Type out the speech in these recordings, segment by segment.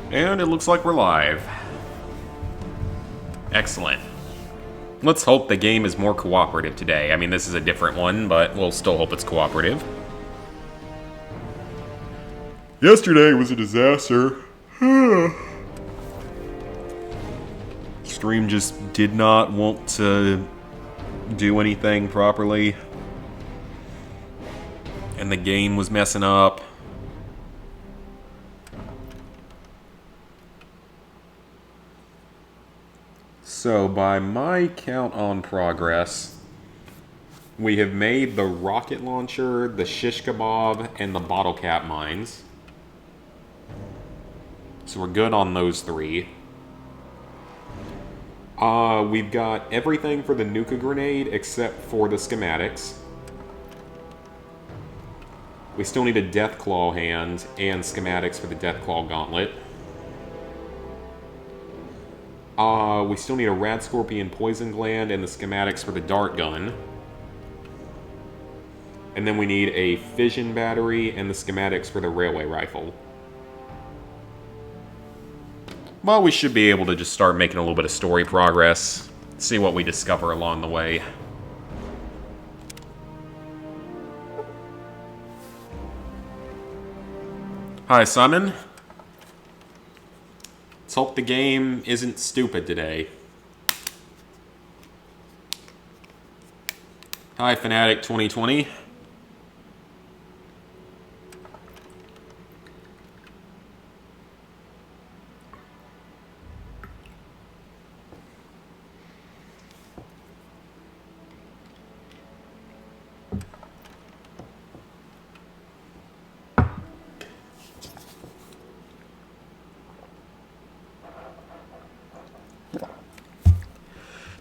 And it looks like we're live. Excellent. Let's hope the game is more cooperative today. I mean, this is a different one, but we'll still hope it's cooperative. Yesterday was a disaster. Stream just did not want to do anything properly. And the game was messing up. So, by my count on progress, we have made the rocket launcher, the shish kebab, and the bottle cap mines. So we're good on those three. We've got everything for the Nuka grenade except for the schematics. We still need a Deathclaw hand and schematics for the Deathclaw gauntlet. We still need a Rad Scorpion poison gland and the schematics for the dart gun. And then we need a fission battery and the schematics for the railway rifle. Well, we should be able to just start making a little bit of story progress. See what we discover along the way. Hi, Simon. Let's hope the game isn't stupid today. Hi, Fnatic 2020.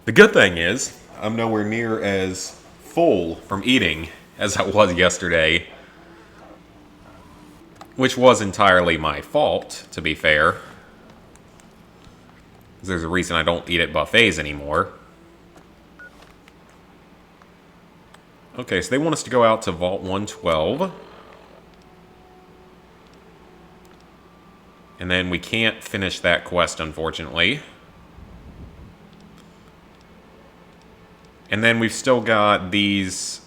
The good thing is, I'm nowhere near as full from eating as I was yesterday. Which was entirely my fault, to be fair. There's a reason I don't eat at buffets anymore. Okay, so they want us to go out to Vault 112. And then we can't finish that quest, unfortunately. And then we've still got these...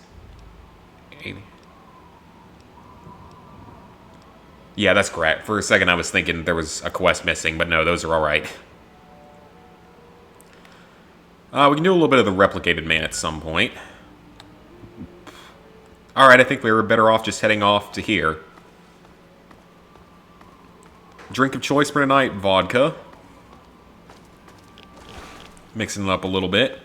Yeah, that's correct. For a second I was thinking there was a quest missing, but no, those are alright. We can do a little bit of the replicated man at some point. Alright, I think we were better off just heading off to here. Drink of choice for tonight, vodka. Mixing it up a little bit.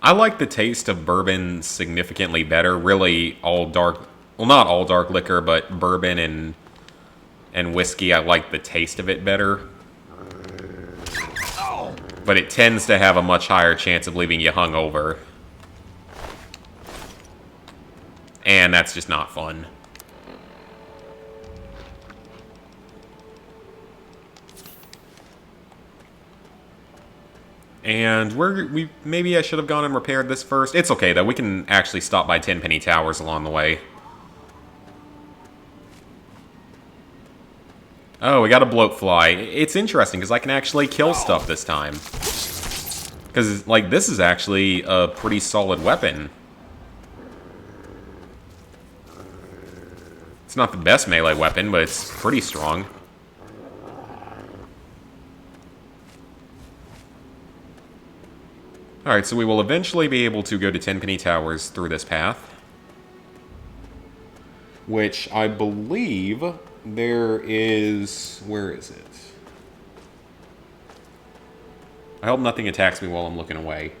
I like the taste of bourbon significantly better. Really, all dark... Well, not all dark liquor, but bourbon and whiskey, I like the taste of it better. But it tends to have a much higher chance of leaving you hungover. And that's just not fun. And maybe I should have gone and repaired this first. It's okay, though. We can actually stop by Tenpenny Towers along the way. Oh, we got a bloatfly. It's interesting, because I can actually kill stuff this time. Because, like, this is actually a pretty solid weapon. It's not the best melee weapon, but it's pretty strong. Alright, so we will eventually be able to go to Tenpenny Towers through this path. Which I believe there is... Where is it? I hope nothing attacks me while I'm looking away.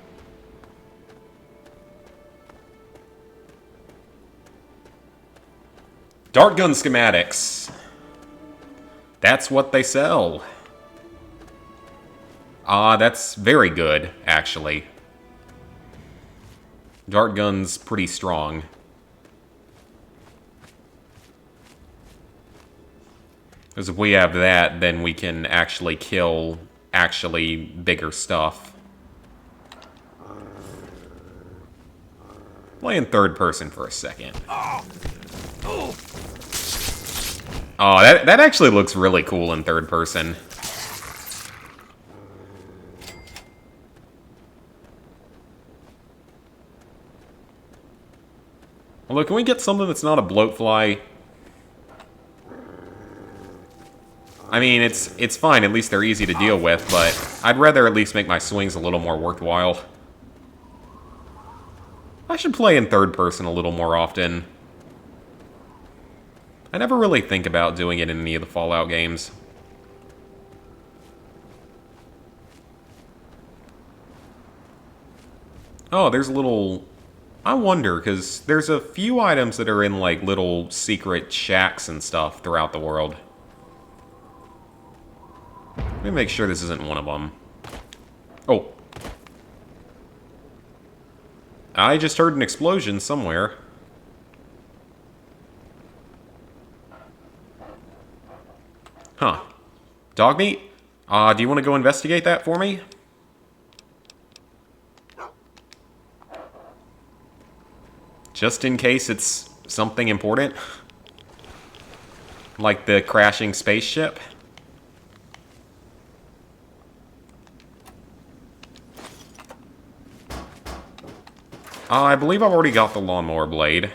Dart gun schematics. That's what they sell. That's very good, actually. Dart gun's pretty strong. Because if we have that, then we can actually kill actually bigger stuff. Play in third person for a second. Oh, that actually looks really cool in third person. Although, can we get something that's not a bloatfly? I mean, it's fine. At least they're easy to deal with, but I'd rather at least make my swings a little more worthwhile. I should play in third person a little more often. I never really think about doing it in any of the Fallout games. Oh, there's a little... I wonder, because there's a few items that are in, like, little secret shacks and stuff throughout the world. Let me make sure this isn't one of them. Oh. I just heard an explosion somewhere. Huh. Dog meat? Do you want to go investigate that for me? Just in case it's something important. Like the crashing spaceship. I believe I've already got the lawnmower blade.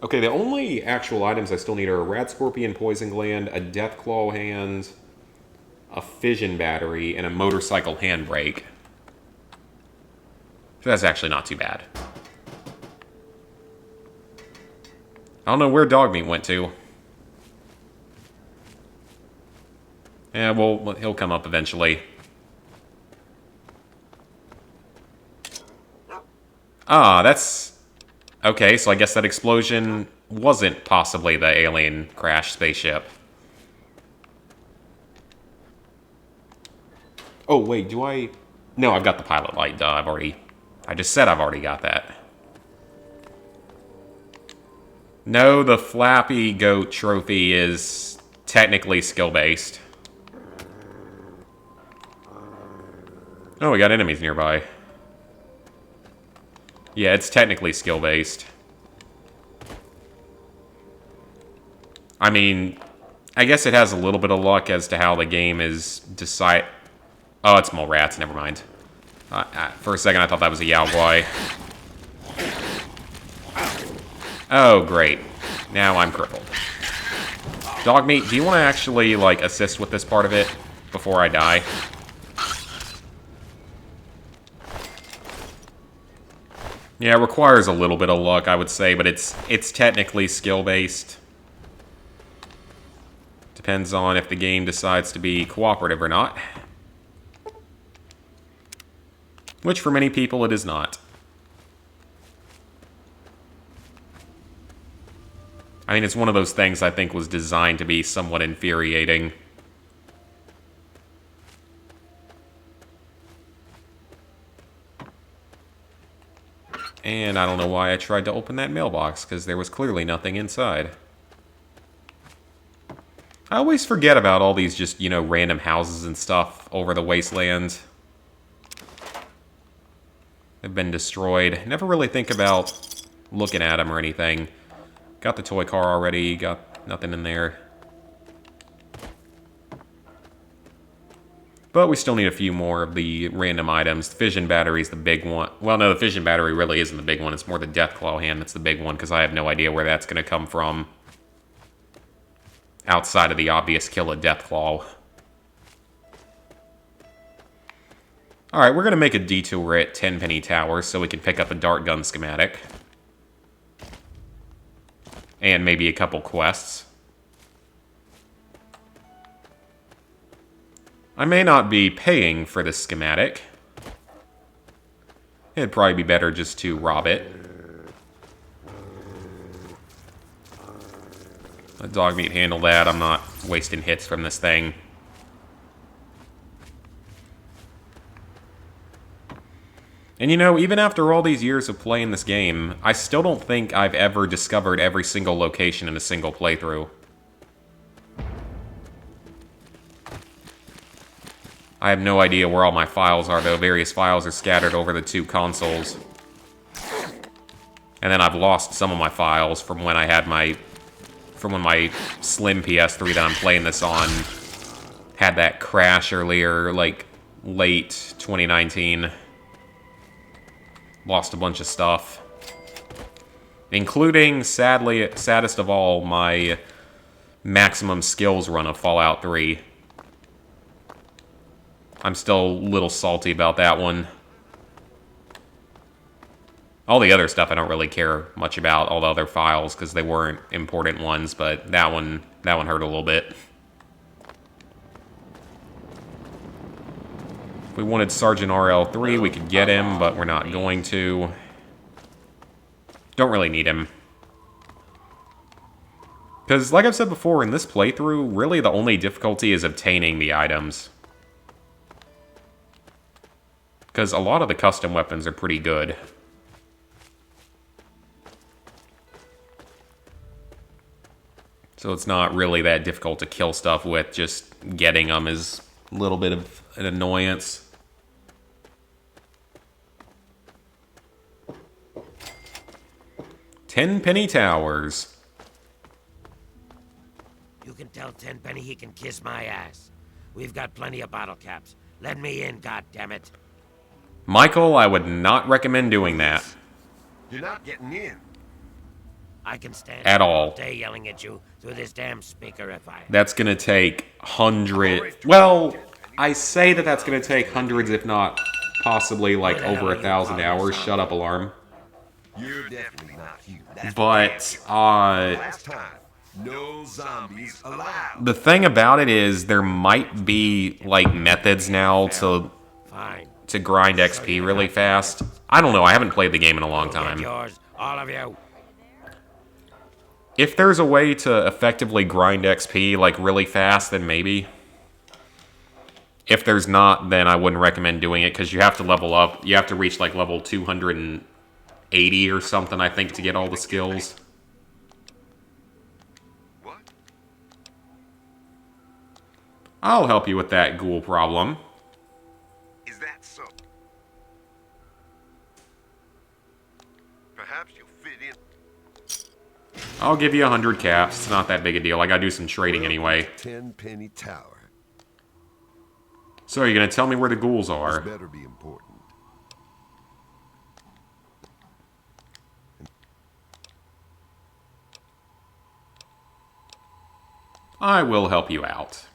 Okay, the only actual items I still need are a rat scorpion poison gland, a death claw hand, a fission battery, and a motorcycle handbrake. So that's actually not too bad. I don't know where Dogmeat went to. Yeah, well, he'll come up eventually. Ah, that's... Okay, so I guess that explosion wasn't possibly the alien crash spaceship. Oh, wait, do I... No, I've got the pilot light, duh, I just said I've already got that. No, the Flappy Goat trophy is technically skill-based. Oh, we got enemies nearby. Yeah, it's technically skill-based. I mean, I guess it has a little bit of luck as to how the game is decide... Oh, it's mole rats, never mind. For a second, I thought that was a Yao Guai. Oh, great. Now I'm crippled. Dogmeat, do you want to actually, like, assist with this part of it before I die? Yeah, it requires a little bit of luck, I would say, but it's technically skill-based. Depends on if the game decides to be cooperative or not. Which, for many people, it is not. I mean, it's one of those things I think was designed to be somewhat infuriating. And I don't know why I tried to open that mailbox, because there was clearly nothing inside. I always forget about all these just, you know, random houses and stuff over the wasteland. They've been destroyed. Never really think about looking at them or anything. Got the toy car already, got nothing in there. But we still need a few more of the random items. The fission battery's the big one. Well, no, the fission battery really isn't the big one. It's more the Deathclaw hand that's the big one, because I have no idea where that's going to come from. Outside of the obvious kill of Deathclaw. Alright, we're going to make a detour at Tenpenny Tower so we can pick up a dart gun schematic. And maybe a couple quests. I may not be paying for this schematic. It'd probably be better just to rob it. Let Dogmeat handle that. I'm not wasting hits from this thing. And you know, even after all these years of playing this game, I still don't think I've ever discovered every single location in a single playthrough. I have no idea where all my files are, though. Various files are scattered over the two consoles. And then I've lost some of my files from when I had my... from when my slim PS3 that I'm playing this on had that crash earlier, like, late 2019. Lost a bunch of stuff. Including, sadly, saddest of all, my maximum skills run of Fallout 3. I'm still a little salty about that one. All the other stuff I don't really care much about, all the other files, because they weren't important ones, but that one hurt a little bit. If we wanted Sergeant RL3, we could get him, but we're not going to. Don't really need him. Because, like I've said before, in this playthrough, really the only difficulty is obtaining the items. Because a lot of the custom weapons are pretty good. So it's not really that difficult to kill stuff with, just getting them is a little bit of an annoyance. Tenpenny Towers. You can tell Tenpenny he can kiss my ass. We've got plenty of bottle caps. Let me in, goddammit. Michael, I would not recommend doing that. You're not getting in. I can stand At all. day yelling at you through this damn speaker if I... That's gonna take hundreds... Well, I say that that's gonna take hundreds, if not possibly, like, over 1,000 hours. Shut up, alarm. You're definitely not human. That's But, last time. No zombies allowed. the thing about it is there might be, like, methods now Fine. to grind XP really fast. I don't know, I haven't played the game in a long Get time. yours, all of you. If there's a way to effectively grind XP, like, really fast, then maybe. If there's not, then I wouldn't recommend doing it, because you have to level up. You have to reach, like, level 280 or something, I think, to get all the skills. What? I'll help you with that ghoul problem. Is that so? Perhaps you'll fit in. I'll give you 100 caps. It's not that big a deal. I gotta do some trading anyway. Tenpenny Tower. So, are you gonna tell me where the ghouls This are? better be important. I will help you out.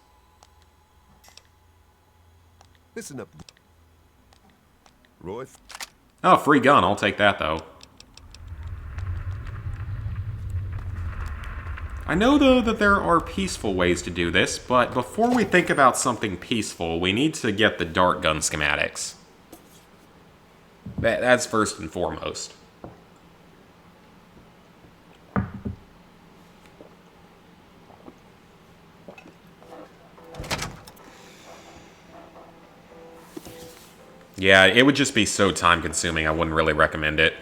Listen up. Roy. Oh, free gun. I'll take that, though. I know, though, that there are peaceful ways to do this, but before we think about something peaceful, we need to get the dart gun schematics. That's first and foremost. Yeah, it would just be so time-consuming, I wouldn't really recommend it.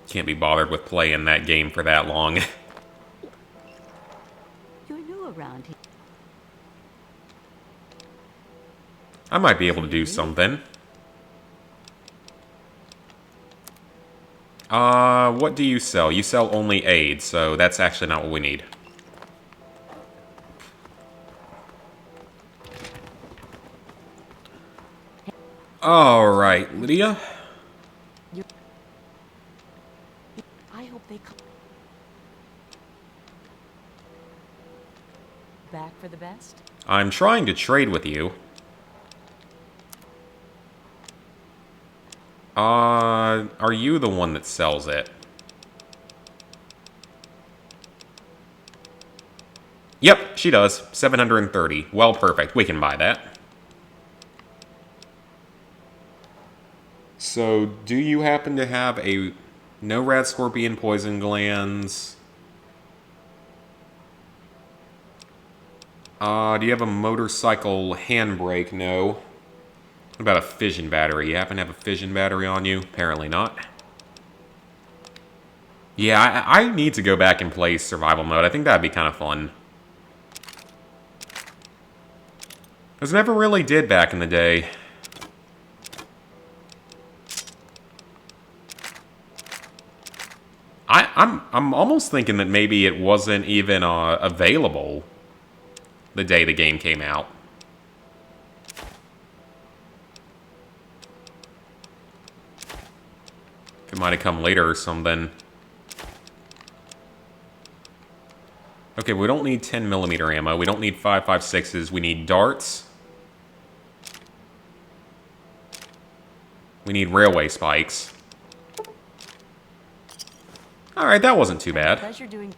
Can't be bothered with playing that game for that long. You're new around here. I might be able to do something. What do you sell? You sell only aid, so that's actually not what we need. Alright, Lydia. I hope they come back for the best. I'm trying to trade with you. Are you the one that sells it? Yep, she does. 730. Well, perfect. We can buy that. So, do you happen to have a... No rat scorpion poison glands? Do you have a motorcycle handbrake? No. What about a fission battery? You happen to have a fission battery on you? Apparently not. Yeah, I need to go back and play survival mode. I think that'd be kind of fun. Because I never really did back in the day. I'm almost thinking that maybe it wasn't even available the day the game came out. It might have come later or something. Okay, we don't need 10mm ammo. We don't need 5.56s. We need darts. We need railway spikes. Alright, that wasn't too bad. Pleasure doing.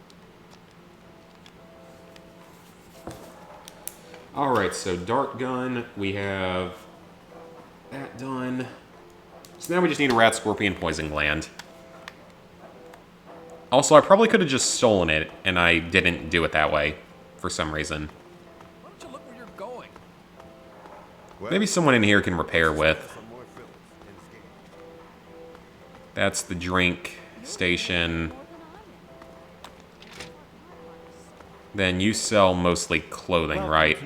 Alright, so dart gun. We have that done. So now we just need a rat, scorpion, poison gland. Also, I probably could have just stolen it, and I didn't do it that way for some reason. Why don't you look where you're going? Well, Maybe someone in here can repair with. some more fillers in this game. That's the drink station. Then you sell mostly clothing, right?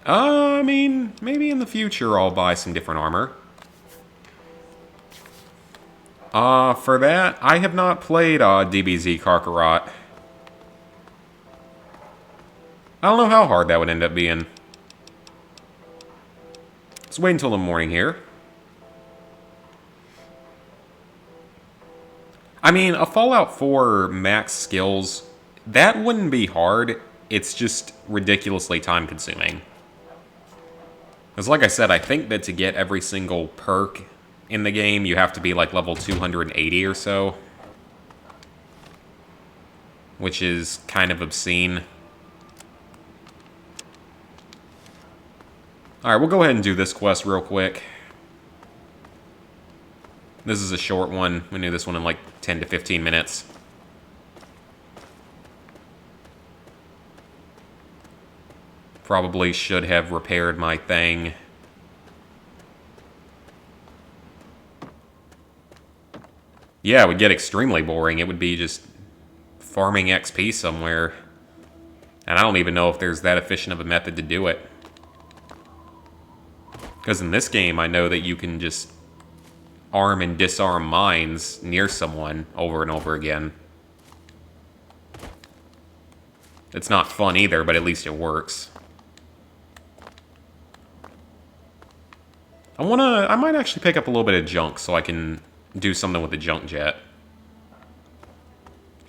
I mean, maybe in the future I'll buy some different armor. For that, I have not played DBZ Kakarot. I don't know how hard that would end up being. Let's wait until the morning here. I mean, a Fallout 4 max skills, that wouldn't be hard. It's just ridiculously time-consuming. Because like I said, I think that to get every single perk in the game, you have to be like level 280 or so. Which is kind of obscene. Alright, we'll go ahead and do this quest real quick. This is a short one. We do this one in like 10 to 15 minutes. Probably should have repaired my thing. Yeah, it would get extremely boring. It would be just farming XP somewhere. And I don't even know if there's that efficient of a method to do it. Because in this game, I know that you can just arm and disarm mines near someone over and over again. It's not fun either, but at least it works. I might actually pick up a little bit of junk so I can do something with the junk jet.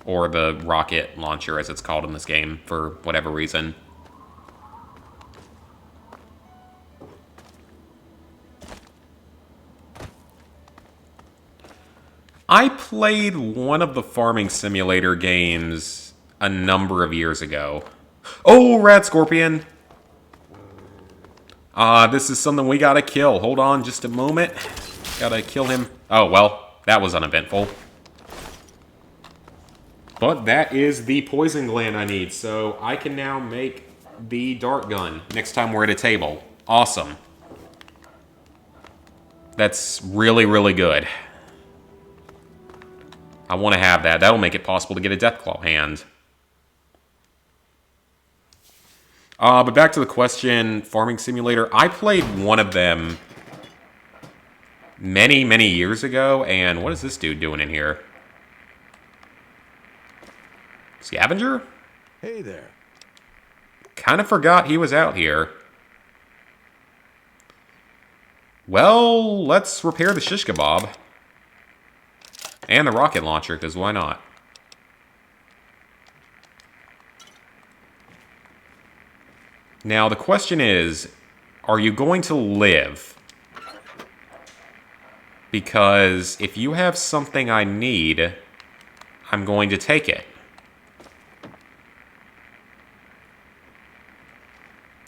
Or the rocket launcher, as it's called in this game, for whatever reason. I played one of the farming simulator games a number of years ago. Oh, Rat Scorpion! This is something we gotta kill. Hold on just a moment. Gotta kill him. Oh, well, that was uneventful. But that is the poison gland I need, so I can now make the dart gun next time we're at a table. Awesome. That's really, really good. I want to have that. That'll make it possible to get a Deathclaw hand. But back to the question, Farming Simulator. I played one of them many, many years ago, and what is this dude doing in here? Scavenger? Hey there. Kind of forgot he was out here. Well, let's repair the shish kebab. And the rocket launcher, because why not? Now, the question is, are you going to live? Because if you have something I need, I'm going to take it.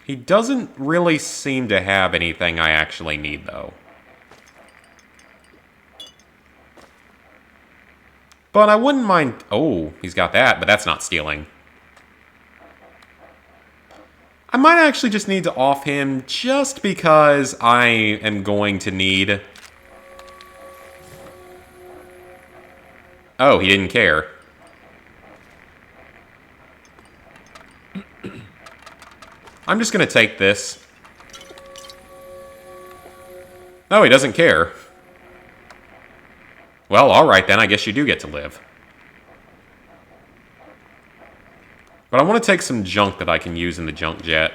He doesn't really seem to have anything I actually need, though. But I wouldn't mind... Oh, he's got that, but that's not stealing. I might actually just need to off him just because I am going to need... Oh, he didn't care. I'm just gonna take this. Oh, he doesn't care. Well, alright then, I guess you do get to live. But I want to take some junk that I can use in the junk jet.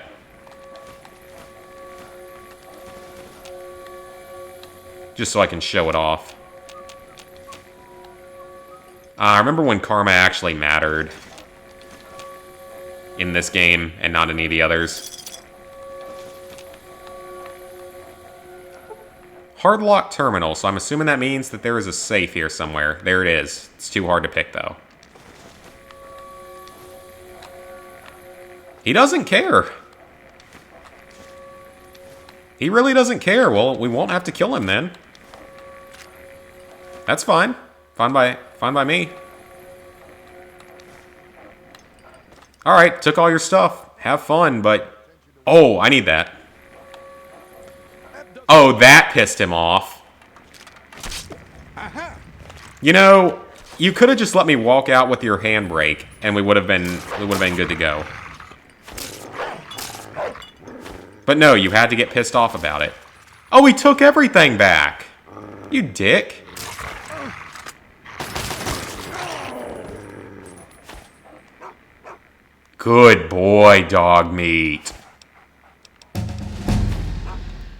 Just so I can show it off. I remember when karma actually mattered in this game and not any of the others. Hardlock terminal, so I'm assuming that means that there is a safe here somewhere. There it is. It's too hard to pick, though. He doesn't care. He really doesn't care. Well, we won't have to kill him then. That's fine. Fine by me. Alright, took all your stuff. Have fun, but... Oh, I need that. Oh, that pissed him off. You know, you could have just let me walk out with your handbrake, and we would have been good to go. But no, you had to get pissed off about it. Oh, he took everything back. You dick. Good boy, dog meat.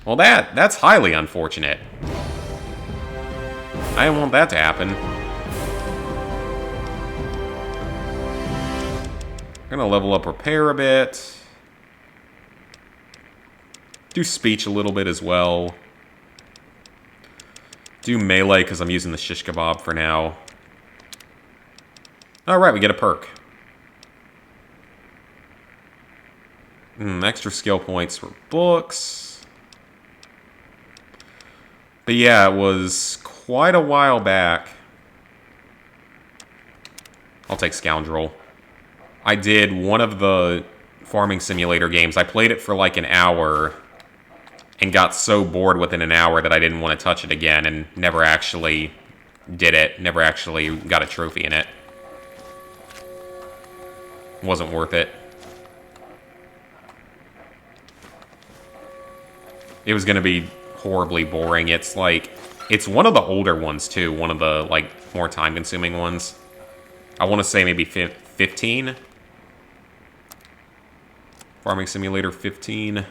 Well, that's highly unfortunate. I didn't want that to happen. I'm gonna level up repair a bit. Do speech a little bit as well. Do melee because I'm using the shish kebab for now. Alright, we get a perk. Extra skill points for books. But yeah, it was quite a while back. I'll take Scoundrel. I did one of the farming simulator games. I played it for like an hour and got so bored within an hour that I didn't want to touch it again and never actually did it. Never actually got a trophy in it. Wasn't worth it. It was going to be horribly boring. It's like, it's one of the older ones too. One of the like more time-consuming ones. I want to say maybe 15. Farming Simulator 15.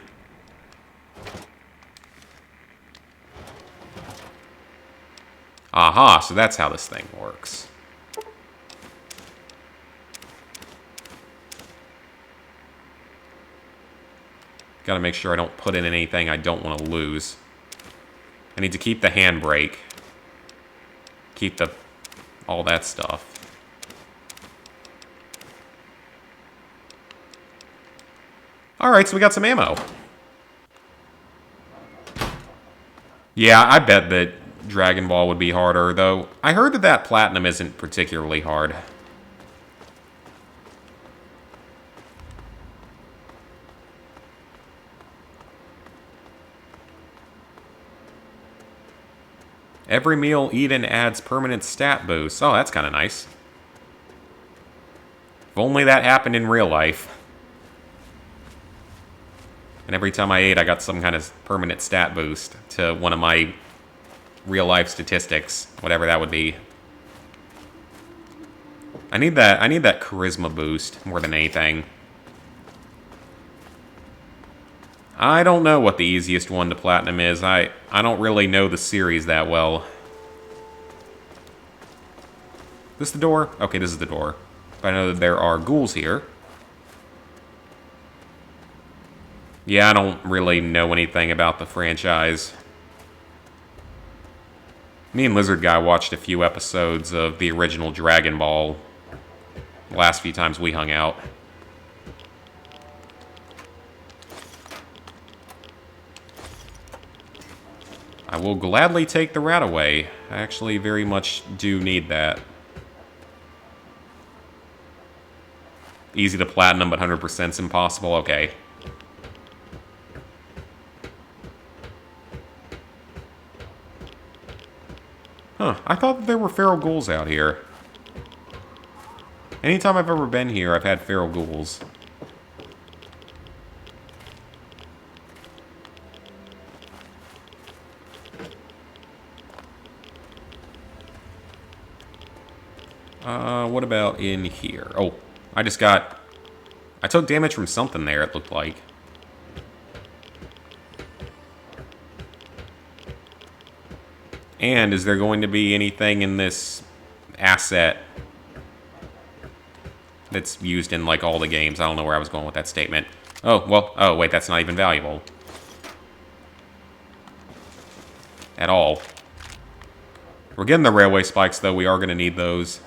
Aha, so that's how this thing works. Gotta make sure I don't put in anything I don't want to lose. I need to keep the handbrake. Keep the... all that stuff. Alright, so we got some ammo. Yeah, I bet that Dragon Ball would be harder, though. I heard that Platinum isn't particularly hard. Every meal eaten adds permanent stat boost. Oh, that's kind of nice. If only that happened in real life. And every time I ate, I got some kind of permanent stat boost to one of my real-life statistics, whatever that would be. I need that charisma boost more than anything. I don't know what the easiest one to platinum is. I don't really know the series that well. This the door? Okay, this is the door. But I know that there are ghouls here. Yeah, I don't really know anything about the franchise. Me and Lizard Guy watched a few episodes of the original Dragon Ball the last few times we hung out. I will gladly take the rat away. I actually very much do need that. Easy to platinum, but 100%'s impossible. Okay. Huh, I thought that there were feral ghouls out here. Anytime I've ever been here, I've had feral ghouls. What about in here? Oh, I took damage from something there, it looked like. And is there going to be anything in this asset that's used in, like, all the games? I don't know where I was going with that statement. Oh, well, oh, wait, that's not even valuable. At all. We're getting the railway spikes, though. We are going to need those.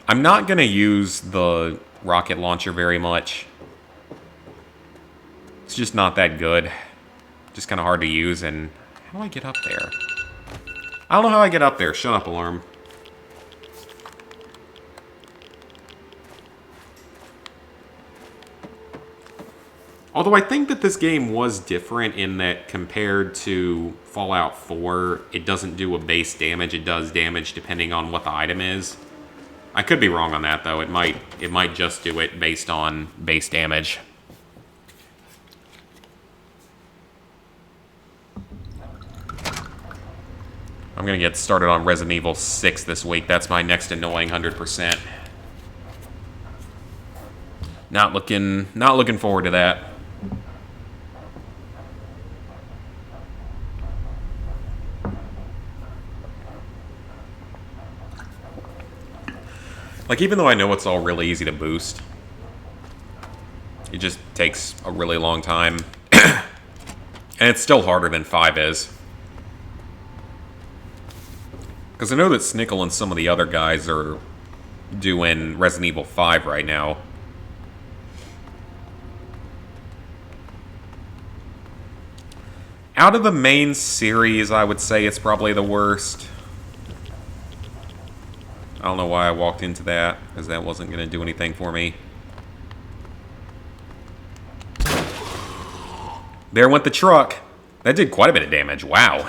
I'm not going to use the rocket launcher very much. It's just not that good. Just kind of hard to use, and... How do I get up there? I don't know how I get up there. Shut up, alarm. Although I think that this game was different in that compared to Fallout 4, it doesn't do a base damage. It does damage depending on what the item is. I could be wrong on that, though. It might just do it based on base damage. I'm gonna get started on Resident Evil 6 this week. That's my next annoying 100%. Not looking forward to that. Like, even though I know it's all really easy to boost, it just takes a really long time. And it's still harder than 5 is. Because I know that Snickle and some of the other guys are doing Resident Evil 5 right now. Out of the main series, I would say it's probably the worst. I don't know why I walked into that, because that wasn't going to do anything for me. There went the truck. That did quite a bit of damage. Wow.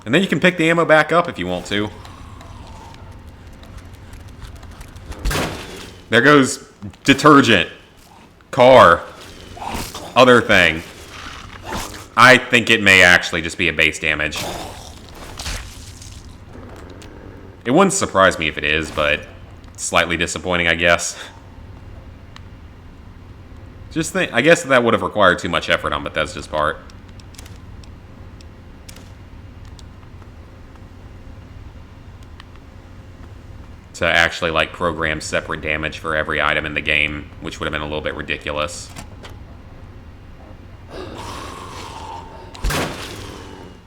And then you can pick the ammo back up if you want to. There goes detergent, car, other thing. I think it may actually just be a base damage. It wouldn't surprise me if it is, but slightly disappointing, I guess. I guess that would have required too much effort on Bethesda's part. To actually, like, program separate damage for every item in the game, which would have been a little bit ridiculous.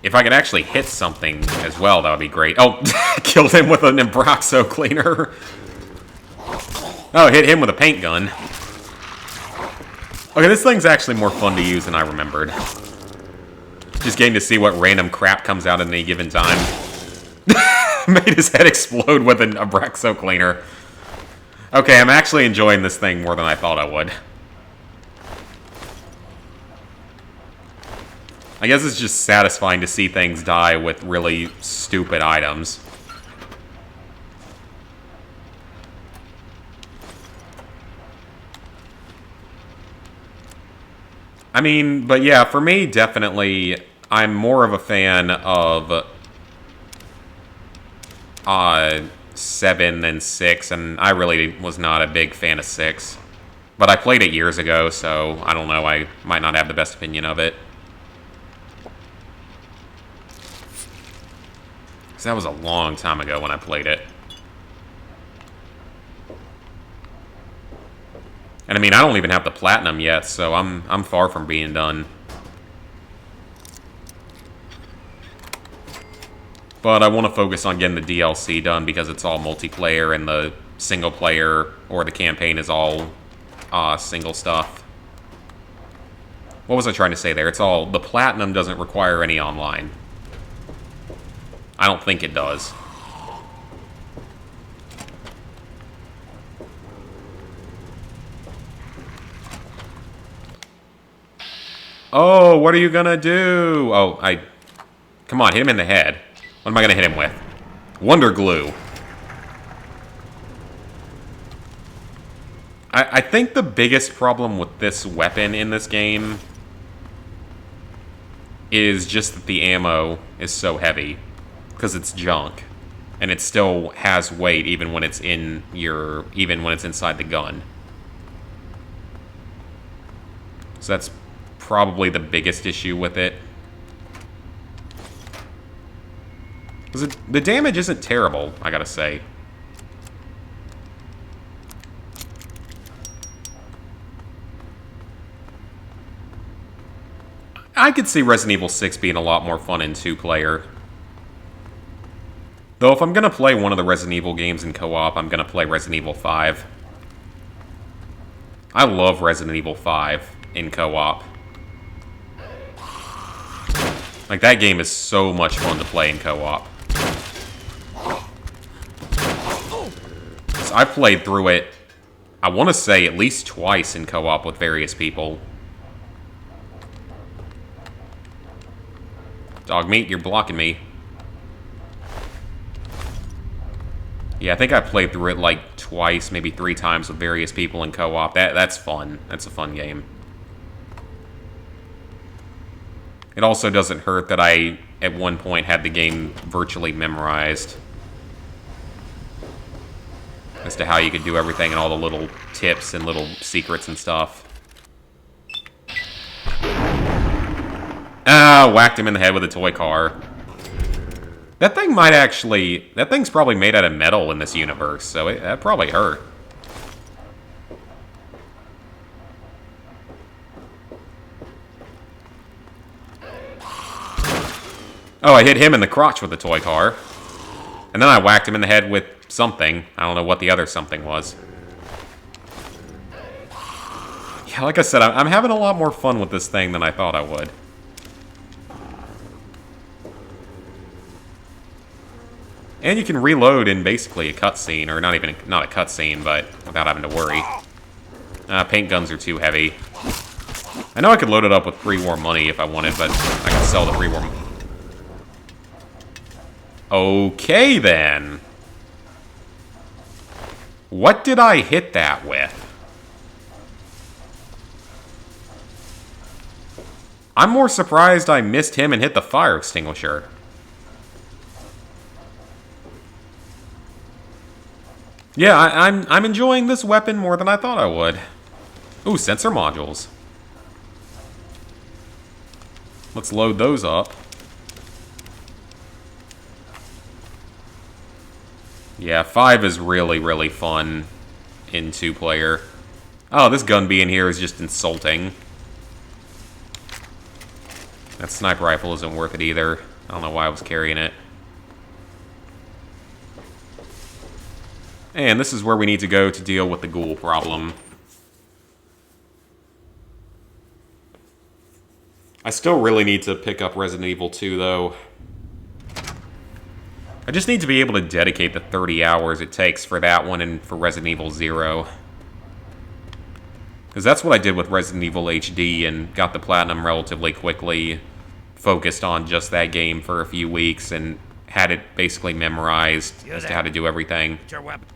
If I could actually hit something as well, that would be great. Oh, killed him with an Abraxo cleaner. Oh, hit him with a paint gun. Okay, this thing's actually more fun to use than I remembered. Just getting to see what random crap comes out at any given time. Made his head explode with an Abraxo cleaner. Okay, I'm actually enjoying this thing more than I thought I would. I guess it's just satisfying to see things die with really stupid items. I mean, but yeah, for me, definitely, I'm more of a fan of 7 than 6, and I really was not a big fan of 6. But I played it years ago, so I don't know, I might not have the best opinion of it. Because that was a long time ago when I played it. And I mean, I don't even have the platinum yet, so I'm far from being done. But I want to focus on getting the DLC done because it's all multiplayer and the single player or the campaign is all single stuff. What was I trying to say there? The platinum doesn't require any online. I don't think it does. Oh, what are you gonna do? Oh, come on, hit him in the head. What am I gonna hit him with? Wonder glue. I think the biggest problem with this weapon in this game is just that the ammo is so heavy. because it's junk. And it still has weight even when it's inside the gun. So that's probably the biggest issue with it. 'Cause the damage isn't terrible, I gotta say. I could see Resident Evil 6 being a lot more fun in 2-player. Though if I'm gonna play one of the Resident Evil games in co-op, I'm gonna play Resident Evil 5. I love Resident Evil 5 in co-op. Like, that game is so much fun to play in co-op. So I played through it, I want to say, at least twice in co-op with various people. Dog meat, you're blocking me. Yeah, I think I played through it like twice, maybe 3 times with various people in co-op. That's fun. That's a fun game. It also doesn't hurt that I, at one point, had the game virtually memorized as to how you could do everything and all the little tips and little secrets and stuff. Ah, whacked him in the head with a toy car. That thing might actually... That thing's probably made out of metal in this universe, so that probably hurt. Oh, I hit him in the crotch with the toy car. And then I whacked him in the head with something. I don't know what the other something was. Yeah, like I said, I'm having a lot more fun with this thing than I thought I would. And you can reload in basically a cutscene, or not a cutscene, but without having to worry. Paint guns are too heavy. I know I could load it up with pre-war money if I wanted, but I can sell the pre-war money. Okay, then. What did I hit that with? I'm more surprised I missed him and hit the fire extinguisher. Yeah, I'm enjoying this weapon more than I thought I would. Ooh, sensor modules. Let's load those up. Yeah, 5 is really, really fun in 2-player. Oh, this gun being here is just insulting. That sniper rifle isn't worth it either. I don't know why I was carrying it. And this is where we need to go to deal with the ghoul problem. I still really need to pick up Resident Evil 2, though. I just need to be able to dedicate the 30 hours it takes for that one and for Resident Evil 0. Because that's what I did with Resident Evil HD and got the Platinum relatively quickly. Focused on just that game for a few weeks and had it basically memorized as to how to do everything. Your weapon.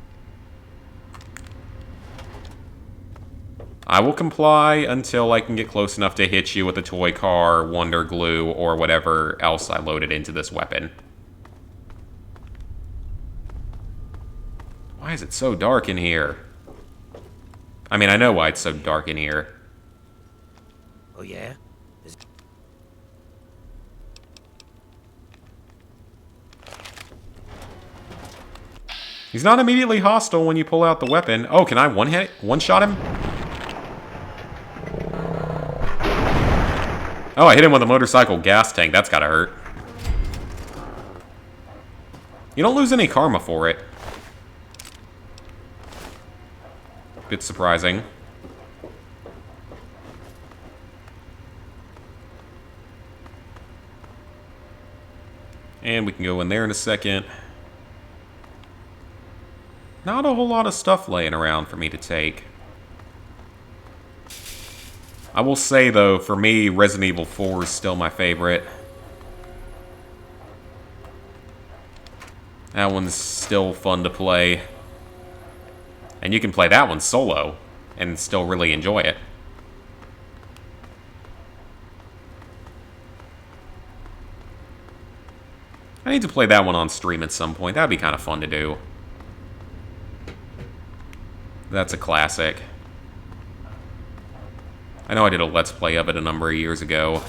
I will comply until I can get close enough to hit you with a toy car, Wonder Glue, or whatever else I loaded into this weapon. Why is it so dark in here? I mean, I know why it's so dark in here. Oh, yeah? He's not immediately hostile when you pull out the weapon. Oh, can I one-shot him? Oh, I hit him with a motorcycle gas tank. That's gotta hurt. You don't lose any karma for it. Bit surprising. And we can go in there in a second. Not a whole lot of stuff laying around for me to take. I will say, though, for me, Resident Evil 4 is still my favorite. That one's still fun to play. And you can play that one solo and still really enjoy it. I need to play that one on stream at some point. That'd be kind of fun to do. That's a classic. I know I did a Let's Play of it a number of years ago.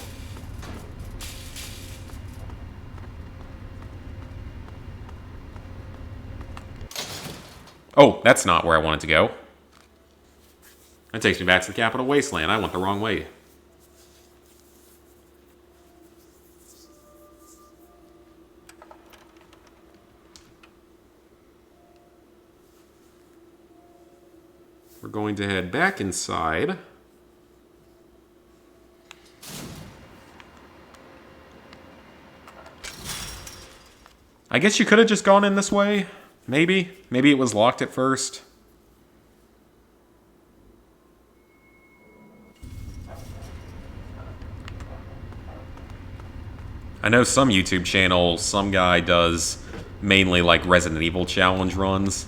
Oh, that's not where I wanted to go. That takes me back to the Capital Wasteland. I went the wrong way. We're going to head back inside. I guess you could have just gone in this way. Maybe. Maybe it was locked at first. I know some YouTube channels, some guy does mainly like Resident Evil challenge runs.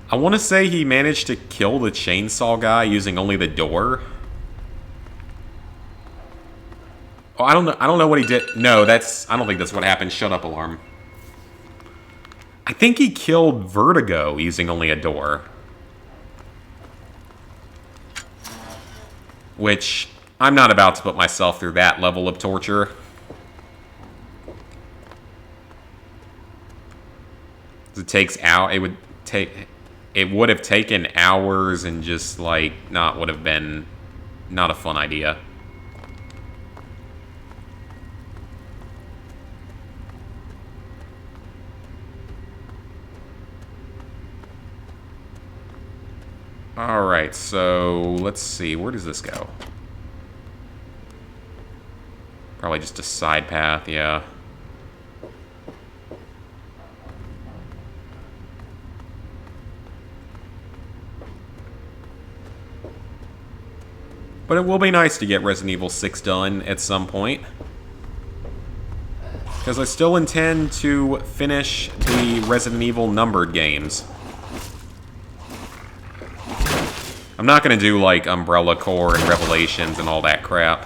I want to say he managed to kill the chainsaw guy using only the door. Oh, I don't know what he did. No, I don't think that's what happened. Shut up, alarm. I think he killed Vertigo using only a door. Which, I'm not about to put myself through that level of torture. It takes out. It would have taken hours and just like would have been not a fun idea. Alright, so let's see. Where does this go? Probably just a side path, yeah. But it will be nice to get Resident Evil 6 done at some point. Because I still intend to finish the Resident Evil numbered games. I'm not going to do, like, Umbrella Corps and Revelations and all that crap.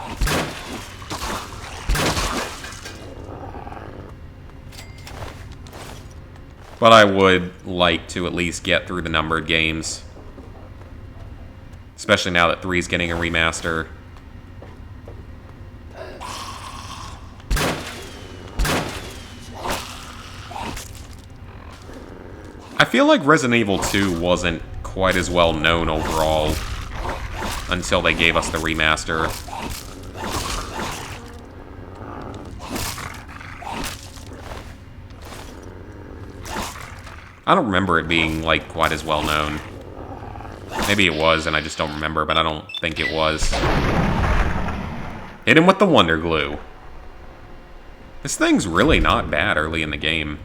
But I would like to at least get through the numbered games. Especially now that 3 is getting a remaster. I feel like Resident Evil 2 wasn't quite as well known overall until they gave us the remaster. I don't remember it being like quite as well known. Maybe it was and I just don't remember, but I don't think it was. Hit him with the Wonder Glue. This thing's really not bad early in the game.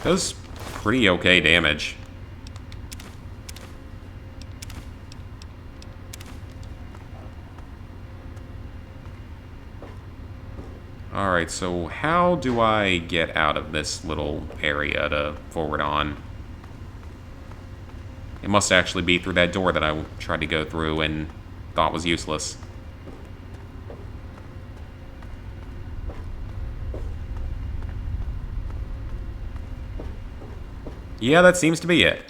Does pretty okay damage. Alright, so how do I get out of this little area to forward on? It must actually be through that door that I tried to go through and thought was useless. Yeah, that seems to be it.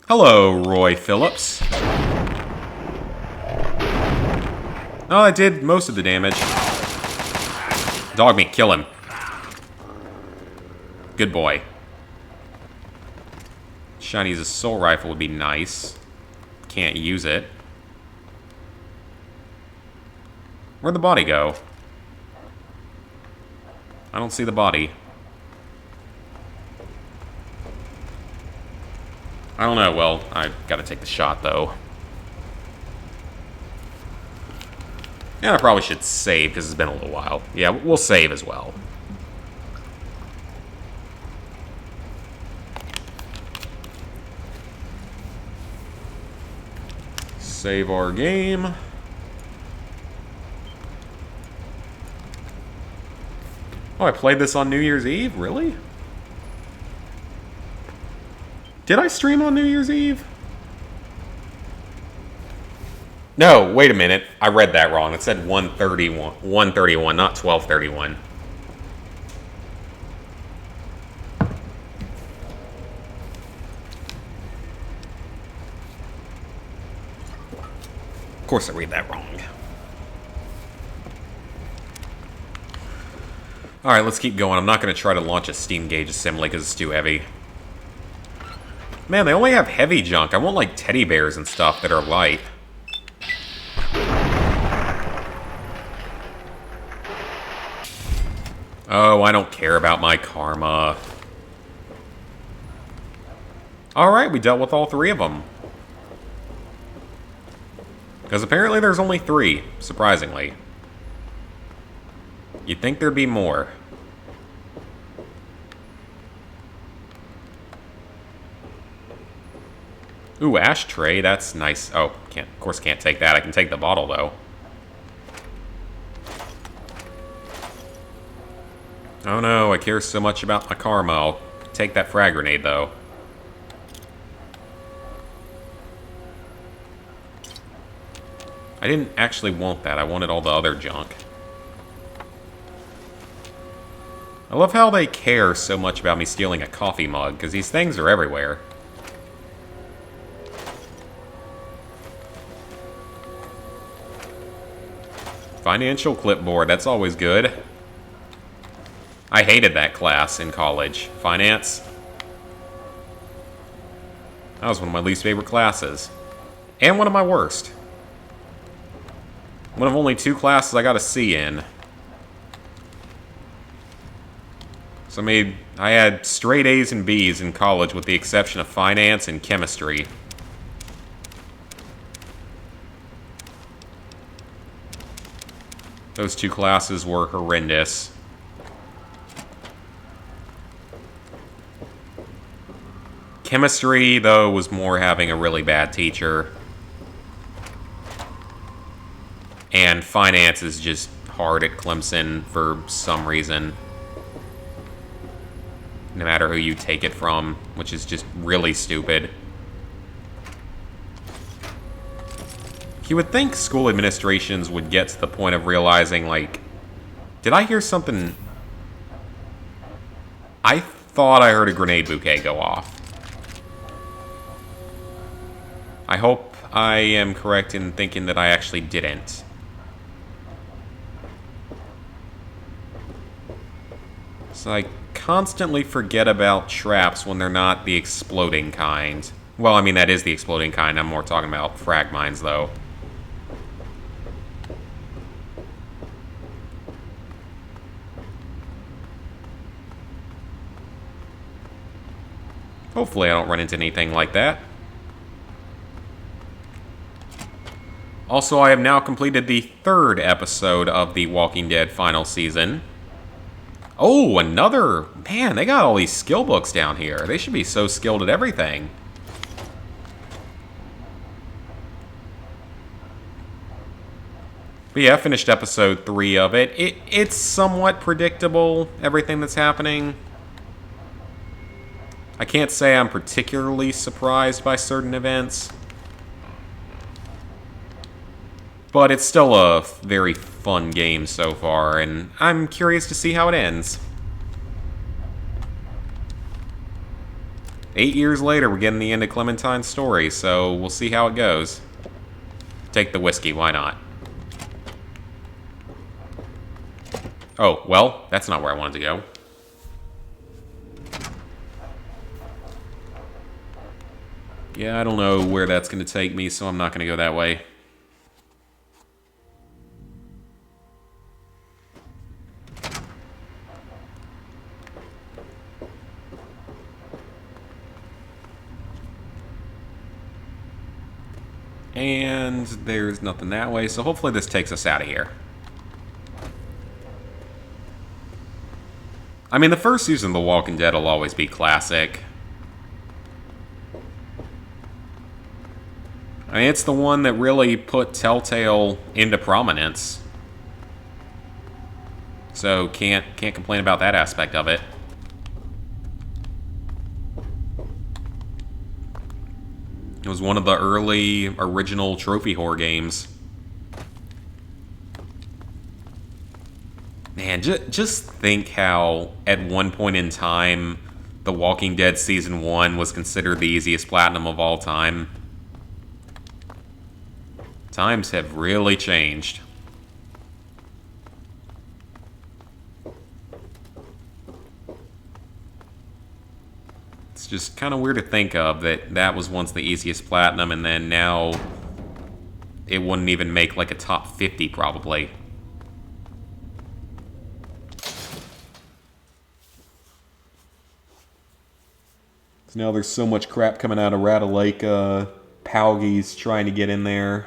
Hello, Roy Phillips. Oh, that did most of the damage. Dog me, kill him. Good boy. Shiny's assault rifle would be nice. Can't use it. Where'd the body go? I don't see the body. I don't know. Well, I gotta take the shot, though. And I probably should save, because it's been a little while. Yeah, we'll save as well. Save our game. Oh, I played this on New Year's Eve? Really? Did I stream on New Year's Eve? No, wait a minute. I read that wrong. It said 131. 131, not 1231. Of course I read that wrong. Alright, let's keep going. I'm not going to try to launch a steam gauge assembly because it's too heavy. Man, they only have heavy junk. I want, like, teddy bears and stuff that are light. Oh, I don't care about my karma. Alright, we dealt with all 3 of them. Because apparently there's only 3, surprisingly. You'd think there'd be more. Ooh, ashtray, that's nice. Oh, of course can't take that. I can take the bottle, though. Oh no, I care so much about my karma. I'll take that frag grenade, though. I didn't actually want that. I wanted all the other junk. I love how they care so much about me stealing a coffee mug, because these things are everywhere. Financial clipboard, that's always good. I hated that class in college. Finance. That was one of my least favorite classes. And one of my worst. One of only 2 classes I got a C in. So I had straight A's and B's in college with the exception of finance and chemistry. Those 2 classes were horrendous. Chemistry, though, was more having a really bad teacher. And finance is just hard at Clemson for some reason. No matter who you take it from, which is just really stupid. You would think school administrations would get to the point of realizing, like... Did I hear something... I thought I heard a grenade bouquet go off. I hope I am correct in thinking that I actually didn't. So I constantly forget about traps when they're not the exploding kind. Well, I mean, that is the exploding kind. I'm more talking about frag mines, though. Hopefully I don't run into anything like that. Also, I have now completed the 3rd episode of The Walking Dead final season. Oh, another... Man, they got all these skill books down here. They should be so skilled at everything. But yeah, I finished episode 3 of it. It's somewhat predictable, everything that's happening. I can't say I'm particularly surprised by certain events. But it's still a very fun game so far, and I'm curious to see how it ends. 8 years later, we're getting the end of Clementine's story, so we'll see how it goes. Take the whiskey, why not? Oh, well, that's not where I wanted to go. Yeah, I don't know where that's going to take me, so I'm not going to go that way. And there's nothing that way, so hopefully this takes us out of here. I mean, the first season of The Walking Dead will always be classic. I mean, it's the one that really put Telltale into prominence. So can't complain about that aspect of it. It was one of the early original trophy horror games. Man, just think how at one point in time, The Walking Dead Season 1 was considered the easiest platinum of all time. Times have really changed. It's just kind of weird to think of that that was once the easiest platinum, and then now it wouldn't even make like a top 50 probably. So now there's so much crap coming out of Rattle Lake. Palgy's trying to get in there.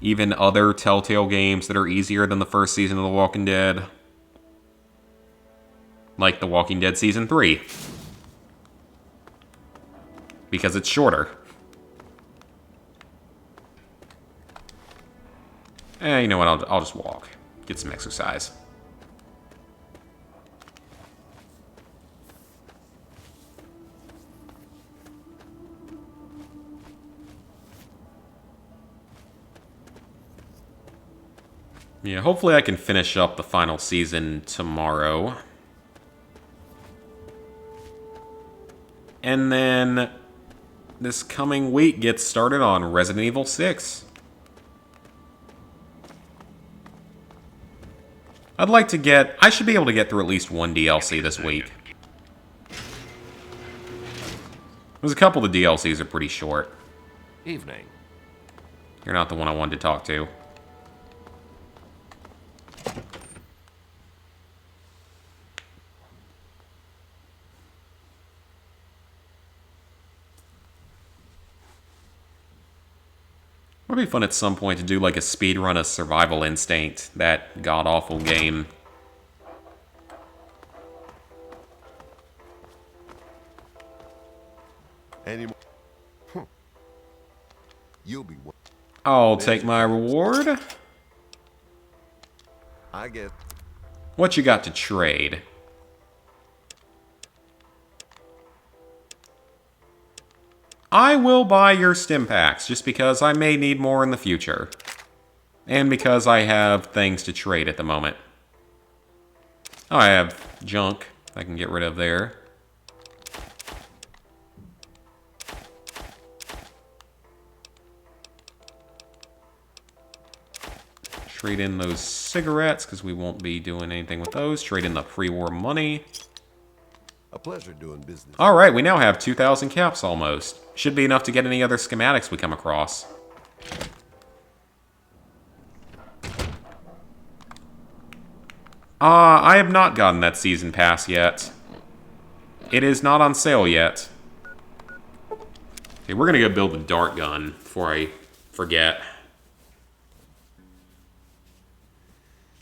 Even other Telltale games that are easier than the first season of The Walking Dead. Like The Walking Dead Season 3. Because it's shorter. You know what, I'll just walk. Get some exercise. Yeah, hopefully I can finish up the final season tomorrow. And then this coming week gets started on Resident Evil 6. I should be able to get through at least one DLC this week. There's a couple of the DLCs are pretty short. Evening. You're not the one I wanted to talk to. Would be fun at some point to do like a speedrun of Survival Instinct, that god-awful game. Any more? You'll be one. I'll take my reward. I get. What you got to trade? I will buy your stim packs, just because I may need more in the future. And because I have things to trade at the moment. Oh, I have junk I can get rid of there. Trade in those cigarettes, because we won't be doing anything with those. Trade in the pre-war money. A pleasure doing business. Alright, we now have 2,000 caps almost. Should be enough to get any other schematics we come across. I have not gotten that season pass yet. It is not on sale yet. Okay, we're gonna go build a dart gun before I forget.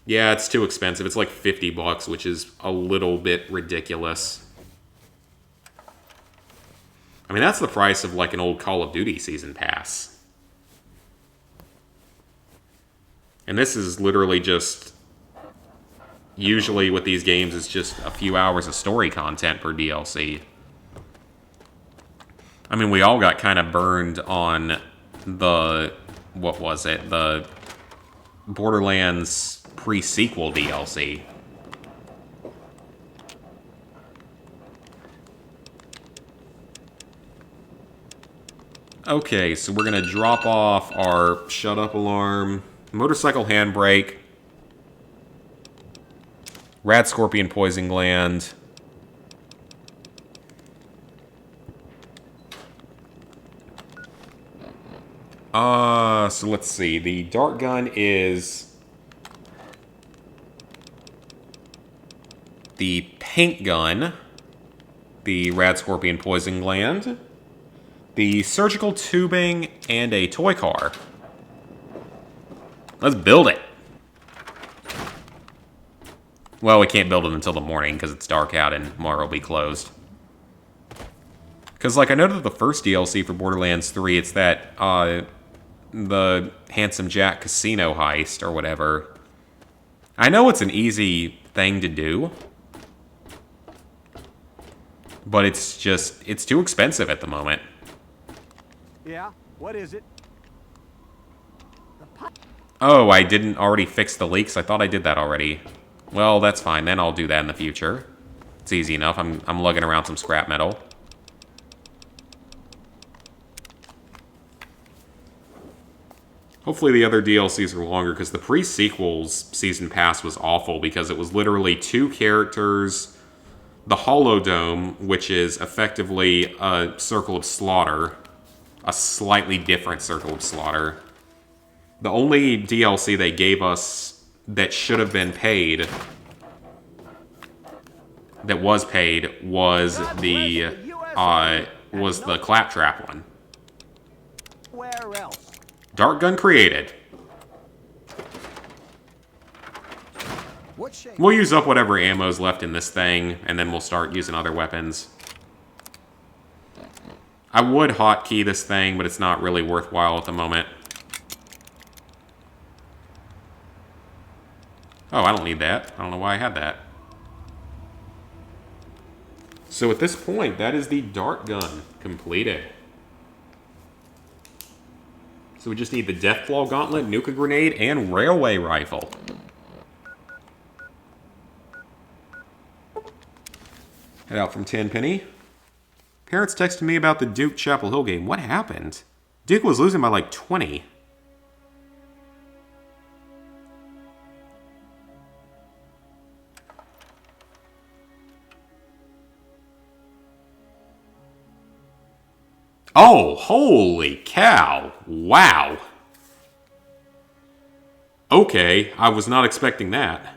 Yeah, it's too expensive. It's like 50 bucks, which is a little bit ridiculous. I mean, that's the price of like an old Call of Duty season pass. And this is literally just... Usually with these games, it's just a few hours of story content per DLC. I mean, we all got kind of burned on the... What was it? The Borderlands pre-sequel DLC. Okay, so we're gonna drop off our shut up alarm, motorcycle handbrake, rad scorpion poison gland, so let's see, the dart gun is the paint gun, the rad scorpion poison gland, the surgical tubing, and a toy car. Let's build it. Well, we can't build it until the morning because it's dark out and tomorrow will be closed. Because, like, I noted the first DLC for Borderlands 3, it's that, the Handsome Jack casino heist or whatever. I know it's an easy thing to do. But it's too expensive at the moment. Yeah, what is it? Oh, I didn't already fix the leaks? I thought I did that already. Well, that's fine. Then I'll do that in the future. It's easy enough. I'm lugging around some scrap metal. Hopefully the other DLCs are longer, because the pre-sequels Season Pass was awful, because it was literally 2 characters, the Holodome, which is effectively a Circle of Slaughter, a slightly different Circle of Slaughter. The only DLC they gave us that should have been paid, that was paid, was the Claptrap one. Where else? Dart gun created. What shape? We'll use up whatever ammo's left in this thing, and then we'll start using other weapons. I would hotkey this thing, but it's not really worthwhile at the moment. Oh, I don't need that. I don't know why I had that. So at this point, that is the dart gun completed. So we just need the Deathclaw Gauntlet, Nuka Grenade, and Railway Rifle. Head out from Tenpenny. Parents texted me about the Duke Chapel Hill game. What happened? Duke was losing by like 20. Oh, holy cow. Wow. Okay, I was not expecting that.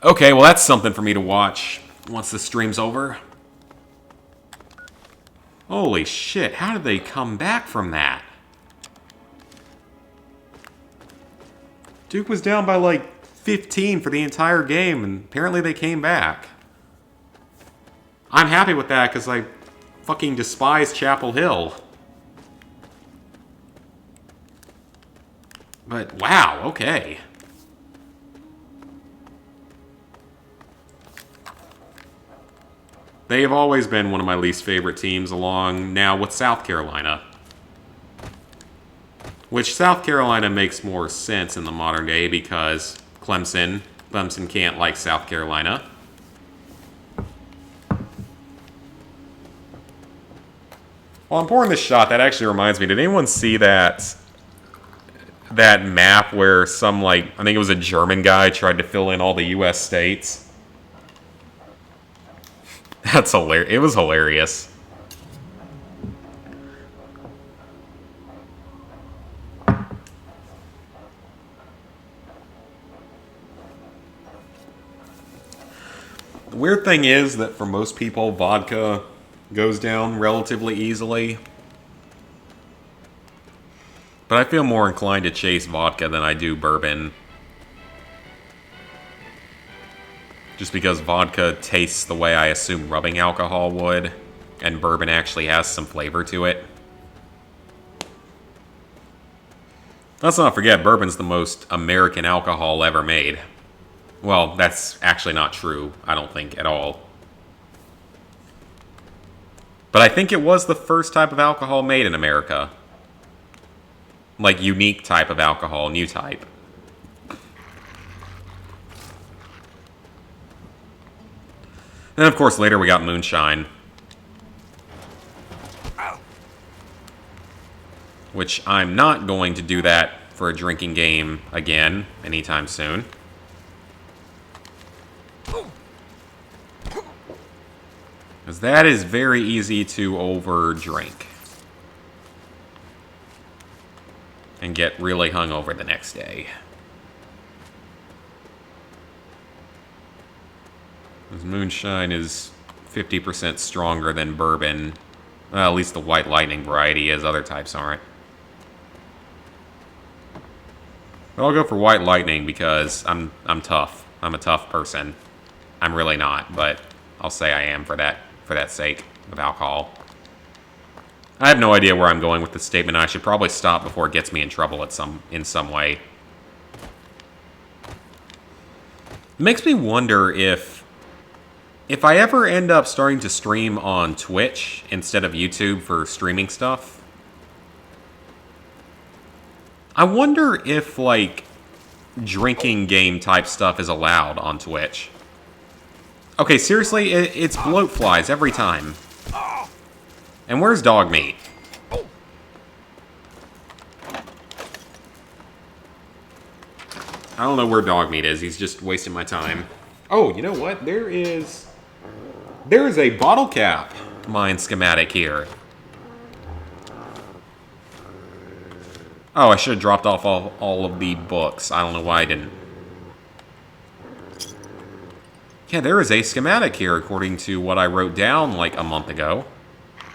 Okay, well that's something for me to watch once the stream's over. Holy shit, how did they come back from that? Duke was down by like 15 for the entire game, and apparently they came back. I'm happy with that, because I fucking despise Chapel Hill. But wow, okay. They have always been one of my least favorite teams, along now with South Carolina. Which South Carolina makes more sense in the modern day because Clemson can't like South Carolina. While I'm pouring this shot, that actually reminds me, did anyone see that map where some, like, I think it was a German guy tried to fill in all the US states? That's hilarious. It was hilarious. The weird thing is that for most people, vodka goes down relatively easily. But I feel more inclined to chase vodka than I do bourbon. Just because vodka tastes the way I assume rubbing alcohol would, and bourbon actually has some flavor to it. Let's not forget, bourbon's the most American alcohol ever made. Well, that's actually not true, I don't think, at all. But I think it was the first type of alcohol made in America. Like, unique type of alcohol, new type. And of course, later we got moonshine. Which I'm not going to do that for a drinking game again anytime soon. Because that is very easy to over-drink. And get really hungover the next day. Because moonshine is 50% stronger than bourbon. Well, at least the White Lightning variety is, other types aren't. But I'll go for White Lightning because I'm tough. I'm a tough person. I'm really not, but I'll say I am for that sake of alcohol. I have no idea where I'm going with this statement. I should probably stop before it gets me in trouble in some way. It makes me wonder if if I ever end up starting to stream on Twitch instead of YouTube for streaming stuff, I wonder if, like, drinking game type stuff is allowed on Twitch. Okay, seriously, it's bloat flies every time. And where's dog meat? I don't know where dog meat is. He's just wasting my time. Oh, you know what? There is a bottle cap mine schematic here. Oh, I should have dropped off all of the books. I don't know why I didn't. Yeah, there is a schematic here according to what I wrote down like a month ago.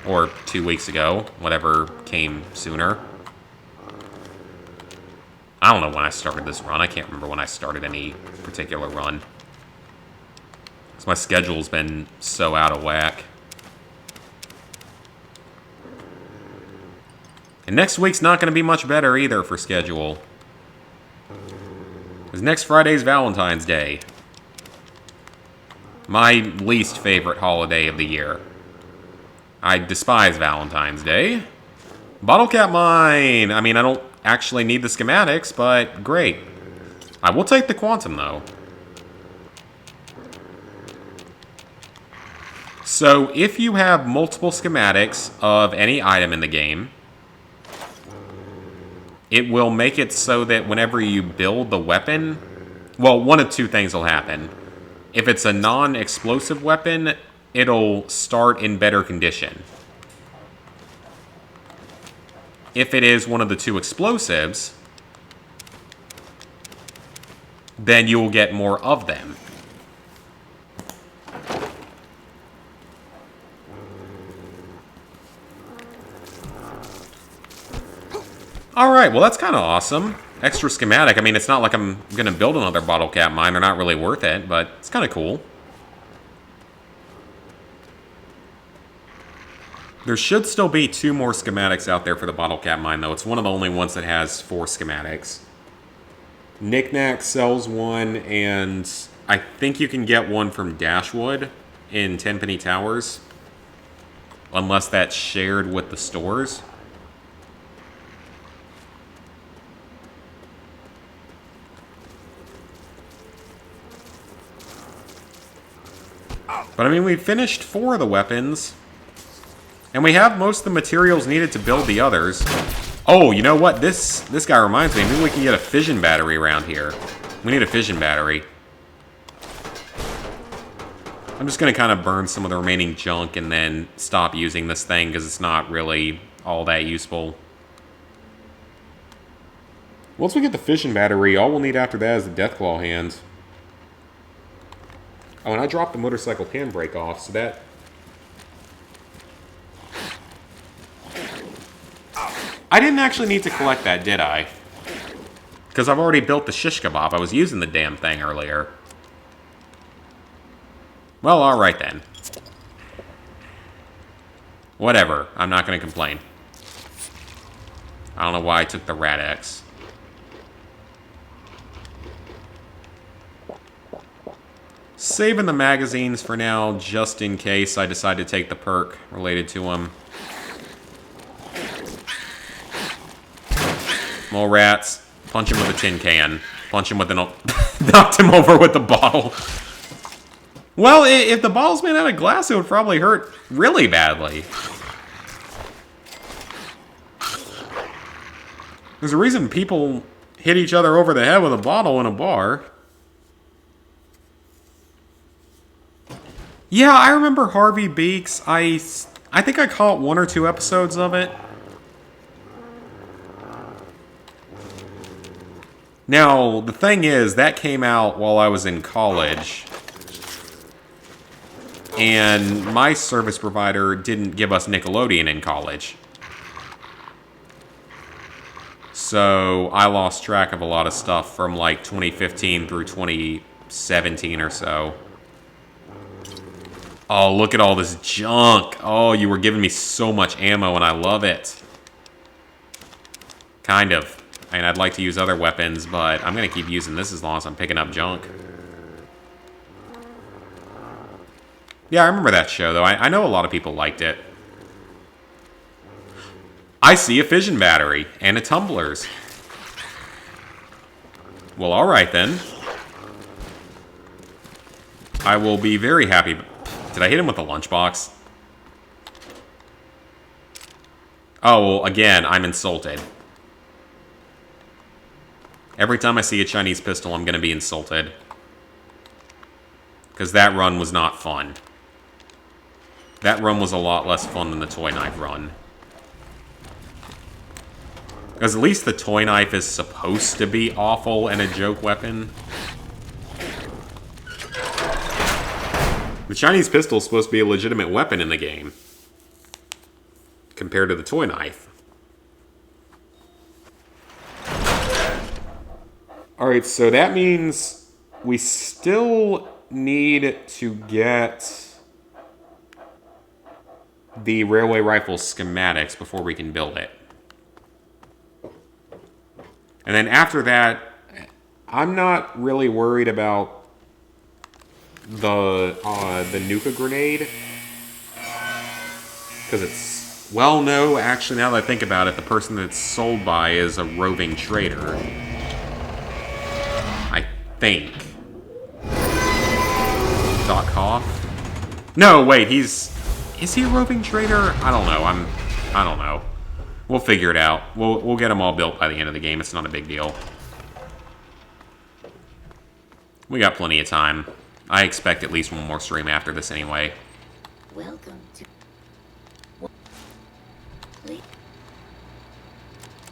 Or 2 weeks ago. Whatever came sooner. I don't know when I started this run. I can't remember when I started any particular run. Because my schedule's been so out of whack. And next week's not going to be much better either for schedule. Because next Friday's Valentine's Day. My least favorite holiday of the year. I despise Valentine's Day. Bottle cap mine! I mean, I don't actually need the schematics, but great. I will take the quantum, though. So, if you have multiple schematics of any item in the game, it will make it so that whenever you build the weapon... Well, one of two things will happen. If it's a non-explosive weapon, it'll start in better condition. If it is one of the two explosives, then you will get more of them. Alright, well that's kind of awesome. Extra schematic. I mean, it's not like I'm going to build another bottle cap mine. They're not really worth it, but it's kind of cool. There should still be 2 more schematics out there for the bottle cap mine, though. It's one of the only ones that has 4 schematics. Knickknack sells one, and I think you can get one from Dashwood in Tenpenny Towers. Unless that's shared with the stores. But I mean, we finished 4 of the weapons. And we have most of the materials needed to build the others. Oh, you know what? This guy reminds me. Maybe we can get a fission battery around here. We need a fission battery. I'm just going to kind of burn some of the remaining junk and then stop using this thing because it's not really all that useful. Once we get the fission battery, all we'll need after that is the Deathclaw hand. Oh, and I dropped the motorcycle handbrake off, so that... I didn't actually need to collect that, did I? Because I've already built the shish kebab. I was using the damn thing earlier. Well, alright then. Whatever. I'm not going to complain. I don't know why I took the Rad-X. Saving the magazines for now, just in case I decide to take the perk related to them. More rats. Punch him with a tin can. Punch him with an... knocked him over with the bottle. Well, if the bottle's made out of glass, it would probably hurt really badly. There's a reason people hit each other over the head with a bottle in a bar. Yeah, I remember Harvey Beaks. I think I caught 1 or 2 episodes of it. Now, the thing is, that came out while I was in college. And my service provider didn't give us Nickelodeon in college. So, I lost track of a lot of stuff from like 2015 through 2017 or so. Oh, look at all this junk. Oh, you were giving me so much ammo, and I love it. Kind of. I mean, I'd like to use other weapons, but I'm going to keep using this as long as I'm picking up junk. Yeah, I remember that show, though. I know a lot of people liked it. I see a fission battery and a tumblers. Well, alright then. I will be very happy. Did I hit him with a lunchbox? Oh, well, again, I'm insulted. Every time I see a Chinese pistol, I'm going to be insulted. Because that run was not fun. That run was a lot less fun than the toy knife run. Because at least the toy knife is supposed to be awful and a joke weapon. The Chinese pistol is supposed to be a legitimate weapon in the game. Compared to the toy knife. Alright, so that means we still need to get the railway rifle schematics before we can build it. And then after that, I'm not really worried about the Nuka grenade. Because it's... Well, no, actually, now that I think about it, the person that's sold by is a roving trader. I think. Doc Hoff? No, wait, he's... Is he a roving trader? I don't know. I don't know. We'll figure it out. We'll get them all built by the end of the game. It's not a big deal. We got plenty of time. I expect at least one more stream after this anyway. Welcome to...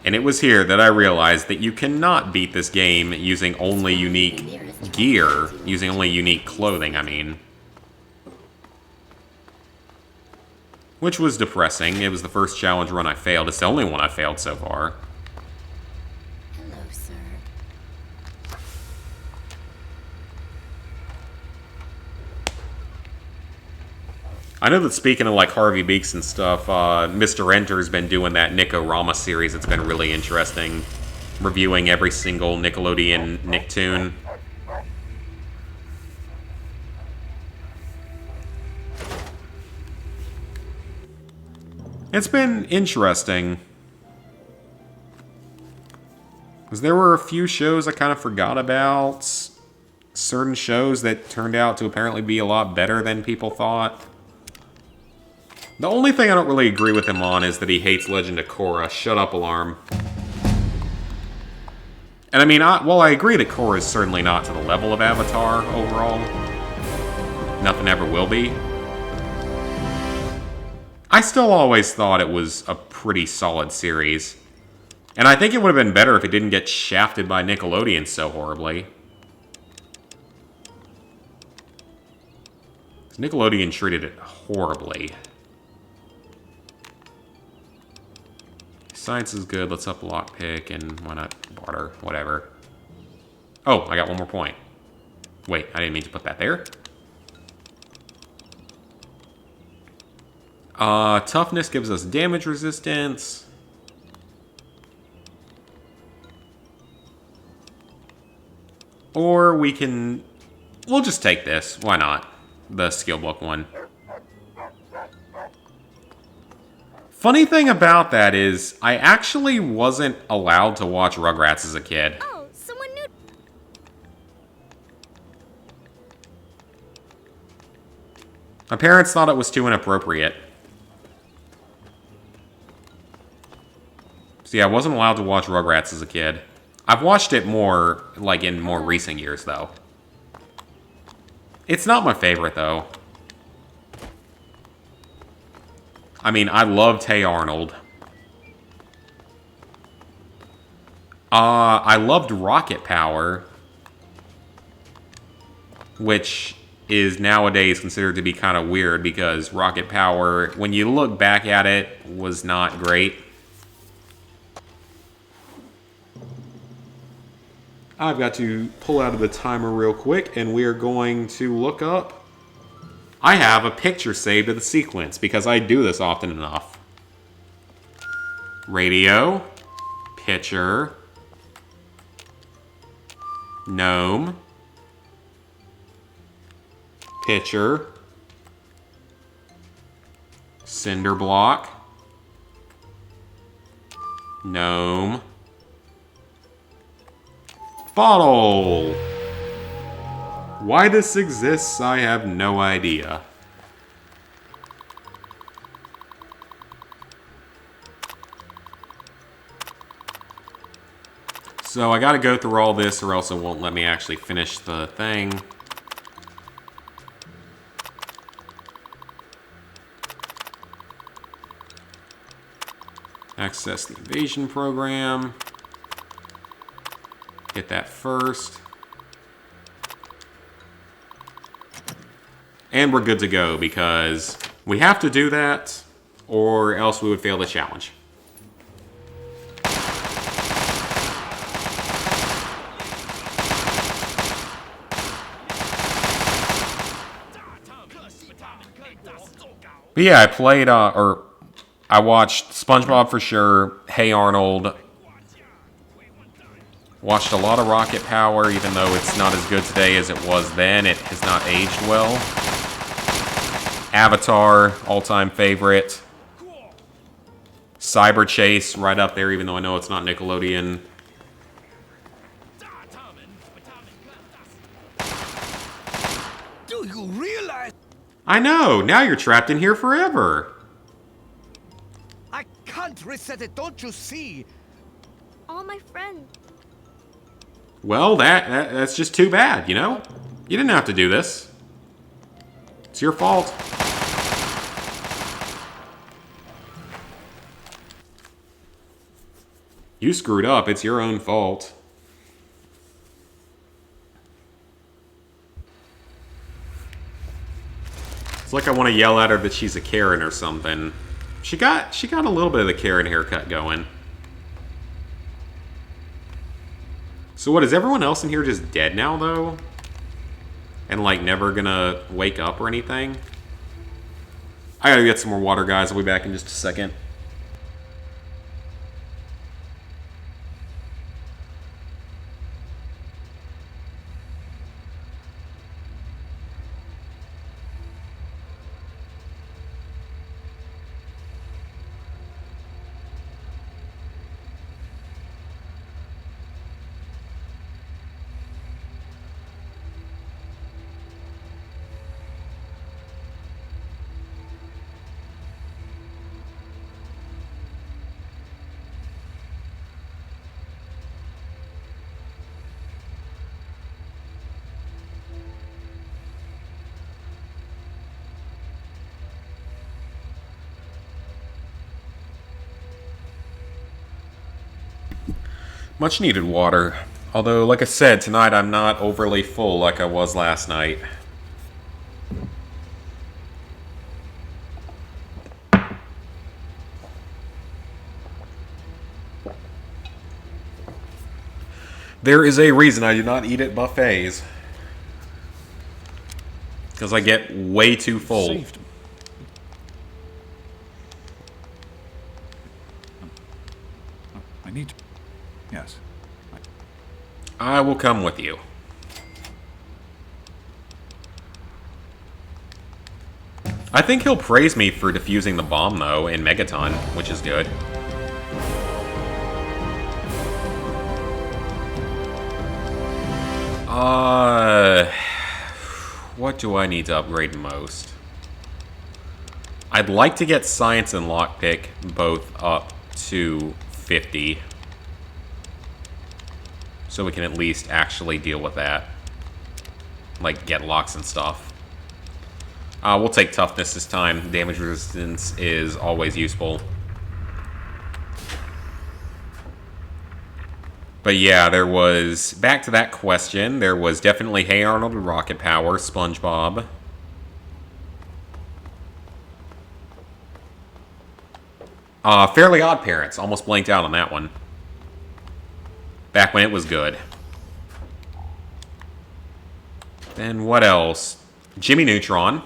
And it was here that I realized that you cannot beat this game using only unique gear. Using only unique clothing, I mean. Which was depressing. It was the first challenge run I failed. It's the only one I failed so far. Hello, sir. I know that speaking of like Harvey Beaks and stuff, Mr. Enter's been doing that Nick-O-Rama series. It's been really interesting. Reviewing every single Nickelodeon Nicktoon. It's been interesting. Because there were a few shows I kind of forgot about. Certain shows that turned out to apparently be a lot better than people thought. The only thing I don't really agree with him on is that he hates Legend of Korra. Shut up, Alarm. And I mean, while I agree that Korra is certainly not to the level of Avatar overall, nothing ever will be, I still always thought it was a pretty solid series. And I think it would have been better if it didn't get shafted by Nickelodeon so horribly. Nickelodeon treated it horribly. Science is good, let's up lockpick, and why not barter, whatever. Oh, I got one more point. Wait, I didn't mean to put that there. Toughness gives us damage resistance. Or we can... We'll just take this, why not? The skill book one. Funny thing about that is, I actually wasn't allowed to watch Rugrats as a kid. Oh, someone new. My parents thought it was too inappropriate. So yeah, I wasn't allowed to watch Rugrats as a kid. I've watched it more, like, in more recent years, though. It's not my favorite, though. I mean, I loved Hey Arnold. I loved Rocket Power, which is nowadays considered to be kind of weird because Rocket Power, when you look back at it, was not great. I've got to pull out of the timer real quick, and we are going to look up. I have a picture saved of the sequence, because I do this often enough. Radio. Picture. Gnome. Picture. Cinder block. Gnome. Bottle! Why this exists, I have no idea. So I gotta go through all this or else it won't let me actually finish the thing. Access the invasion program. Get that first. And we're good to go because we have to do that or else we would fail the challenge. But yeah, I played, I watched SpongeBob for sure, Hey Arnold. Watched a lot of Rocket Power, even though it's not as good today as it was then. It has not aged well. Avatar, all-time favorite. Cyber Chase, right up there, even though I know it's not Nickelodeon. Do you realize I know, now you're trapped in here forever. I can't reset it? Don't you see? All my friends. Well, that's just too bad, you know? You didn't have to do this. It's your fault. You screwed up, it's your own fault. It's like I want to yell at her that she's a Karen or something. She got a little bit of the Karen haircut going. So what, is everyone else in here just dead now, though? And, like, never gonna wake up or anything? I gotta get some more water, guys. I'll be back in just a second. Much needed water. Although, like I said, tonight I'm not overly full like I was last night. There is a reason I do not eat at buffets. Because I get way too full. Saved. I need to. Yes. I will come with you. I think he'll praise me for defusing the bomb, though, in Megaton, which is good. What do I need to upgrade most? I'd like to get Science and Lockpick both up to 50. So we can at least actually deal with that. Like, get locks and stuff. We'll take Toughness this time. Damage resistance is always useful. But yeah, there was... Back to that question. There was definitely Hey Arnold and Rocket Power, SpongeBob. Fairly Odd Parents. Almost blanked out on that one. Back when it was good. Then what else? Jimmy Neutron.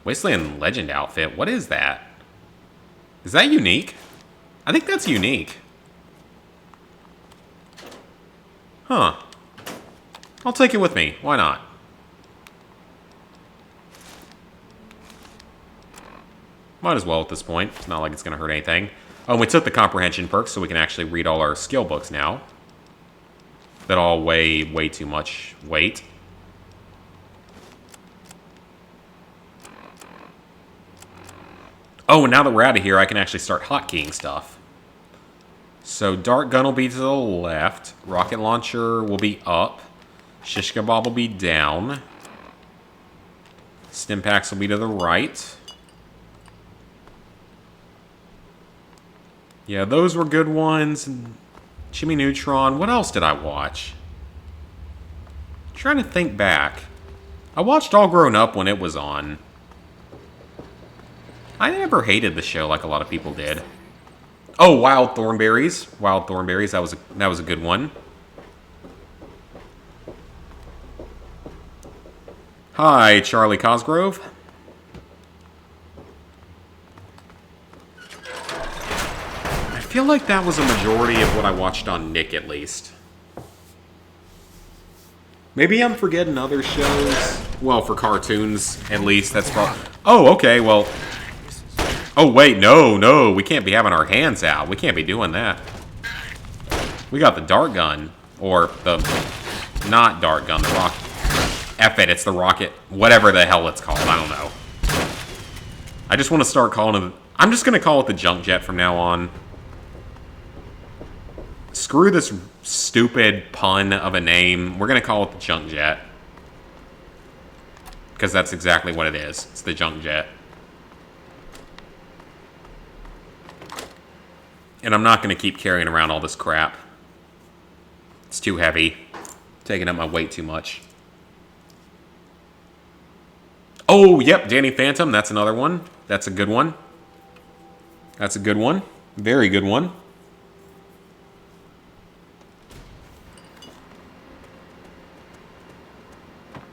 Wasteland Legend outfit. What is that? Is that unique? I think that's unique. Huh. I'll take it with me. Why not? Might as well at this point. It's not like it's going to hurt anything. Oh, and we took the comprehension perk, so we can actually read all our skill books now. That all weigh way too much weight. Oh, and now that we're out of here, I can actually start hotkeying stuff. So dart gun will be to the left. Rocket launcher will be up. Shish kebab will be down. Stim packs will be to the right. Yeah, those were good ones. Jimmy Neutron. What else did I watch? I'm trying to think back. I watched All Grown Up when it was on. I never hated the show like a lot of people did. Oh, Wild Thornberries. Wild Thornberries, that was a good one. Hi, Charlie Cosgrove. I feel like that was a majority of what I watched on Nick, at least. Maybe I'm forgetting other shows. Well, for cartoons, at least, that's probably... Oh, okay, well... Oh, wait, no, we can't be having our hands out. We can't be doing that. We got the dart gun. Or the... Not dart gun, the rocket. F it, it's the rocket. Whatever the hell it's called, I don't know. I just want to start calling it... I'm just going to call it the junk jet from now on. Screw this stupid pun of a name. We're going to call it the junk jet. Because that's exactly what it is. It's the junk jet. And I'm not going to keep carrying around all this crap. It's too heavy. Taking up my weight too much. Oh, yep, Danny Phantom. That's another one. That's a good one. That's a good one. Very good one.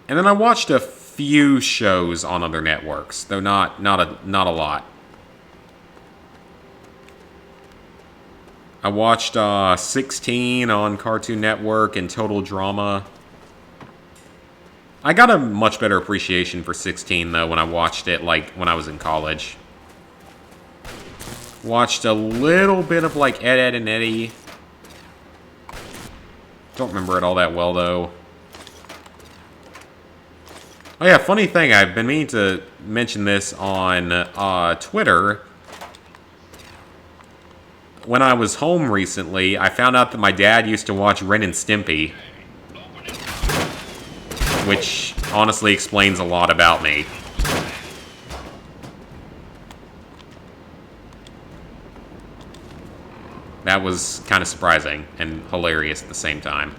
And then I watched a few shows on other networks, though not a lot. I watched 16 on Cartoon Network and Total Drama. I got a much better appreciation for 16, though, when I watched it, like, when I was in college. Watched a little bit of, like, Ed, Edd and Eddy. Don't remember it all that well, though. Oh, yeah, funny thing, I've been meaning to mention this on Twitter. When I was home recently, I found out that my dad used to watch Ren and Stimpy. Which honestly explains a lot about me. That was kind of surprising and hilarious at the same time.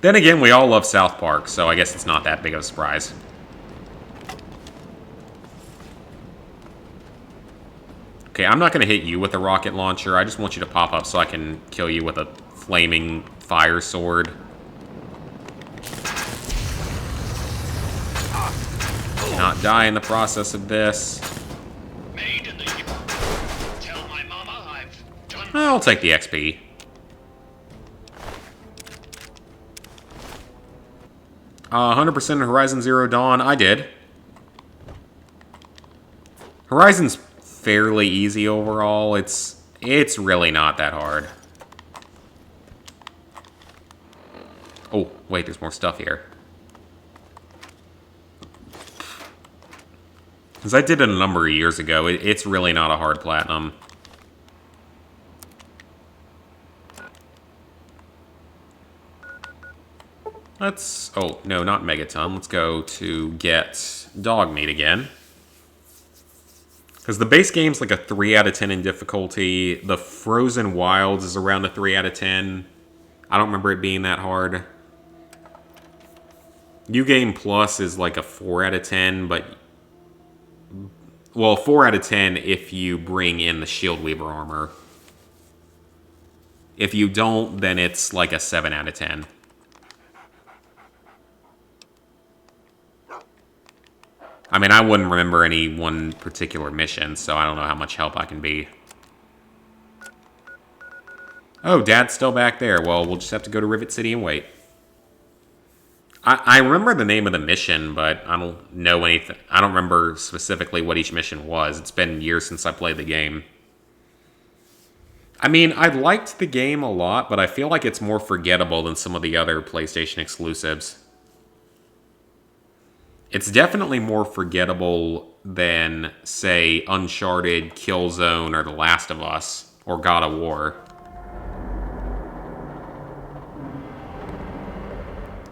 Then again, we all love South Park, so I guess it's not that big of a surprise. Okay, I'm not going to hit you with a rocket launcher. I just want you to pop up so I can kill you with a flaming fire sword. Not die in the process of this. Made in the Tell my mama I've done. I'll take the XP. 100% Horizon Zero Dawn. I did. Horizon's fairly easy overall. It's really not that hard. Oh, wait, there's more stuff here. Because I did it a number of years ago. It's really not a hard platinum. Let's... Oh, no, not Megaton. Let's go to get dog meat again. Because the base game's like a 3 out of 10 in difficulty. The Frozen Wilds is around a 3 out of 10. I don't remember it being that hard. New Game Plus is like a 4 out of 10, but... Well, 4 out of 10 if you bring in the Shield Weaver armor. If you don't, then it's like a 7 out of 10. I mean, I wouldn't remember any one particular mission, so I don't know how much help I can be. Oh, Dad's still back there. Well, we'll just have to go to Rivet City and wait. I remember the name of the mission, but I don't know anything. I don't remember specifically what each mission was. It's been years since I played the game. I mean, I liked the game a lot, but I feel like it's more forgettable than some of the other PlayStation exclusives. It's definitely more forgettable than, say, Uncharted, Killzone, or The Last of Us, or God of War.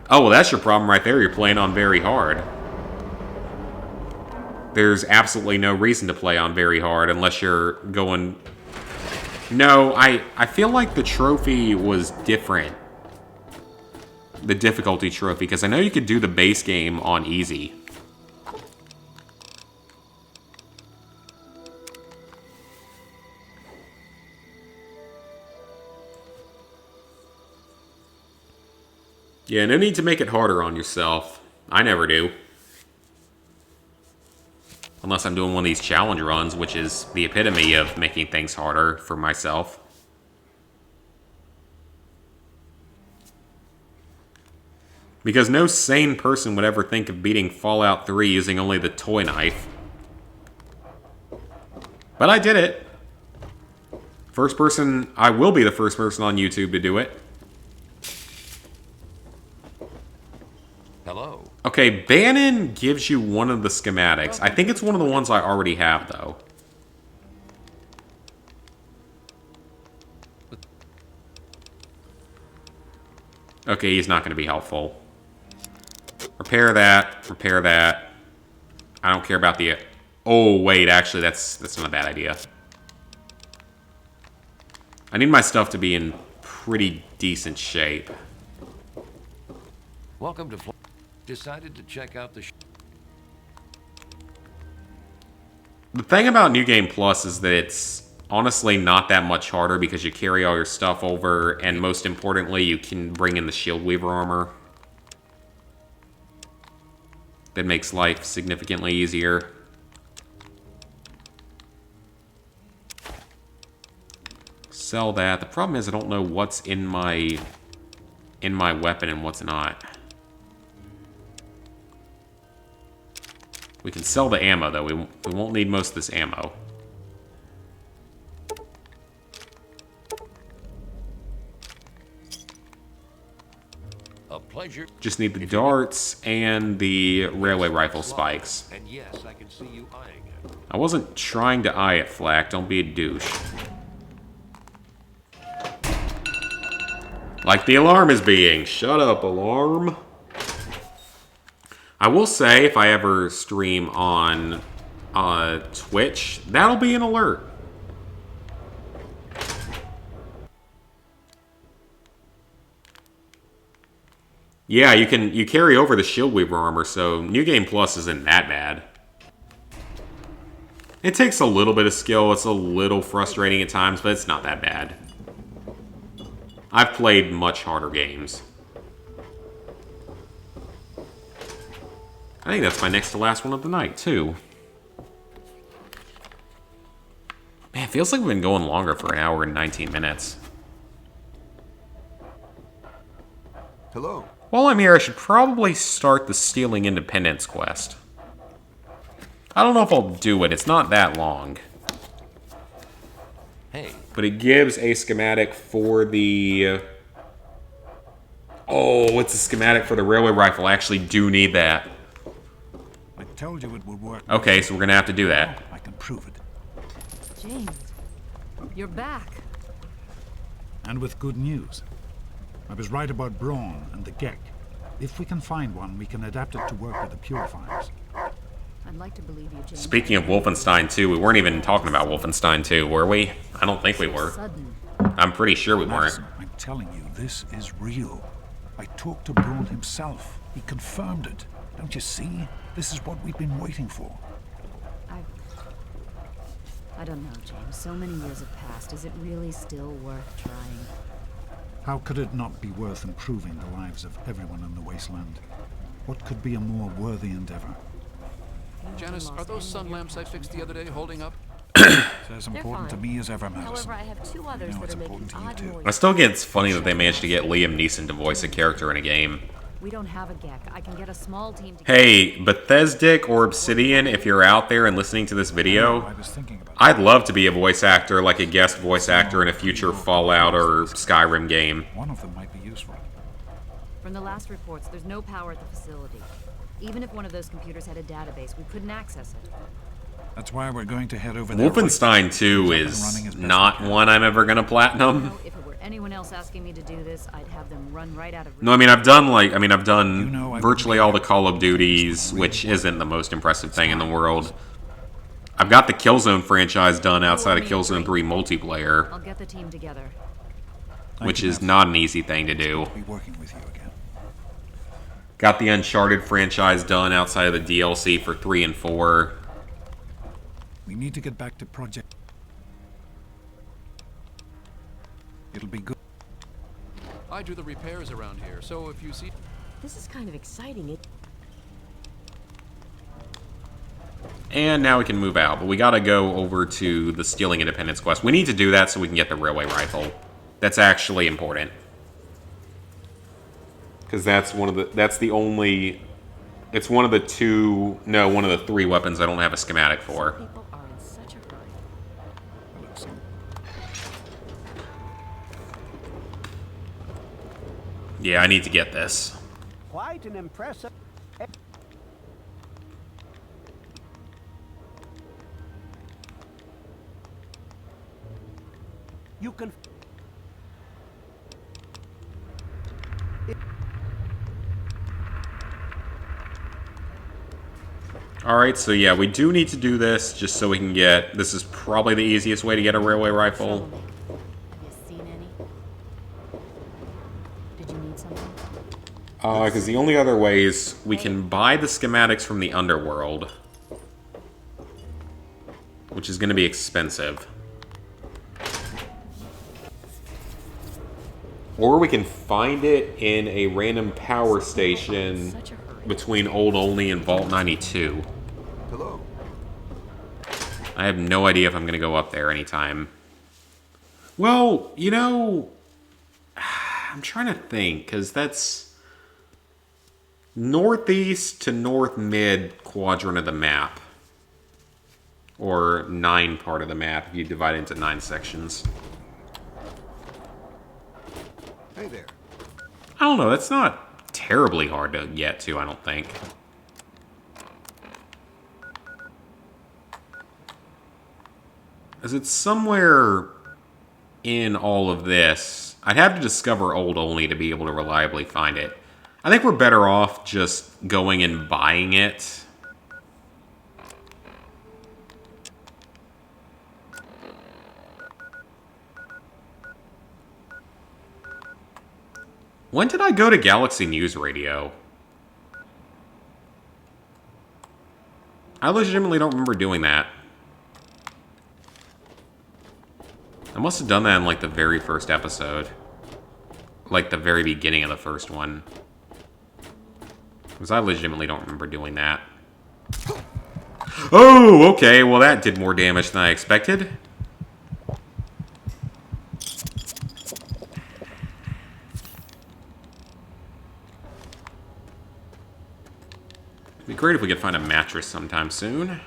Oh, well, that's your problem right there. You're playing on very hard. There's absolutely no reason to play on very hard unless you're going... No, I feel like the trophy was different. The difficulty trophy, because I know you could do the base game on easy. Yeah, no need to make it harder on yourself. I never do. Unless I'm doing one of these challenge runs, which is the epitome of making things harder for myself. Because no sane person would ever think of beating Fallout 3 using only the toy knife. But I did it. First person, I will be the first person on YouTube to do it. Hello. Okay, Bannon gives you one of the schematics. I think it's one of the ones I already have, though. Okay, he's not going to be helpful. Repair that. Repair that. I don't care about the... Oh, wait, actually, that's not a bad idea. I need my stuff to be in pretty decent shape. Welcome to decided to check out the The thing about New Game Plus is that it's honestly not that much harder because you carry all your stuff over, and most importantly, you can bring in the Shield Weaver armor. That makes life significantly easier. Sell that. The problem is I don't know what's in my weapon and what's not. We can sell the ammo, though. We won't need most of this ammo. a pleasure. Just need the darts and the railway rifle spikes. And yes, I can see you eyeing it. I wasn't trying to eye it, Flack. Don't be a douche. Like the alarm is being. Shut up, alarm. I will say, if I ever stream on Twitch, that'll be an alert. Yeah, you carry over the Shield Weaver armor, so New Game Plus isn't that bad. It takes a little bit of skill. It's a little frustrating at times, but it's not that bad. I've played much harder games. I think that's my next to last one of the night, too. Man, it feels like we've been going longer for an hour and 19 minutes. Hello. While I'm here, I should probably start the Stealing Independence quest. I don't know if I'll do it. It's not that long. Hey. But it gives a schematic for the... Oh, it's a schematic for the railway rifle. I actually do need that. I told you it would work. Okay, so we're going to have to do that. I can prove it. James, you're back. And with good news. I was right about Braun and the Gek. If we can find one, we can adapt it to work with the purifiers. I'd like to believe you, James. Speaking of Wolfenstein 2, we weren't even talking about Wolfenstein 2, were we? I don't think we were. Sudden. I'm pretty sure we weren't. Madison, I'm telling you, this is real. I talked to Braun himself. He confirmed it. Don't you see? This is what we've been waiting for. I don't know, James. So many years have passed. Is it really still worth trying? How could it not be worth improving the lives of everyone in the wasteland? What could be a more worthy endeavor? Janice, are those sun lamps I fixed the other day holding up? It's as important to me as ever, Madison. However, I have two others I know that it's are making important to you odd too. noises. I still think it's funny that they managed to get Liam Neeson to voice a character in a game. We don't have a Gek. I can get a small team to... Hey, Bethesdic or Obsidian, if you're out there and listening to this video, I was thinking about I'd love to be a voice actor, like a guest voice actor in a future Fallout or Skyrim game. one of them might be useful. From the last reports, there's no power at the facility. Even if one of those computers had a database, we couldn't access it. That's why we're going to head over there. Wolfenstein 2 is not one I'm ever gonna platinum. No, if it were anyone else asking me to do this, I'd have them run right out of... No, I mean, I've done virtually all the Call of Duties, which isn't the most impressive thing in the world. I've got the Killzone franchise done outside of Killzone 3 multiplayer, I'll get the team together. which is not an easy thing to do. Be working with you again. Got the Uncharted franchise done outside of the DLC for 3 and 4. We need to get back to Project. It'll be good. I do the repairs around here, so if you see... This is kind of exciting. And now we can move out, but we gotta go over to the Stealing Independence quest. We need to do that so we can get the railway rifle. That's actually important. Because that's one of the... That's the only... It's one of the two... No, one of the 3 weapons I don't have a schematic for. People are in such a hurry. Yeah, I need to get this. Quite an impressive... You can... Alright, so yeah, we do need to do this just so we can get... This is probably the easiest way to get a railway rifle. Have you seen any? Did you need something? Because the only other way is we can buy the schematics from the underworld, which is going to be expensive. Or we can find it in a random power station between Old Olney and Vault 92. Hello. I have no idea if I'm going to go up there anytime. Well, you know, I'm trying to think, because that's northeast to north mid quadrant of the map. Or 9 part of the map if you divide it into 9 sections. Hey there. I don't know, that's not terribly hard to get to, I don't think. As it's somewhere in all of this. I'd have to discover Old Olney to be able to reliably find it. I think we're better off just going and buying it. When did I go to Galaxy News Radio? I legitimately don't remember doing that. I must have done that in, like, the very first episode. Like, the very beginning of the first one. Because I legitimately don't remember doing that. Oh, okay. Well, that did more damage than I expected. It'd be great if we could find a mattress sometime soon.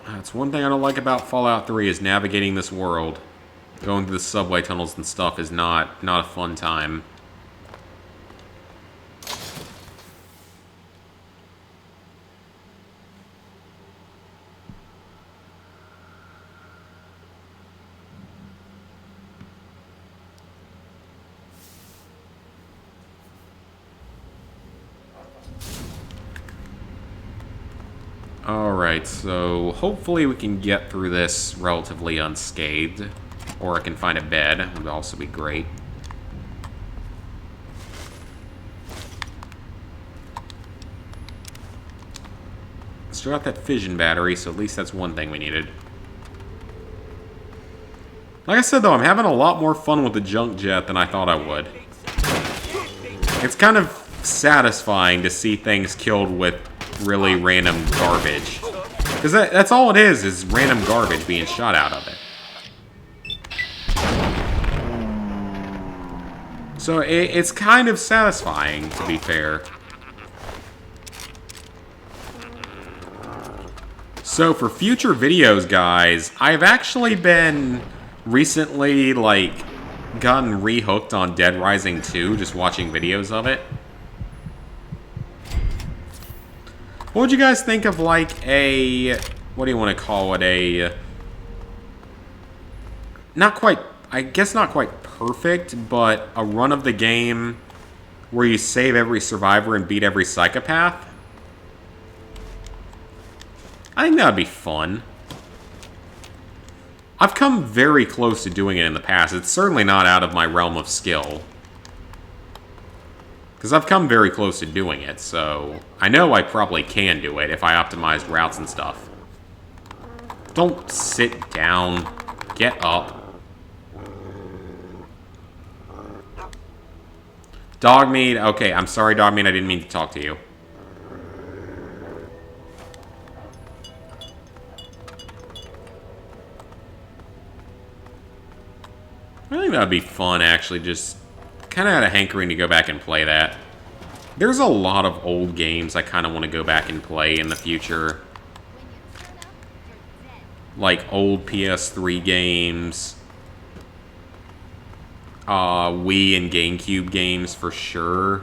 That's one thing I don't like about Fallout 3 is navigating this world. Going through the subway tunnels and stuff is not a fun time. Alright, so hopefully we can get through this relatively unscathed. Or I can find a bed, would also be great. Still got that fission battery, so at least that's one thing we needed. Like I said though, I'm having a lot more fun with the junk jet than I thought I would. It's kind of satisfying to see things killed with really random garbage. Because that's all it is random garbage being shot out of it. So it's kind of satisfying, to be fair. So for future videos, guys, I've actually been recently, like, gotten re-hooked on Dead Rising 2, just watching videos of it. What would you guys think of, like, a... what do you want to call it? A... not quite... I guess not quite perfect, but a run of the game where you save every survivor and beat every psychopath? I think that would be fun. I've come very close to doing it in the past. It's certainly not out of my realm of skill. Because I've come very close to doing it, so I know I probably can do it if I optimized routes and stuff. Don't sit down. Get up. Dogmeat. Okay, I'm sorry, Dogmeat. I didn't mean to talk to you. I think that would be fun, actually. Just kind of had a hankering to go back and play that. There's a lot of old games I kind of want to go back and play in the future. Like old PS3 games. Wii and GameCube games for sure.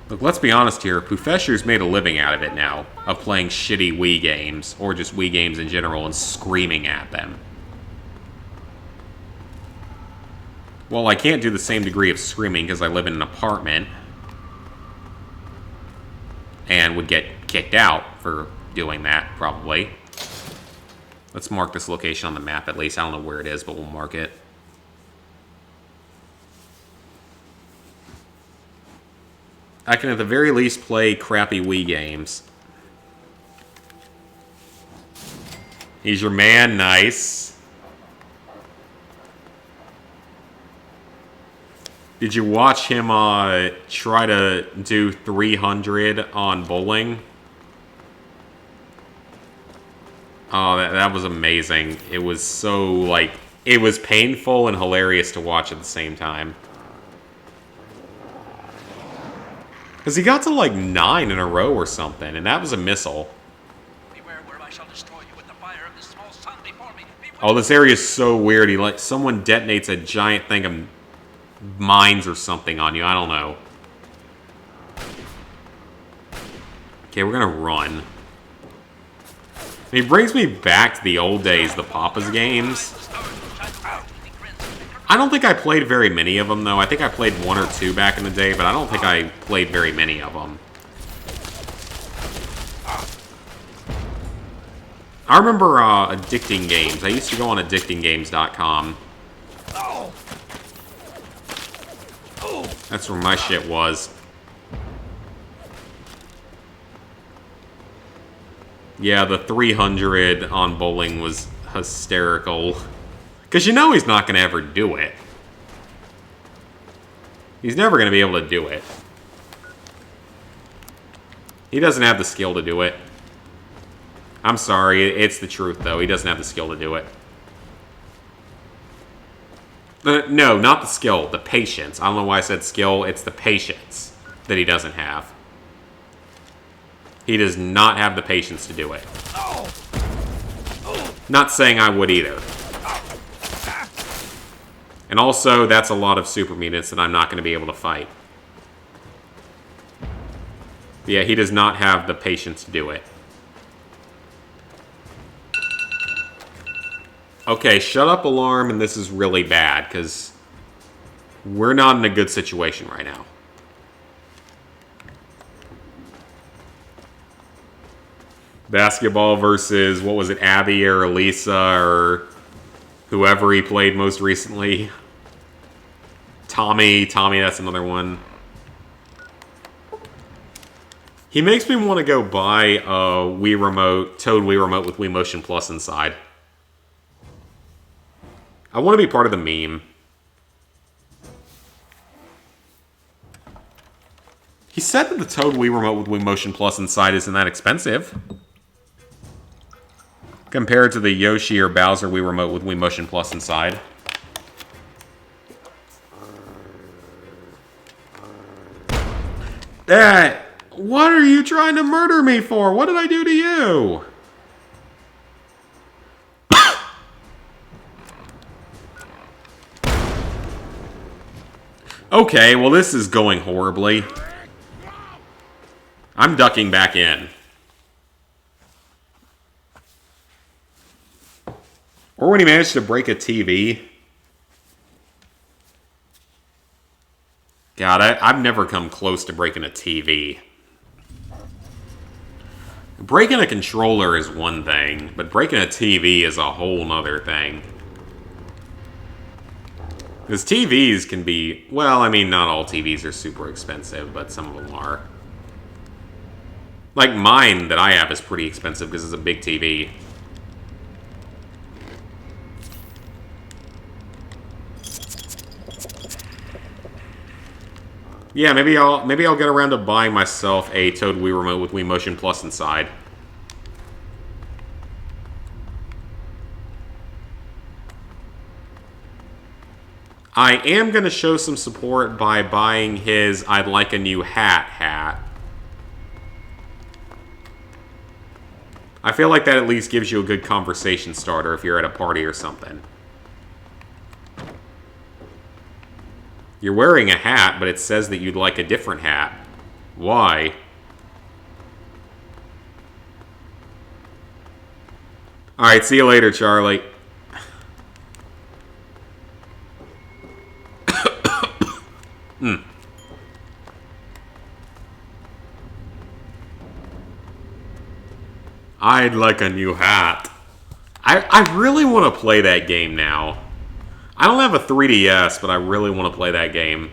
Look, let's be honest here. Poofessure's made a living out of it now. Of playing shitty Wii games. Or just Wii games in general and screaming at them. Well, I can't do the same degree of screaming because I live in an apartment. And would get kicked out for doing that, probably. Let's mark this location on the map at least. I don't know where it is, but we'll mark it. I can at the very least play crappy Wii games. He's your man, nice. Did you watch him try to do 300 on bowling? Oh, that was amazing. It was so, like, it was painful and hilarious to watch at the same time. Because he got to, like, 9 in a row or something, and that was a missile. Beware where I shall destroy you with the fire of this small sun before me. Oh, this area is so weird. Someone detonates a giant thing of mines or something on you. I don't know. Okay, we're gonna run. It brings me back to the old days, the Papa's games. I don't think I played very many of them, though. I think I played 1 or 2 back in the day, but I don't think I played very many of them. I remember addicting games. I used to go on addictinggames.com. That's where my shit was. Yeah, the 300 on bowling was hysterical. Because you know he's not going to ever do it. He's never going to be able to do it. He doesn't have the skill to do it. I'm sorry, it's the truth, though. He doesn't have the skill to do it. No, not the skill. The patience. I don't know why I said skill. It's the patience that he doesn't have. He does not have the patience to do it. Not saying I would either. And also, that's a lot of super mutants that I'm not going to be able to fight. Yeah, he does not have the patience to do it. Okay, shut up, alarm, and this is really bad, because we're not in a good situation right now. Basketball versus, what was it, Abby or Elisa or whoever he played most recently. Tommy, that's another one. He makes me want to go buy a Wii Remote, Toad Wii Remote with Wii Motion Plus inside. I want to be part of the meme. He said that the Toad Wii Remote with Wii Motion Plus inside isn't that expensive. Compared to the Yoshi or Bowser Wii Remote with Wii Motion Plus inside. What are you trying to murder me for? What did I do to you? Okay, well this is going horribly. I'm ducking back in. Or when he managed to break a TV. God, I've never come close to breaking a TV. Breaking a controller is one thing, but breaking a TV is a whole nother thing. Because TVs can be, well, I mean, not all TVs are super expensive, but some of them are. Like mine that I have is pretty expensive because it's a big TV. Yeah, maybe I'll get around to buying myself a Toad Wii Remote with Wii Motion Plus inside. I am going to show some support by buying his I'd like a new hat. I feel like that at least gives you a good conversation starter if you're at a party or something. You're wearing a hat, but it says that you'd like a different hat. Why? Alright, see you later, Charlie. I'd like a new hat. I really want to play that game now. I don't have a 3DS, but I really want to play that game.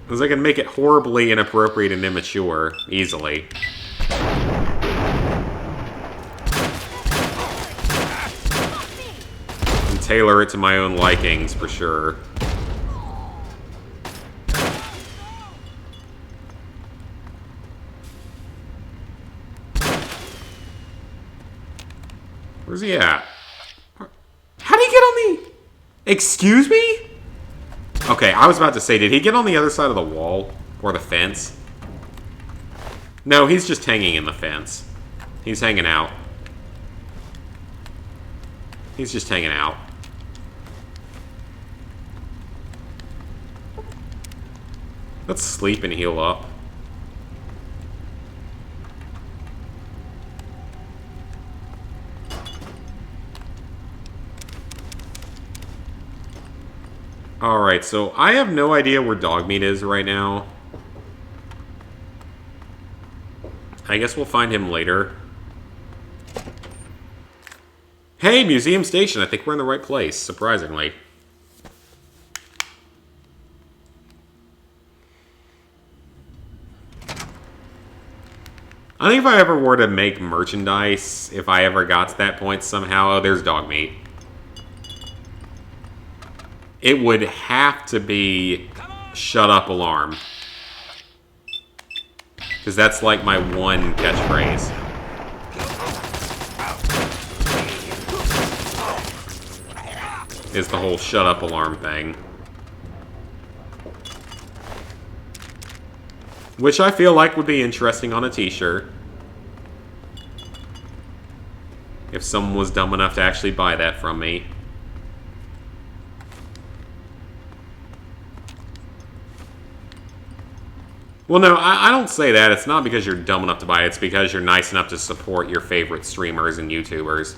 Because I can make it horribly inappropriate and immature, easily. And tailor it to my own likings, for sure. Where's he at? How did he get on the... Excuse me? Okay, I was about to say, did he get on the other side of the wall? Or the fence? No, he's just hanging in the fence. He's hanging out. He's just hanging out. Let's sleep and heal up. Alright, so I have no idea where Dogmeat is right now. I guess we'll find him later. Hey, Museum Station. I think we're in the right place, surprisingly. I think if I ever were to make merchandise, if I ever got to that point somehow, oh, there's Dogmeat. It would have to be Shut Up Alarm. Because that's like my one catchphrase. Is the whole Shut Up Alarm thing. Which I feel like would be interesting on a t-shirt. If someone was dumb enough to actually buy that from me. Well, no, I don't say that. It's not because you're dumb enough to buy it. It's because you're nice enough to support your favorite streamers and YouTubers.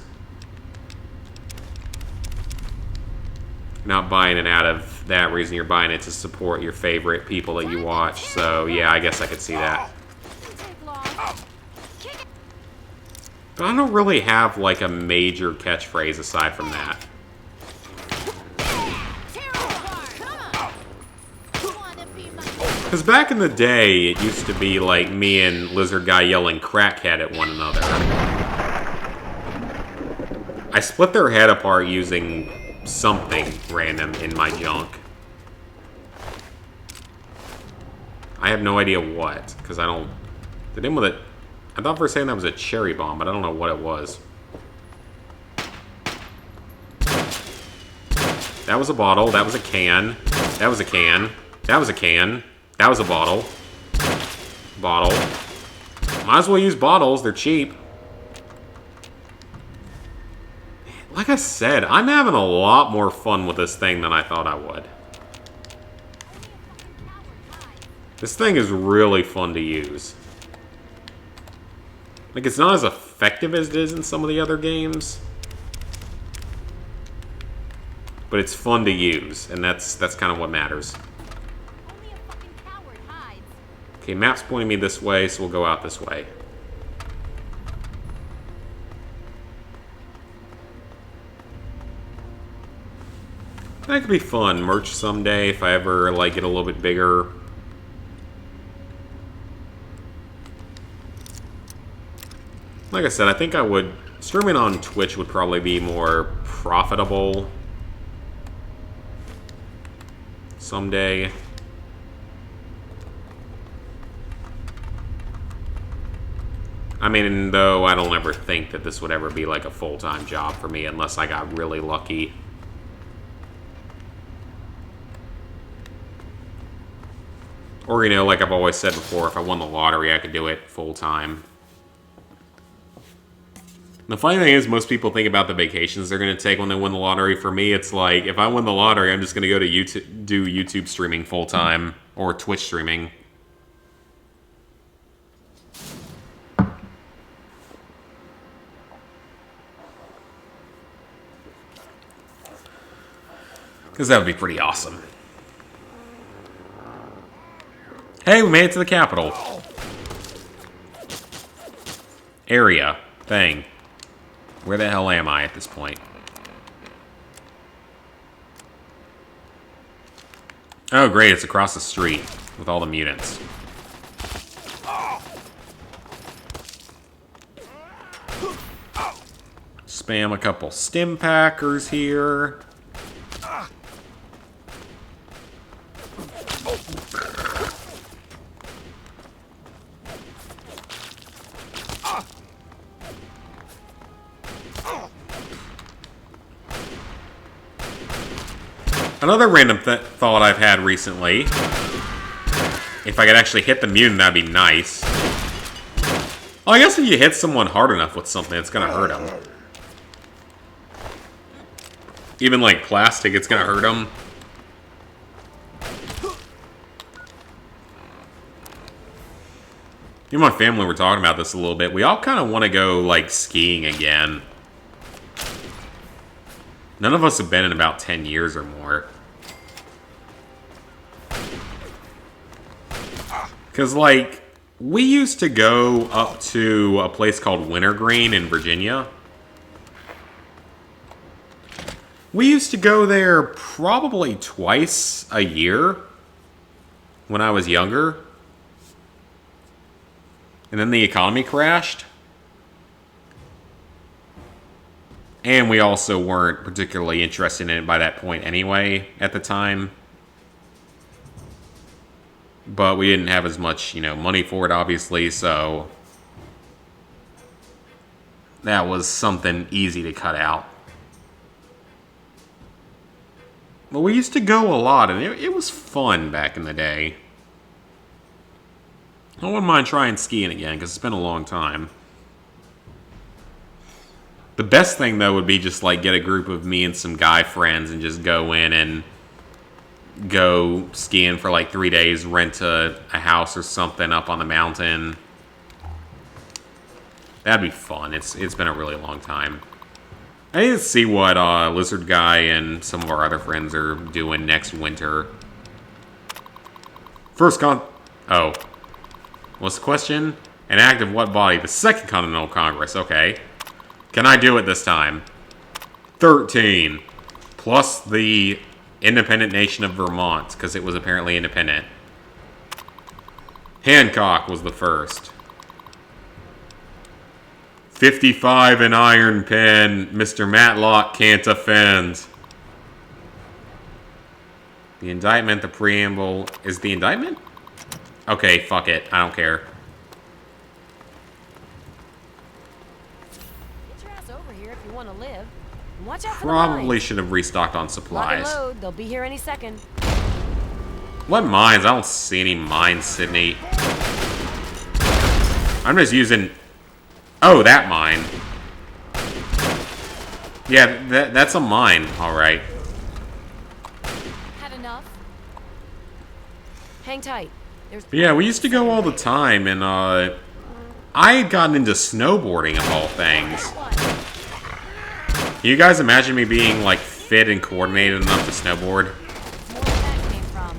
Not buying it out of that reason. You're buying it to support your favorite people that you watch. So, yeah, I guess I could see that. But I don't really have, like, a major catchphrase aside from that. Because back in the day, it used to be like me and Lizard Guy yelling crackhead at one another. I split their head apart using something random in my junk. I have no idea what, because I don't... Did him with it... I thought for a second that was a cherry bomb, but I don't know what it was. That was a bottle. That was a can. That was a can. That was a can. That was a bottle. Bottle. Might as well use bottles. They're cheap. Like I said, I'm having a lot more fun with this thing than I thought I would. This thing is really fun to use. Like, it's not as effective as it is in some of the other games. But it's fun to use, and that's kind of what matters. Okay, map's pointing me this way, so we'll go out this way. That could be fun. Merch someday if I ever, like, get a little bit bigger. Like I said, I think I would... Streaming on Twitch would probably be more profitable someday. I mean, though, I don't ever think that this would ever be like a full-time job for me unless I got really lucky. Or, you know, like I've always said before, if I won the lottery, I could do it full-time. The funny thing is, most people think about the vacations they're going to take when they win the lottery. For me, it's like, if I win the lottery, I'm just going to go to YouTube, do YouTube streaming full-time, or Twitch streaming. Because that would be pretty awesome. Hey, we made it to the capital. Area. Thing. Where the hell am I at this point? Oh, great. It's across the street with all the mutants. Spam a couple stim packers here. Another random thought I've had recently. If I could actually hit the mutant, that'd be nice. Well, I guess if you hit someone hard enough with something, it's gonna hurt them. Even like plastic, it's gonna hurt them. Me and my family were talking about this a little bit. We all kind of want to go, like, skiing again. None of us have been in about 10 years or more. Because, like, we used to go up to a place called Wintergreen in Virginia. We used to go there probably twice a year when I was younger. And then the economy crashed. And we also weren't particularly interested in it by that point anyway, at the time. But we didn't have as much, you know, money for it, obviously, so... that was something easy to cut out. But we used to go a lot, and it was fun back in the day. I wouldn't mind trying skiing again, because it's been a long time. The best thing, though, would be just, like, get a group of me and some guy friends and just go in and go skiing for, like, 3 days, rent a house or something up on the mountain. That'd be fun. It's been a really long time. I need to see what Lizard Guy and some of our other friends are doing next winter. Oh. What's the question? An act of what body? The Second Continental Congress. Okay. Can I do it this time? 13. Plus the independent nation of Vermont, because it was apparently independent. Hancock was the first. 55 in Iron Pen. Mr. Matlock can't offend. The indictment, the preamble. Is the indictment? Okay, fuck it. I don't care. Get your ass over here if you want to live. And watch out for Probably the mines. should have restocked on supplies. Lock and load. They'll be here any second. What mines? I don't see any mines, Sydney. I'm just using... Oh, that mine. Yeah, that's a mine. Alright. Had enough? Hang tight. There's Yeah, we used to go all the time, and, I had gotten into snowboarding of all things. Can you guys imagine me being, like, fit and coordinated enough to snowboard? more where that came from.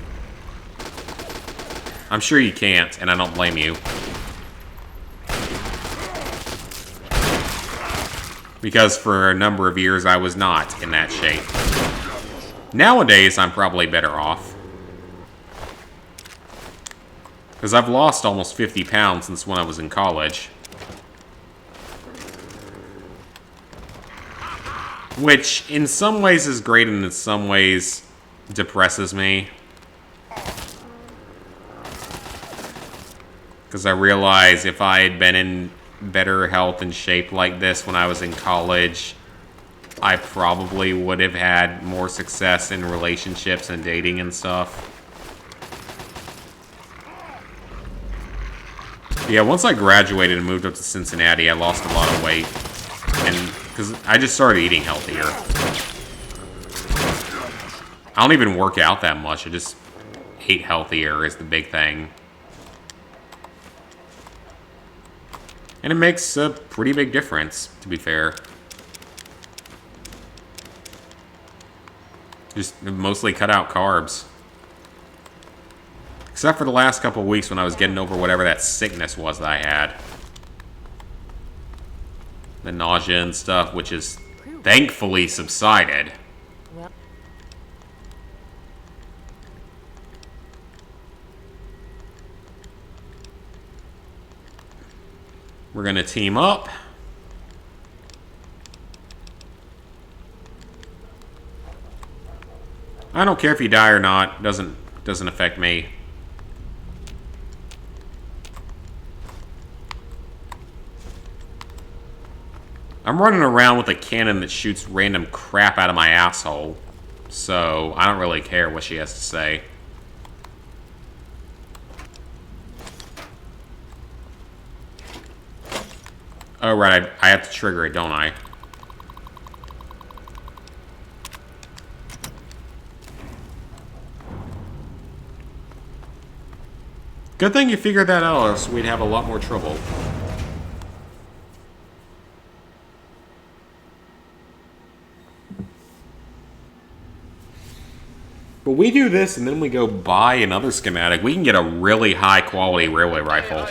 I'm sure you can't, and I don't blame you. Because for a number of years, I was not in that shape. Nowadays, I'm probably better off. Because I've lost almost 50 pounds since when I was in college. Which, in some ways, is great, and in some ways, depresses me. Because I realize if I had been in better health and shape like this when I was in college, I probably would have had more success in relationships and dating and stuff. Yeah, once I graduated and moved up to Cincinnati, I lost a lot of weight. And because I just started eating healthier. I don't even work out that much. I just ate healthier is the big thing. And it makes a pretty big difference, to be fair. Just mostly cut out carbs. Except for the last couple of weeks when I was getting over whatever that sickness was that I had. The nausea and stuff, which is thankfully subsided. Well, We're gonna team up. I don't care if you die or not. Doesn't affect me. I'm running around with a cannon that shoots random crap out of my asshole, so I don't really care what she has to say. Oh, right, I have to trigger it, don't I? Good thing you figured that out, or else we'd have a lot more trouble. But we do this, and then we go buy another schematic. We can get a really high-quality railway rifle.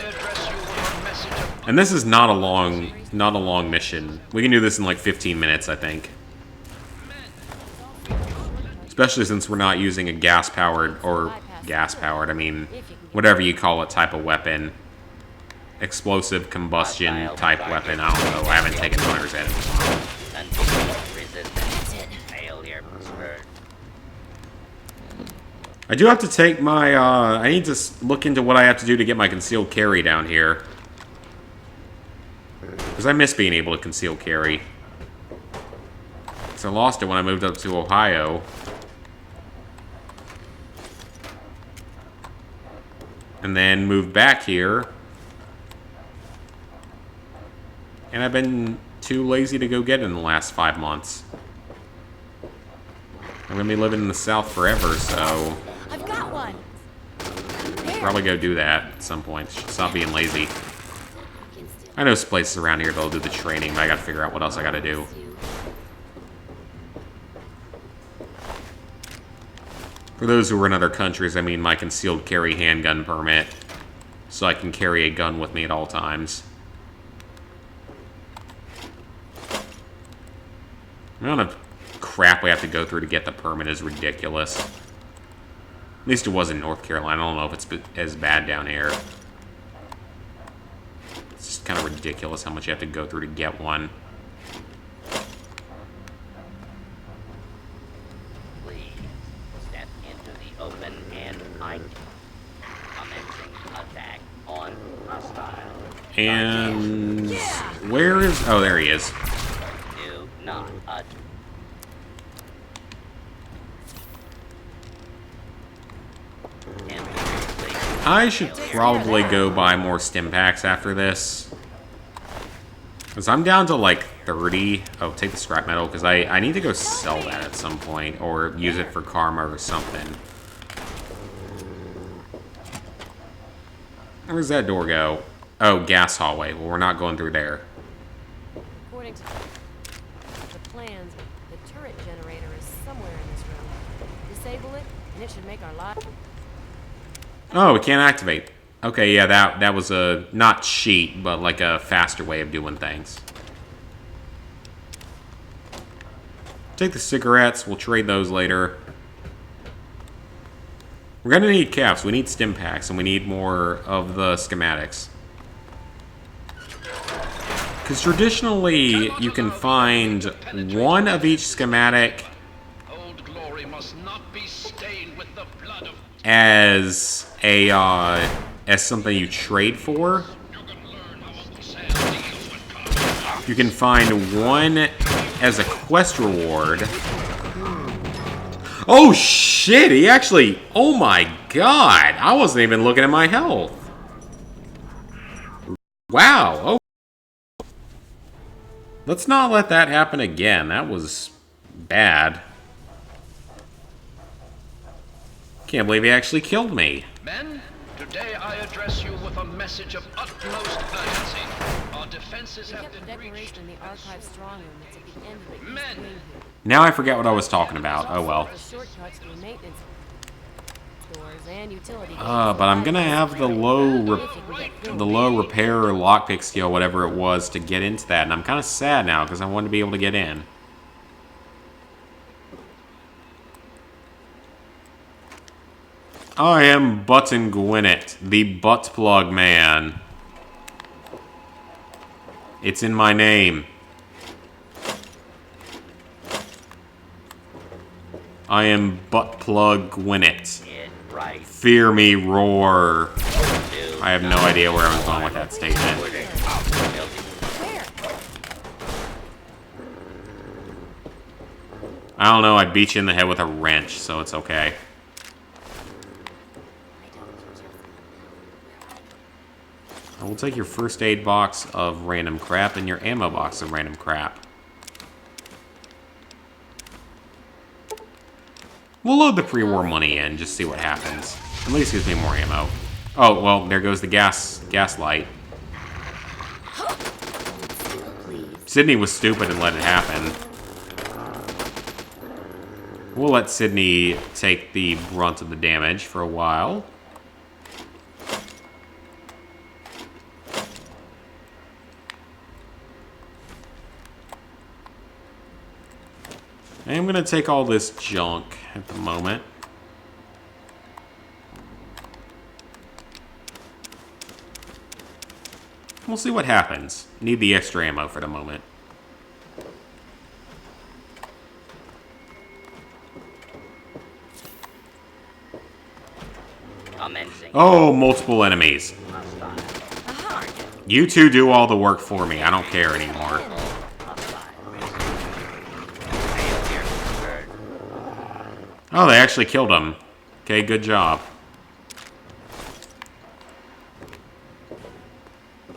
And this is not a long mission. We can do this in like 15 minutes, I think. Especially since we're not using a gas-powered, I mean, whatever you call it, type of weapon. Explosive combustion type weapon. I don't know. I haven't taken hunters at it. I do have to take my, I need to look into what I have to do to get my concealed carry down here. Because I miss being able to conceal carry. Because I lost it when I moved up to Ohio. And then moved back here. And I've been too lazy to go get it in the last 5 months. I'm going to be living in the South forever, so... I've got one. Probably go do that at some point. Stop being lazy. I know some places around here that'll do the training, but I gotta figure out what else I gotta do. For those who are in other countries, I mean my concealed carry handgun permit. So I can carry a gun with me at all times. The amount of crap we have to go through to get the permit is ridiculous. At least it was in North Carolina. I don't know if it's as bad down here. It's just kind of ridiculous how much you have to go through to get one. Please step into the open and fight. Commencing attack on hostile. And where is? Oh, there he is. Do not attempt. I should probably go buy more stim packs after this. Because I'm down to like 30. Oh, take the scrap metal, because I need to go sell that at some point. Or use it for karma or something. Where's that door go? Oh, gas hallway. Well, we're not going through there. According to the plans, the turret generator is somewhere in this room. Disable it, and it should make our life. Oh, we can't activate. Okay, yeah, that was a, not cheat, but like a faster way of doing things. Take the cigarettes, we'll trade those later. We're gonna need caps, we need stim packs, and we need more of the schematics. Because traditionally, you can find one of each schematic Old glory must not be stained with the blood of... as a as something you trade for. You can find one as a quest reward. Oh shit, he actually, oh my god, I wasn't even looking at my health. Wow, oh. Let's not let that happen again, that was bad. Can't believe he actually killed me. Men, today I address you with a message of utmost urgency. Our defenses have been breached. In the archive strong room that's at the end of the east Men! wing here. Now I forget what I was talking about. Oh well. The shortcuts through maintenance stores and utility. But I'm gonna have the low repair or lockpick skill, whatever it was, to get into that, and I'm kind of sad now because I wanted to be able to get in. I am Button Gwinnett, the butt plug man. It's in my name. I am Butt Plug Gwinnett. Right. Fear me, roar. I have no idea where I was going with that statement. I don't know, I beat you in the head with a wrench, so it's okay. I will take your first aid box of random crap and your ammo box of random crap. We'll load the pre-war money in, just see what happens. At least gives me more ammo. Oh, well, there goes the gas light. Sydney was stupid and let it happen. We'll let Sydney take the brunt of the damage for a while. I'm gonna take all this junk at the moment. We'll see what happens. Need the extra ammo for the moment. Oh, multiple enemies. You two do all the work for me. I don't care anymore. Oh, they actually killed him. Okay, good job.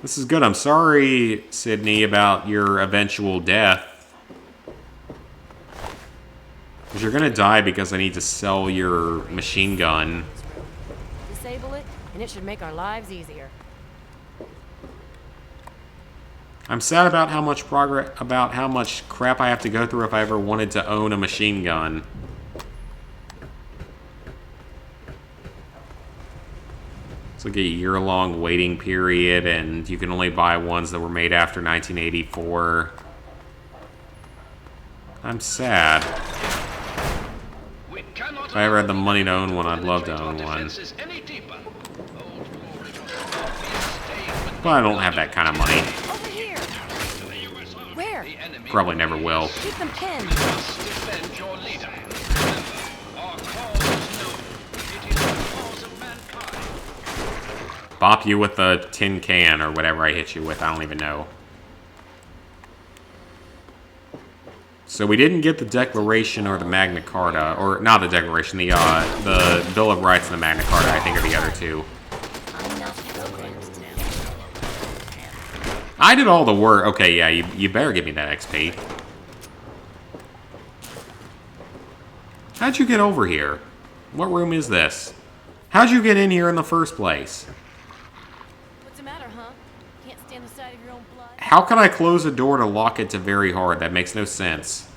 This is good. I'm sorry, Sydney, about your eventual death. Because you're gonna die because I need to sell your machine gun. Disable it, and it should make our lives easier. I'm sad about how much crap I have to go through if I ever wanted to own a machine gun. It's like a year-long waiting period, and you can only buy ones that were made after 1984. I'm sad. If I ever had the money to own one, I'd love to own one. But I don't have that kind of money. Over here. Where? Probably never will. Keep them pinned. Defend your leader. Our cause is known. It is the cause of mankind. Bop you with a tin can or whatever I hit you with. I don't even know. So we didn't get the Declaration or the Magna Carta, or not the Declaration, the Bill of Rights and the Magna Carta, I think, are the other two. I did all the work. Okay, yeah, you better give me that XP. How'd you get over here? What room is this? How'd you get in here in the first place? What's the matter, huh? Can't stand the sight of your own blood? How can I close a door to lock it to very hard? That makes no sense.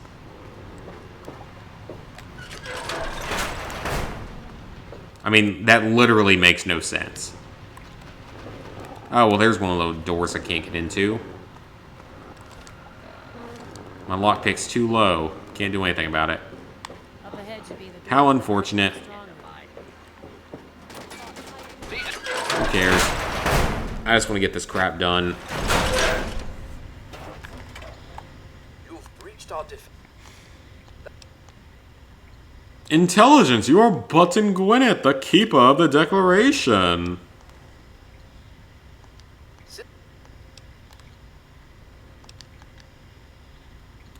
I mean, that literally makes no sense. Oh, well, there's one of those doors I can't get into. My lockpick's too low. Can't do anything about it. Up ahead should be the How unfortunate. Who cares? I just want to get this crap done. You've breached our Intelligence, you are Button Gwyneth, the keeper of the Declaration.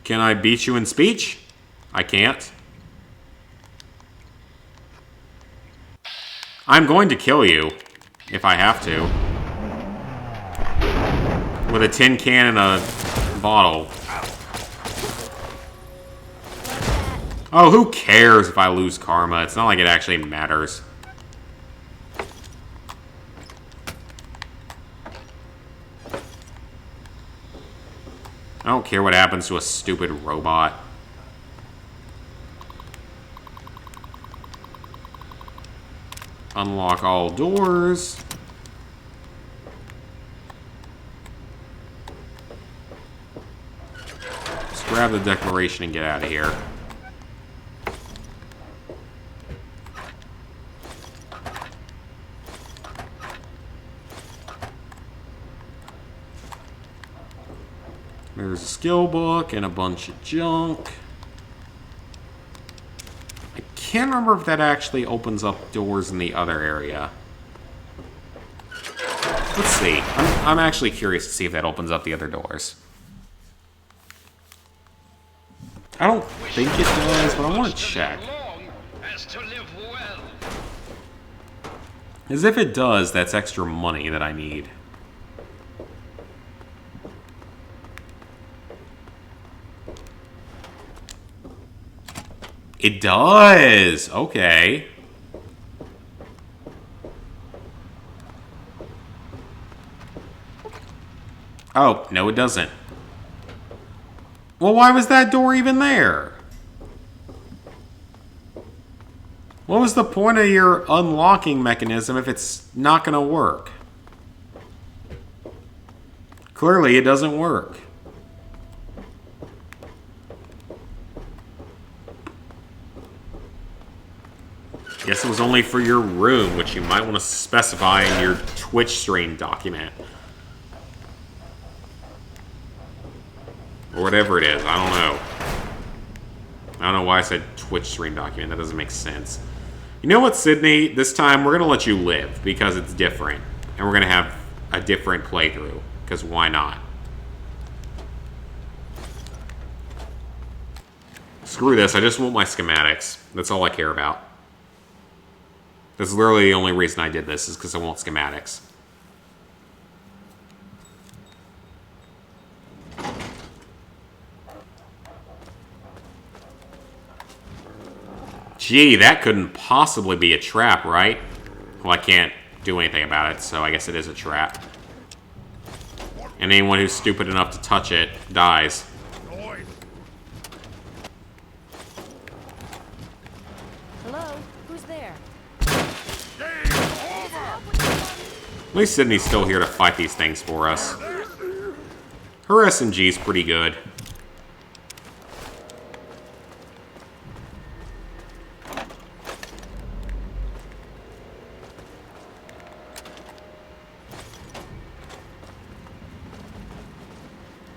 Can I beat you in speech? I can't. I'm going to kill you, if I have to. With a tin can and a bottle. Oh, who cares if I lose karma? It's not like it actually matters. I don't care what happens to a stupid robot. Unlock all doors. Let's grab the declaration and get out of here. There's a skill book and a bunch of junk. I can't remember if that actually opens up doors in the other area. Let's see. I'm actually curious to see if that opens up the other doors. I don't think it does, but I want to check. As if it does, that's extra money that I need. It does! Okay. Oh, no it doesn't. Well, why was that door even there? What was the point of your unlocking mechanism if it's not gonna work? Clearly, it doesn't work. Guess it was only for your room, which you might want to specify in your Twitch stream document. Or whatever it is, I don't know. I don't know why I said Twitch stream document, that doesn't make sense. You know what, Sydney? This time we're going to let you live, because it's different. And we're going to have a different playthrough, because why not? Screw this, I just want my schematics. That's all I care about. That's literally the only reason I did this, is because I want schematics. Gee, that couldn't possibly be a trap, right? Well, I can't do anything about it, so I guess it is a trap. And anyone who's stupid enough to touch it dies. Hello? Who's there? At least Sydney's still here to fight these things for us. Her SMG's pretty good.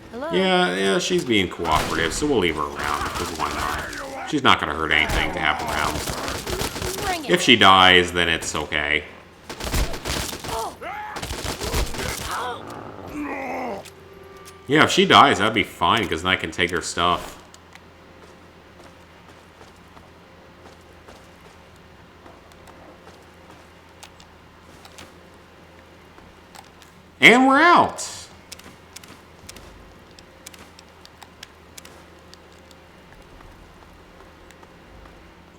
Hello? Yeah, she's being cooperative, so we'll leave her around, because why not? She's not going to hurt anything to have around. If she dies, then it's okay. Yeah, if she dies, that'd be fine, because then I can take her stuff. And we're out!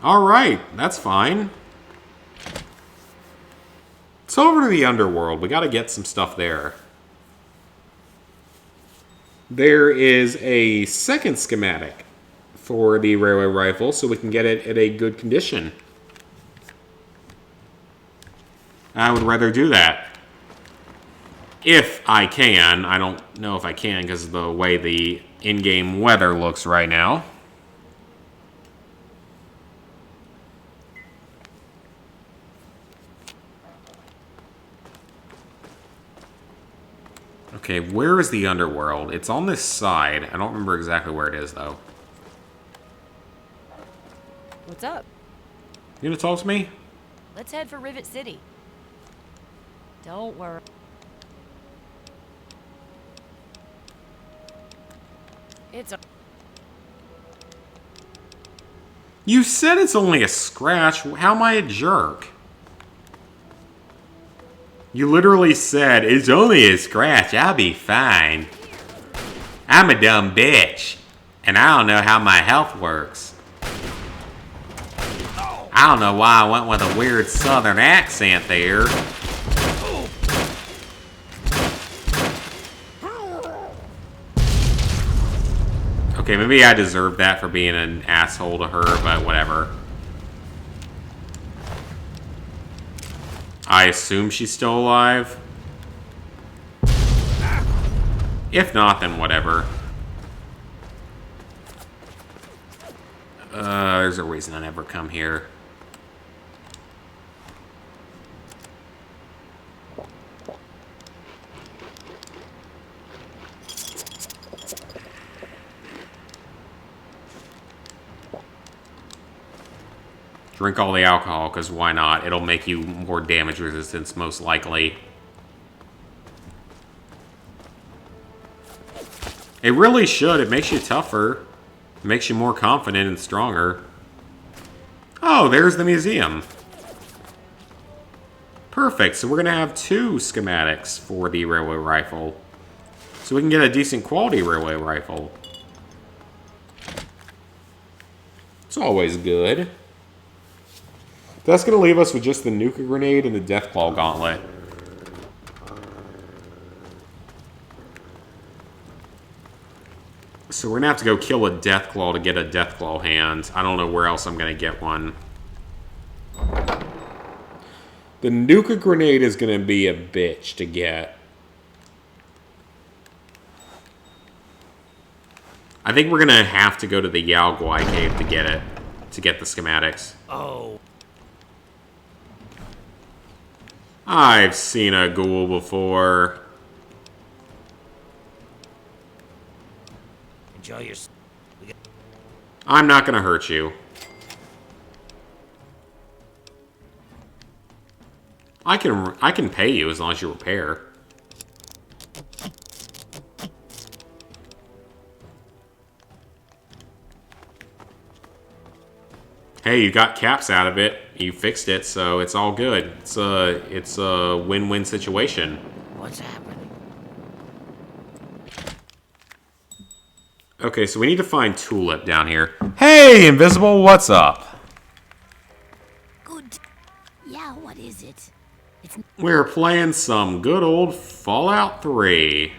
Alright, that's fine. So over to the underworld. We gotta get some stuff there. There is a second schematic for the railway rifle, so we can get it at a good condition. I would rather do that. If I can. I don't know if I can because of the way the in-game weather looks right now. Okay, where is the underworld? It's on this side. I don't remember exactly where it is, though. What's up? You gonna talk to me? Let's head for Rivet City. Don't worry. It's a... You said it's only a scratch. How am I a jerk? You literally said, it's only a scratch. I'll be fine. I'm a dumb bitch. And I don't know how my health works. I don't know why I went with a weird southern accent there. Okay, maybe I deserve that for being an asshole to her, but whatever. I assume she's still alive. If not, then whatever. There's a reason I never come here. Drink all the alcohol, because why not? It'll make you more damage resistance, most likely. It really should. It makes you tougher. It makes you more confident and stronger. Oh, there's the museum. Perfect. So we're going to have 2 schematics for the railway rifle. So we can get a decent quality railway rifle. It's always good. That's going to leave us with just the Nuka Grenade and the Deathclaw Gauntlet. So we're going to have to go kill a Deathclaw to get a Deathclaw hand. I don't know where else I'm going to get one. The Nuka Grenade is going to be a bitch to get. I think we're going to have to go to the Yao Guai cave to get it. To get the schematics. Oh. I've seen a ghoul before. Enjoy your... I'm not gonna hurt you. I can pay you as long as you repair. Hey, you got caps out of it. You fixed it, so it's all good. It's a win-win situation. What's happening? Okay, so we need to find Tulip down here. Hey, Invisible, what's up? Good. Yeah, what is it? We're playing some good old Fallout 3.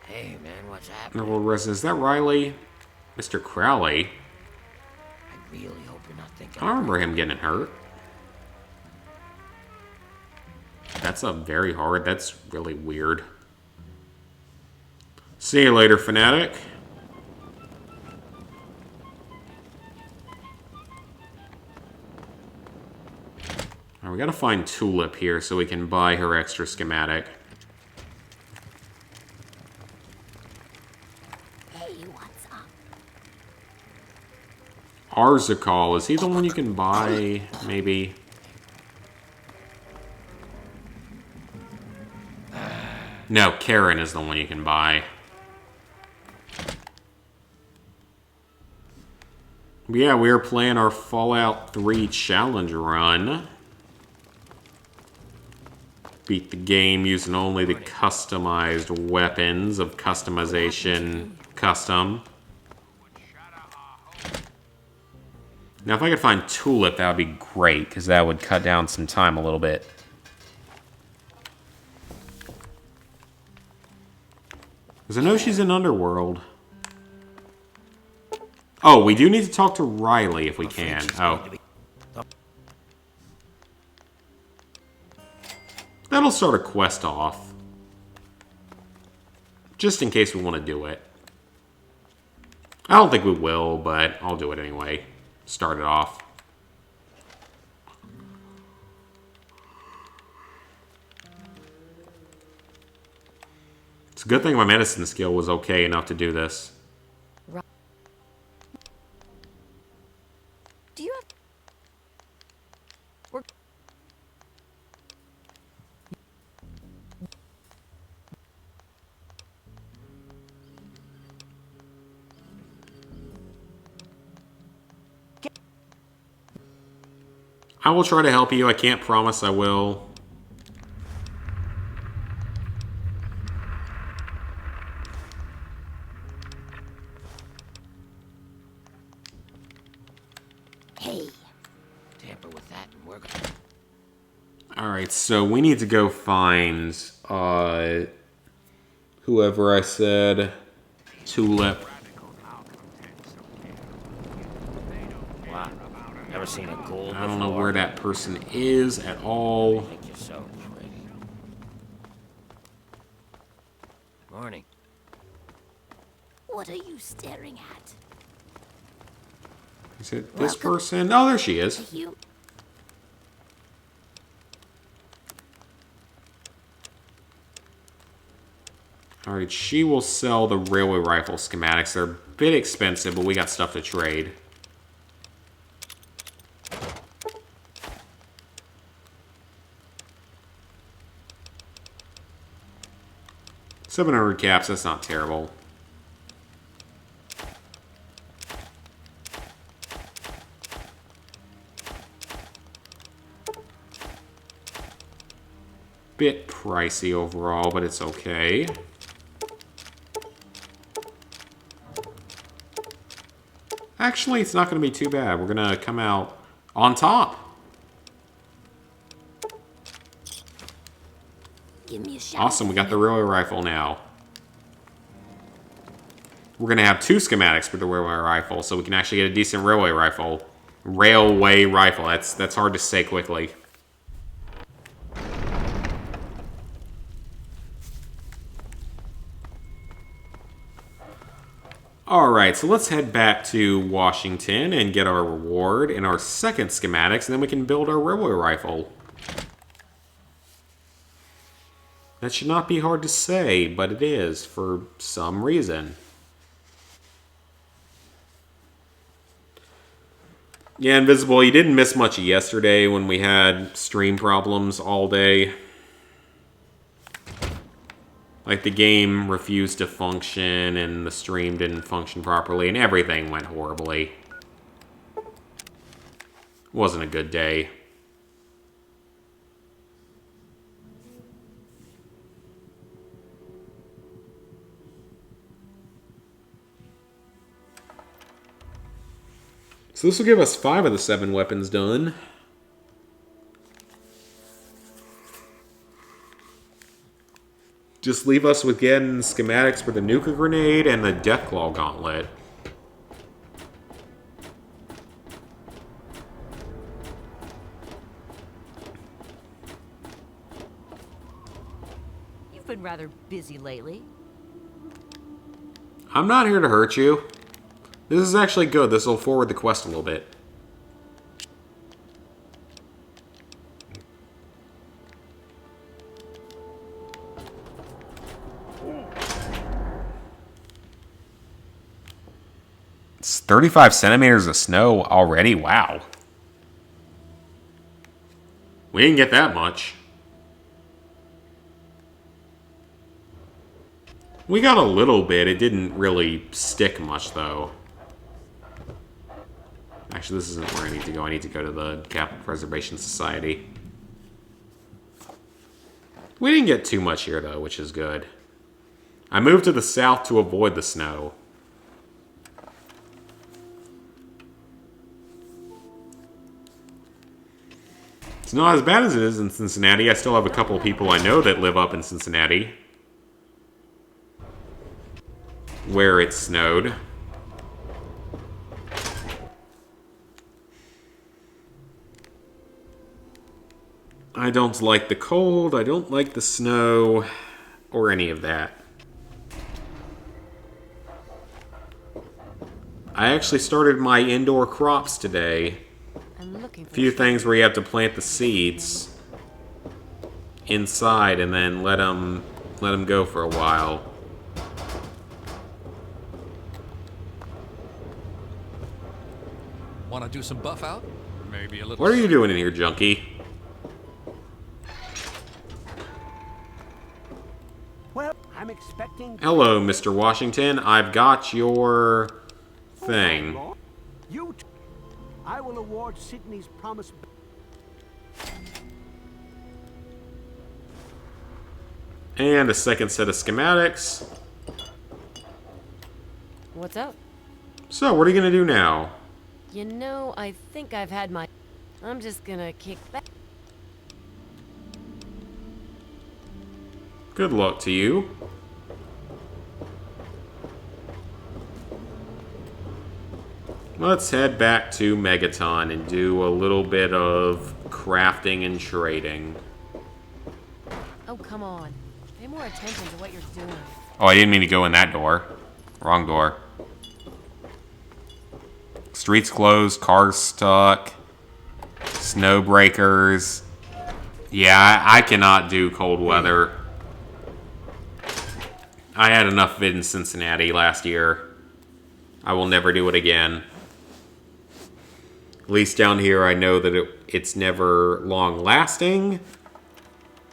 Hey, man, what's happening? Is that Riley? Mr. Crowley? I really hope you're not thinking... I don't remember him getting hurt. That's that's really weird. See you later, Fanatic. Alright, we gotta find Tulip here so we can buy her extra schematic. Hey, what's up? Arzakal, is he the one you can buy, maybe? No, Karen is the one you can buy. But yeah, we are playing our Fallout 3 challenge run. beat the game using only the customized weapons of customization custom. Now, if I could find Tulip, that would be great, because that would cut down some time a little bit. Because I know she's in Underworld. Oh, we do need to talk to Riley if we can. Oh. That'll start a quest off. Just in case we want to do it. I don't think we will, but I'll do it anyway. Start it off. It's a good thing my medicine skill was okay enough to do this. Do you have... We're... I will try to help you. I can't promise I will. Hey. Tamper with that and we're gonna... Alright, so we need to go find whoever I said. Tulip. Wow. Never seen a ghoul I don't know before. where that person is at all. Think you're so pretty. Morning. What are you staring at? Is it this person? Oh, there she is. You. Alright, she will sell the railway rifle schematics. They're a bit expensive, but we got stuff to trade. $700 caps, that's not terrible. Bit pricey overall, but it's okay. Actually, it's not going to be too bad. We're going to come out on top. Give me a shot. Awesome, we got the railway rifle now. We're going to have 2 schematics with the railway rifle, so we can actually get a decent railway rifle. Railway rifle, that's hard to say quickly. Alright, so let's head back to Washington and get our reward and our second schematics, and then we can build our railway rifle. That should not be hard to say, but it is, for some reason. Yeah, Invisible, you didn't miss much yesterday when we had stream problems all day. Like, the game refused to function, and the stream didn't function properly, and everything went horribly. Wasn't a good day. So this will give us 5 of the 7 weapons done. Just leave us with getting schematics for the Nuka Grenade and the Deathclaw Gauntlet. You've been rather busy lately. I'm not here to hurt you. This is actually good. This will forward the quest a little bit. It's 35 centimeters of snow already? Wow. We didn't get that much. We got a little bit. It didn't really stick much, though. Actually, this isn't where I need to go. I need to go to the Capital Preservation Society. We didn't get too much here, though, which is good. I moved to the south to avoid the snow. It's not as bad as it is in Cincinnati. I still have a couple of people I know that live up in Cincinnati, where it snowed. I don't like the cold, I don't like the snow, or any of that. I actually started my indoor crops today. I'm looking for A few things where you have to plant the seeds inside and then let them go for a while. Want to do some buff out? Maybe a little. What are you doing in here, junkie? Well, I'm expecting... Hello, Mr. Washington. I've got your thing. You I will award Sydney's promise... And a second set of schematics. What's up? So, what are you going to do now? You know, I think I've had my... I'm just gonna kick back. Good luck to you. Let's head back to Megaton and do a little bit of crafting and trading. Oh, come on. Pay more attention to what you're doing. Oh, I didn't mean to go in that door. Wrong door. Streets closed, cars stuck, snow breakers. Yeah, I cannot do cold weather. I had enough of it in Cincinnati last year. I will never do it again. At least down here, I know that it's never long lasting.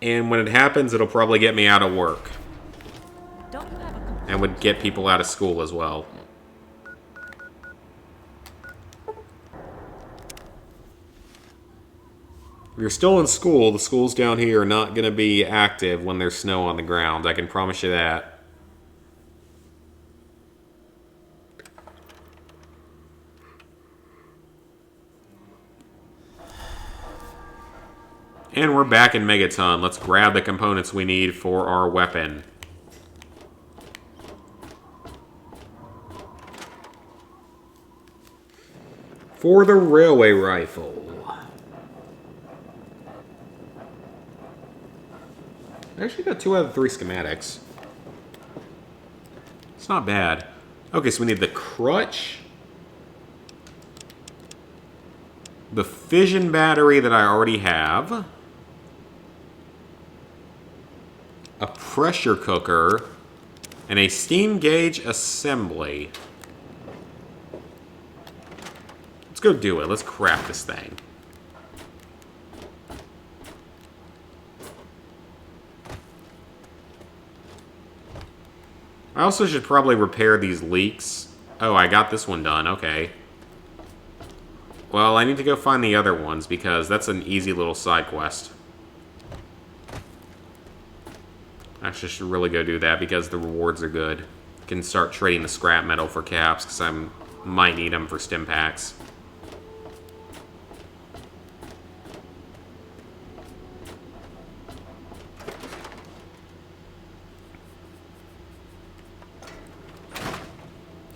And when it happens, it'll probably get me out of work. Don't you have a... And would get people out of school as well. If you're still in school, the schools down here are not going to be active when there's snow on the ground. I can promise you that. And we're back in Megaton. Let's grab the components we need for our weapon. For the railway rifle. I actually got 2 out of 3 schematics. It's not bad. Okay, so we need the crutch. The fission battery that I already have. A pressure cooker. And a steam gauge assembly. Let's go do it. Let's craft this thing. I also should probably repair these leaks. Oh, I got this one done. Okay. Well, I need to go find the other ones because that's an easy little side quest. Actually, I should really go do that because the rewards are good. Can start trading the scrap metal for caps because I might need them for stim packs.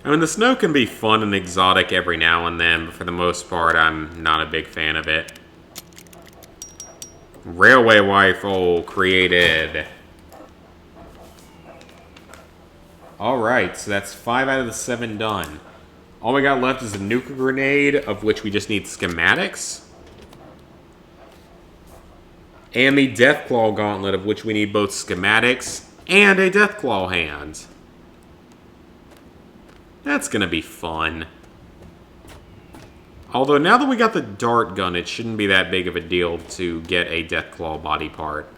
I mean, the snow can be fun and exotic every now and then, but for the most part, I'm not a big fan of it. Railway rifle created. Alright, so that's 5 out of the 7 done. All we got left is a nuke grenade, of which we just need schematics. And the Deathclaw gauntlet, of which we need both schematics and a Deathclaw hand. That's gonna be fun. Although now that we got the dart gun, it shouldn't be that big of a deal to get a Deathclaw body part.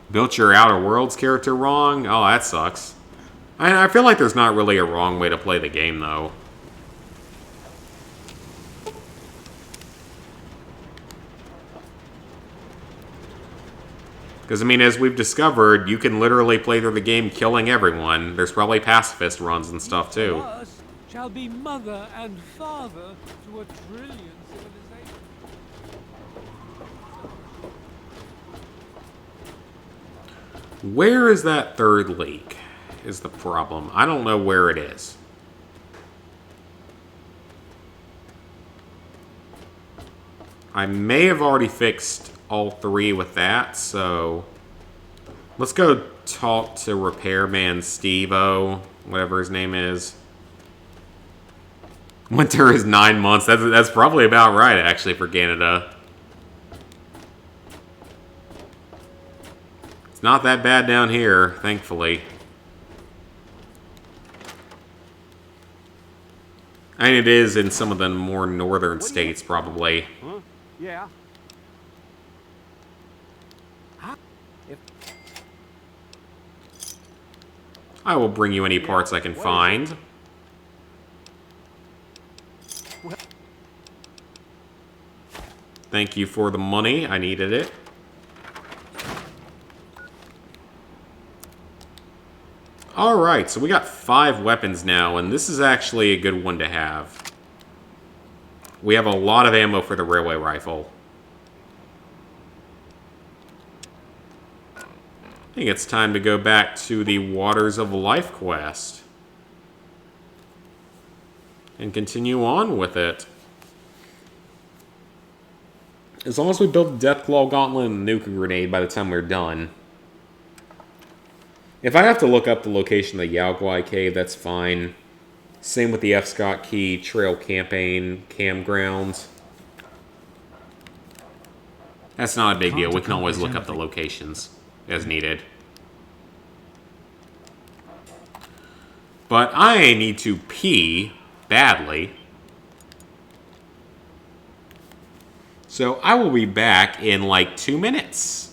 Built your Outer Worlds character wrong? Oh, that sucks. I feel like there's not really a wrong way to play the game, though. Because, I mean, as we've discovered, you can literally play through the game killing everyone. There's probably pacifist runs and stuff, too. Us shall be mother and father to a trillion civilizations. Where is that third leak, is the problem. I don't know where it is. I may have already fixed all three with that, so let's go talk to Repairman Steve-O, whatever his name is. Winter is 9 months. That's probably about right, actually, for Canada. It's not that bad down here, thankfully. I mean, it is in some of the more northern states, probably. Huh? Yeah. I will bring you any parts I can find. Thank you for the money. I needed it. Alright, so we got 5 weapons now, and this is actually a good one to have. We have a lot of ammo for the railway rifle. I think it's time to go back to the Waters of Life quest. And continue on with it. As long as we build the Deathclaw Gauntlet and the Nuka Grenade by the time we're done. If I have to look up the location of the Yaoguai Cave, that's fine. Same with the F. Scott Key Trail Campaign campgrounds. That's not a big deal. We can always look up the locations as needed. But I need to pee badly. So I will be back in like 2 minutes.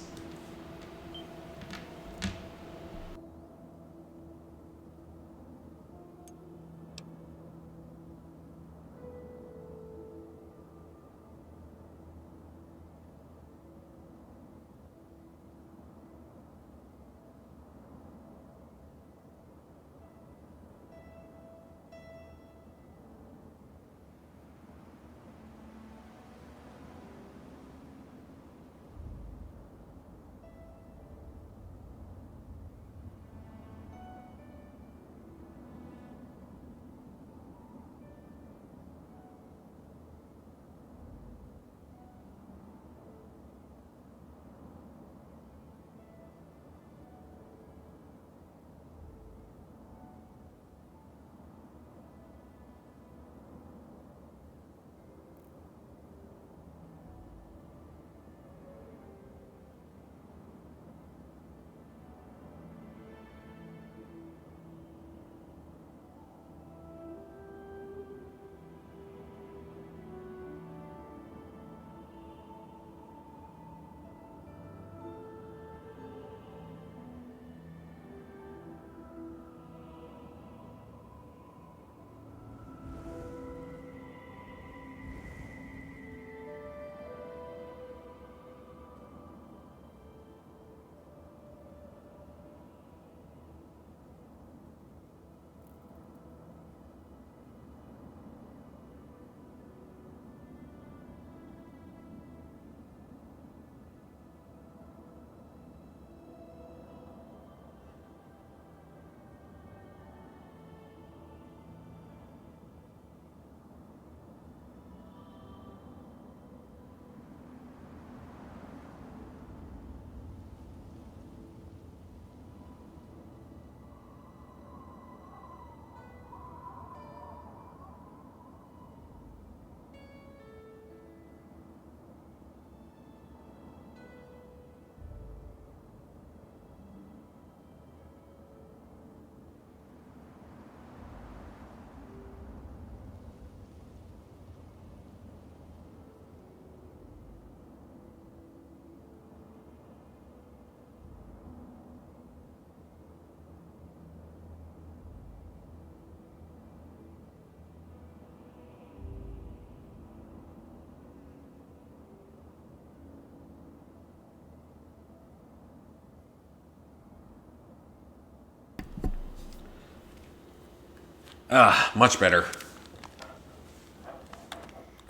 Much better.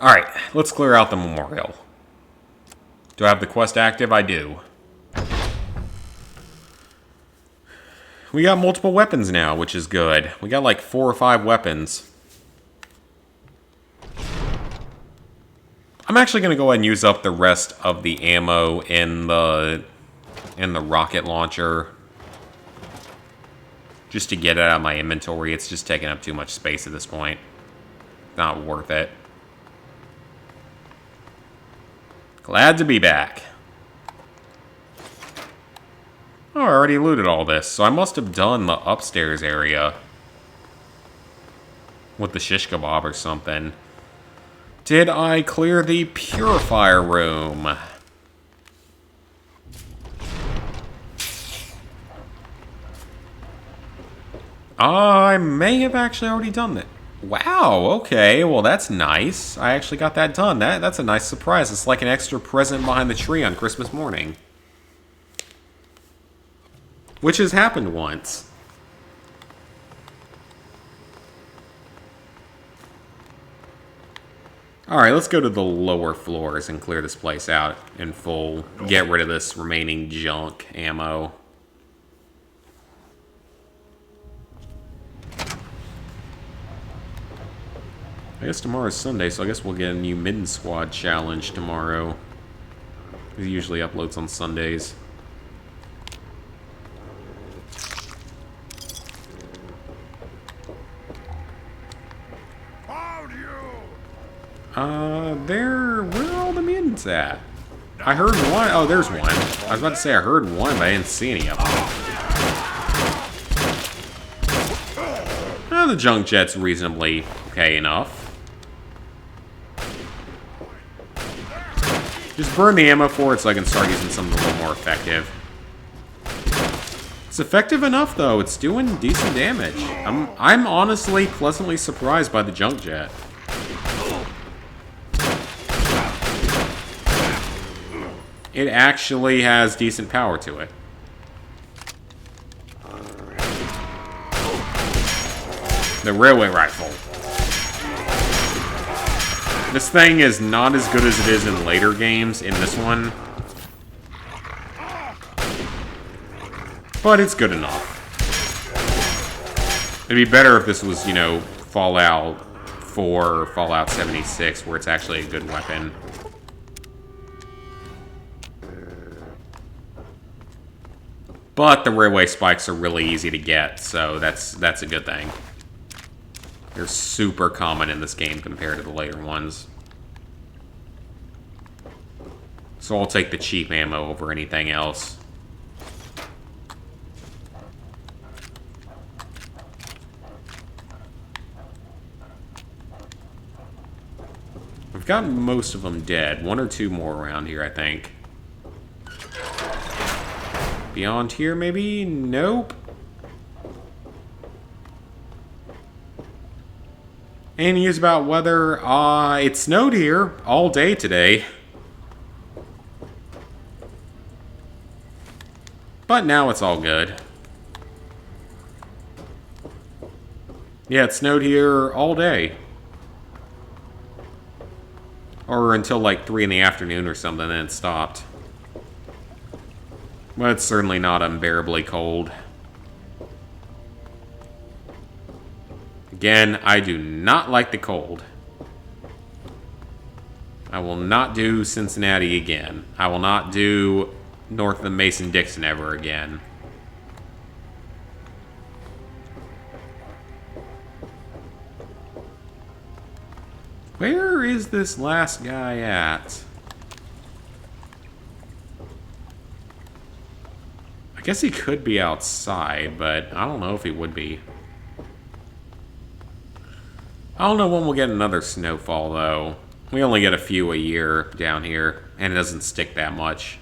Alright, let's clear out the memorial. Do I have the quest active? I do. We got multiple weapons now, which is good. We got like 4 or 5 weapons. I'm actually going to go ahead and use up the rest of the ammo in the rocket launcher. Just to get it out of my inventory. It's just taking up too much space at this point. Not worth it. Glad to be back. Oh, I already looted all this, so I must have done the upstairs area with the shish kebab or something. Did I clear the purifier room? I may have actually already done that. Wow, okay, well that's nice. I actually got that done. That's a nice surprise. It's like an extra present behind the tree on Christmas morning. Which has happened once. Alright, let's go to the lower floors and clear this place out in full. Get rid of this remaining junk ammo. I guess tomorrow's Sunday, so I guess we'll get a new Midden Squad challenge tomorrow. He usually uploads on Sundays. Where are all the middens at? I heard one. Oh, there's one. I was about to say I heard one, but I didn't see any of them. The junk jet's reasonably okay enough. Just burn the ammo for it so I can start using something a little more effective. It's effective enough, though. It's doing decent damage. I'm honestly pleasantly surprised by the junk jet. It actually has decent power to it. The railway rifle. This thing is not as good as it is in later games in this one. But it's good enough. It'd be better if this was, you know, Fallout 4 or Fallout 76, where it's actually a good weapon. But the railway spikes are really easy to get, so that's a good thing. They're super common in this game compared to the later ones. So I'll take the cheap ammo over anything else. We've got most of them dead. 1 or 2 more around here, I think. Beyond here, maybe? Nope. Any news about weather? It snowed here all day today. But now it's all good. Yeah, it snowed here all day. Or until like 3 in the afternoon or something, then it stopped. But it's certainly not unbearably cold. Again, I do not like the cold. I will not do Cincinnati again. I will not do north of the Mason-Dixon ever again. Where is this last guy at? I guess he could be outside, but I don't know if he would be. I don't know when we'll get another snowfall, though. We only get a few a year down here, and it doesn't stick that much.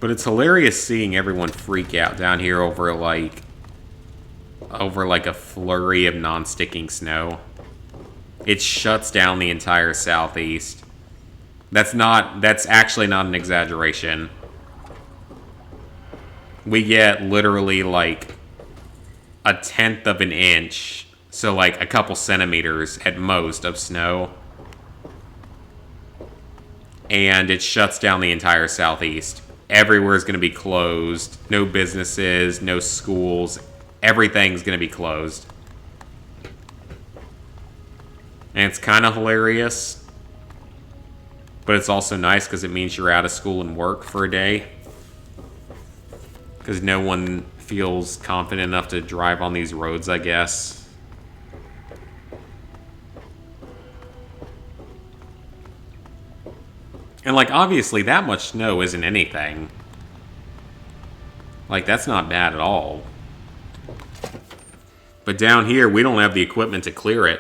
But it's hilarious seeing everyone freak out down here over like a flurry of non-sticking snow. It shuts down the entire southeast. That's actually not an exaggeration. we get literally like a tenth of an inch, so like a couple centimeters at most of snow. And it shuts down the entire southeast. Everywhere is going to be closed. No businesses, no schools. Everything's going to be closed. And it's kind of hilarious. But it's also nice because it means you're out of school and work for a day. Because no one feels confident enough to drive on these roads, I guess. And, like, obviously that much snow isn't anything. Like, that's not bad at all. But down here, we don't have the equipment to clear it.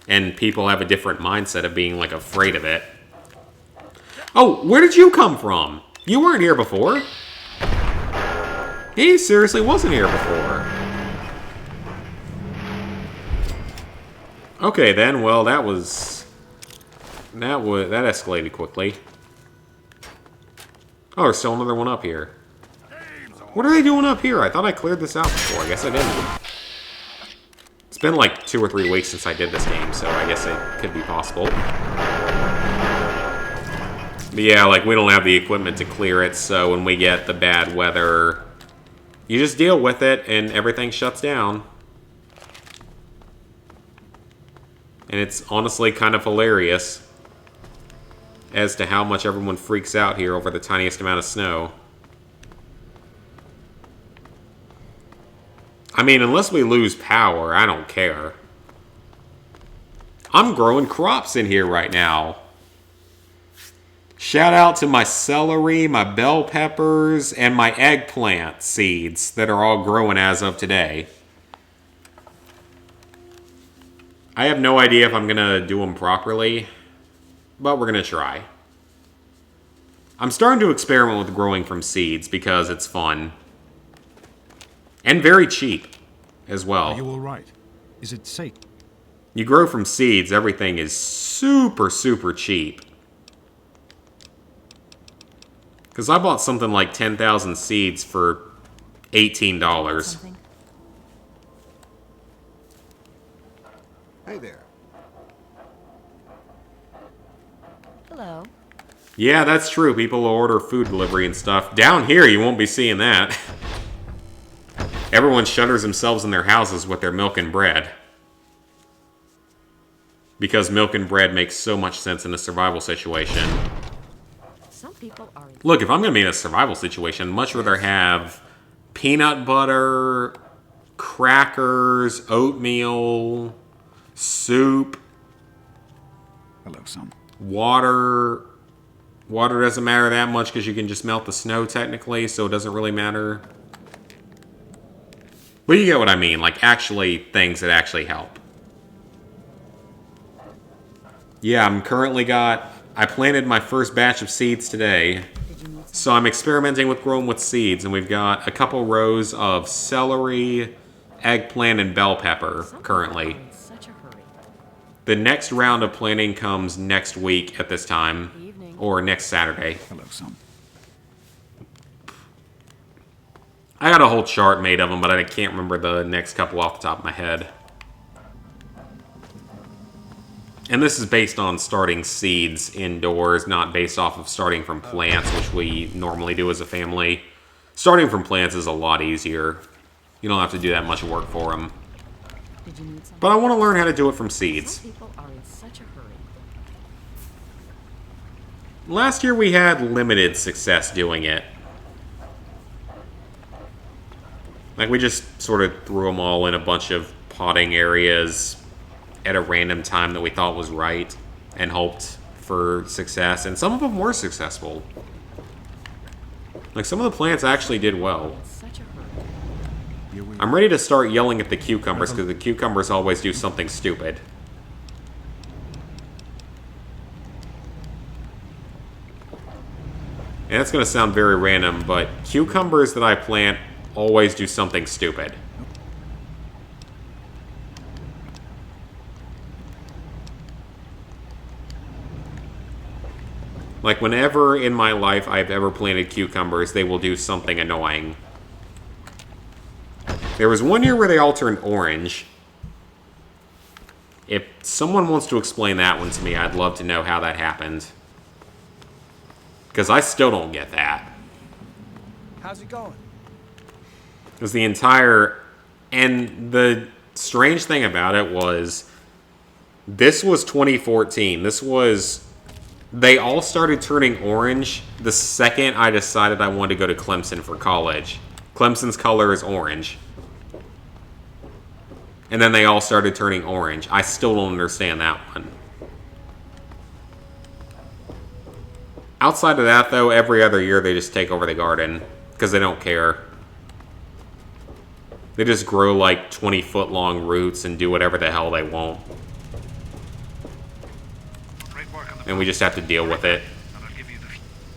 And people have a different mindset of being, like, afraid of it. Oh, where did you come from? You weren't here before. He seriously wasn't here before. Okay, then. Well, that escalated quickly. Oh, there's still another one up here. What are they doing up here? I thought I cleared this out before. I guess I didn't. It's been like 2 or 3 weeks since I did this game, so I guess it could be possible. But yeah, like, we don't have the equipment to clear it, so when we get the bad weather, you just deal with it and everything shuts down. And it's honestly kind of hilarious as to how much everyone freaks out here over the tiniest amount of snow. I mean, unless we lose power, I don't care. I'm growing crops in here right now. Shout out to my celery, my bell peppers, and my eggplant seeds that are all growing as of today. I have no idea if I'm going to do them properly, but we're going to try. I'm starting to experiment with growing from seeds because it's fun. And very cheap as well. Are you all right? Is it safe? You grow from seeds, everything is super, super cheap. Because I bought something like 10,000 seeds for $18. Hey there. Hello. Yeah, that's true. People order food delivery and stuff. Down here, you won't be seeing that. Everyone shutters themselves in their houses with their milk and bread. Because milk and bread makes so much sense in a survival situation. Some people are. Look, if I'm going to be in a survival situation, I'd much rather have peanut butter, crackers, oatmeal, soup. Hello, son. Water. Water doesn't matter that much because you can just melt the snow technically, so it doesn't really matter. But you get what I mean, like actually things that actually help. Yeah, I planted my first batch of seeds today. So I'm experimenting with growing with seeds, and we've got a couple rows of celery, eggplant, and bell pepper currently. The next round of planting comes next week at this time, or next Saturday. Hello, son. I got a whole chart made of them, but I can't remember the next couple off the top of my head. And this is based on starting seeds indoors, not based off of starting from plants, which we normally do as a family. Starting from plants is a lot easier. You don't have to do that much work for them. But I want to learn how to do it from seeds. Some people are in such a hurry. Last year we had limited success doing it. Like, we just sort of threw them all in a bunch of potting areas at a random time that we thought was right and hoped for success. And some of them were successful. Like, some of the plants actually did well. I'm ready to start yelling at the cucumbers because the cucumbers always do something stupid. And that's going to sound very random, but cucumbers that I plant always do something stupid. Like, whenever in my life I've ever planted cucumbers, they will do something annoying. There was one year where they all turned orange. If someone wants to explain that one to me, I'd love to know how that happened. Because I still don't get that. How's it going? Because the entire... And the strange thing about it was... This was 2014. This was... They all started turning orange the second I decided I wanted to go to Clemson for college. Clemson's color is orange. And then they all started turning orange. I still don't understand that one. Outside of that, though, every other year they just take over the garden. Because they don't care. They just grow like 20-foot long roots and do whatever the hell they want. And we just have to deal with it.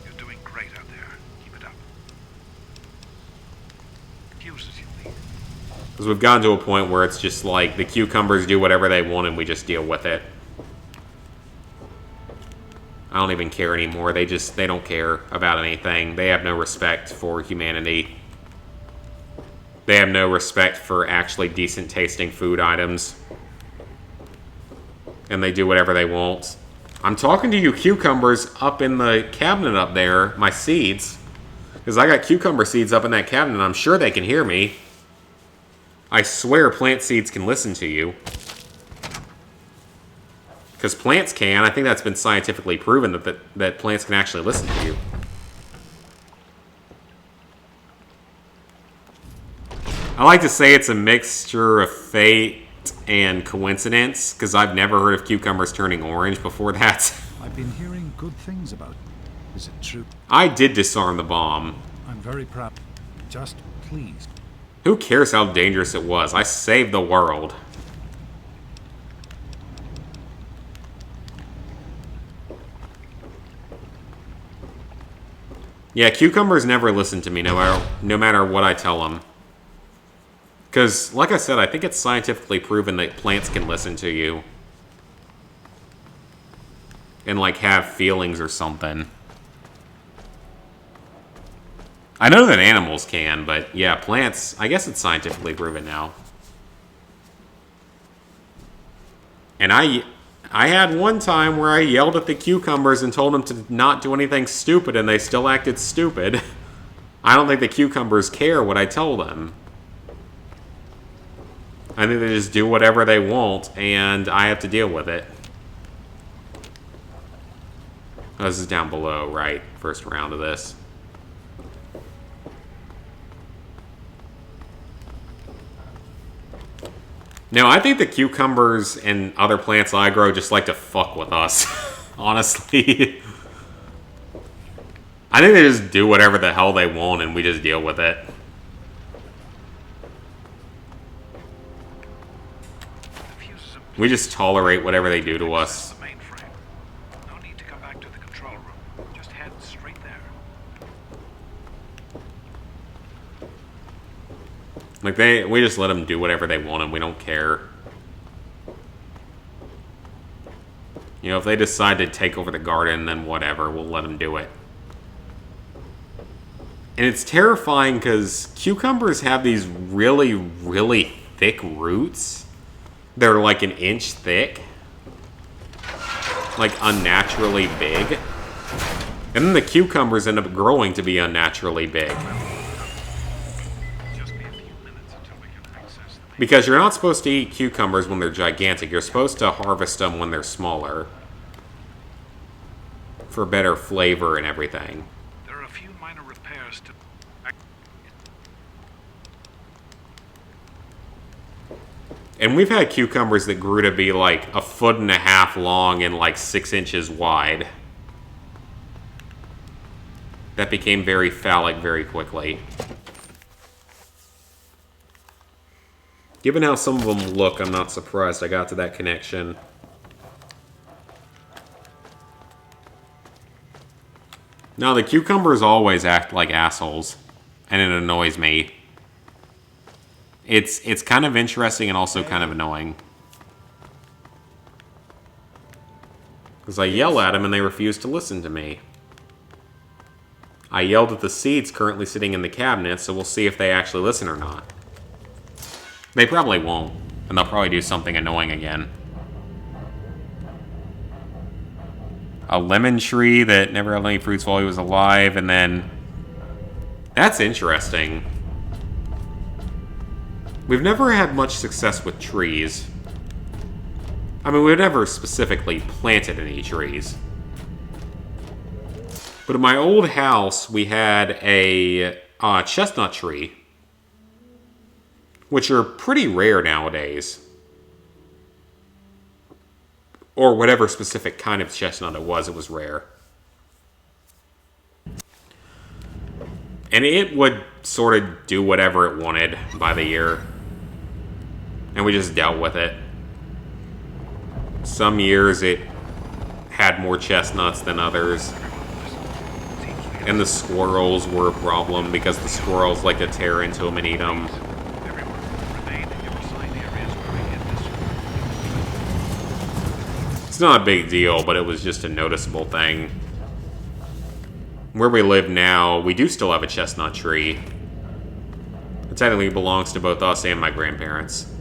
You're doing great out there. Keep it up. Excuses, you lead. Because we've gotten to a point where it's just like the cucumbers do whatever they want and we just deal with it. I don't even care anymore. They don't care about anything. They have no respect for humanity. They have no respect for actually decent tasting food items. And they do whatever they want. I'm talking to you cucumbers up in the cabinet up there, my seeds. Because I got cucumber seeds up in that cabinet and I'm sure they can hear me. I swear plant seeds can listen to you. Because plants can. I think that's been scientifically proven that plants can actually listen to you. I like to say it's a mixture of fate and coincidence, because I've never heard of cucumbers turning orange before that. I've been hearing good things about it. Is it true? I did disarm the bomb. I'm very proud. Just pleased. Who cares how dangerous it was? I saved the world. Yeah, cucumbers never listen to me no matter what I tell them. Because, like I said, I think it's scientifically proven that plants can listen to you. And, like, have feelings or something. I know that animals can, but, yeah, plants, I guess it's scientifically proven now. And I had one time where I yelled at the cucumbers and told them to not do anything stupid, and they still acted stupid. I don't think the cucumbers care what I tell them. I think they just do whatever they want, and I have to deal with it. Oh, this is down below, right? First round of this. No, I think the cucumbers and other plants I grow just like to fuck with us. Honestly. I think they just do whatever the hell they want, and we just deal with it. We just tolerate whatever they do to us. No need to come back to the control room. Just head straight there. Like, we just let them do whatever they want and we don't care. You know, if they decide to take over the garden, then whatever, we'll let them do it. And it's terrifying because cucumbers have these really, really thick roots. They're like an inch thick. Like unnaturally big. And then the cucumbers end up growing to be unnaturally big. Because you're not supposed to eat cucumbers when they're gigantic. You're supposed to harvest them when they're smaller. For better flavor and everything. There are a few minor repairs to... And we've had cucumbers that grew to be like 1.5 feet long and like 6 inches wide. That became very phallic very quickly. Given how some of them look, I'm not surprised I got to that connection. No, the cucumbers always act like assholes. And it annoys me. It's kind of interesting and also kind of annoying. Because I yell at them and they refuse to listen to me. I yelled at the seeds currently sitting in the cabinet, so we'll see if they actually listen or not. They probably won't, and they'll probably do something annoying again. A lemon tree that never had any fruits while he was alive, and then... That's interesting. We've never had much success with trees. I mean, we've never specifically planted any trees. But in my old house, we had a chestnut tree, which are pretty rare nowadays. Or whatever specific kind of chestnut it was rare. And it would sort of do whatever it wanted by the year. And we just dealt with it. Some years it had more chestnuts than others. And the squirrels were a problem because the squirrels like to tear into them and eat them. It's not a big deal, but it was just a noticeable thing. Where we live now, we do still have a chestnut tree. It technically belongs to both us and my grandparents.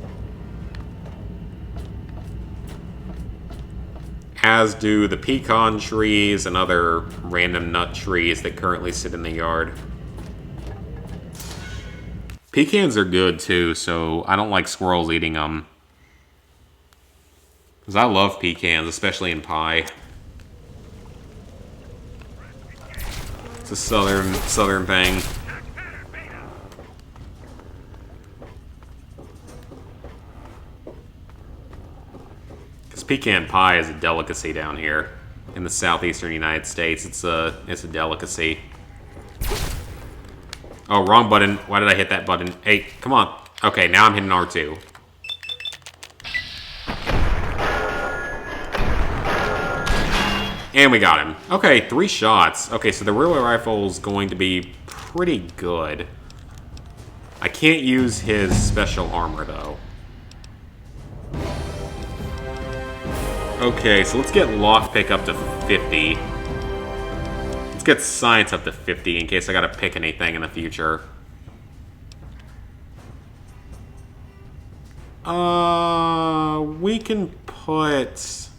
As do the pecan trees and other random nut trees that currently sit in the yard. Pecans are good too, so I don't like squirrels eating them. Because I love pecans, especially in pie. It's a southern thing. Pecan pie is a delicacy down here in the southeastern United States. It's a delicacy. Oh, wrong button. Why did I hit that button? Hey, come on. Okay, now I'm hitting R2. And we got him. Okay, 3 shots. Okay, so the relay rifle's going to be pretty good. I can't use his special armor, though. Okay, so let's get lockpick up to 50. Let's get science up to 50 in case I gotta pick anything in the future. We can put...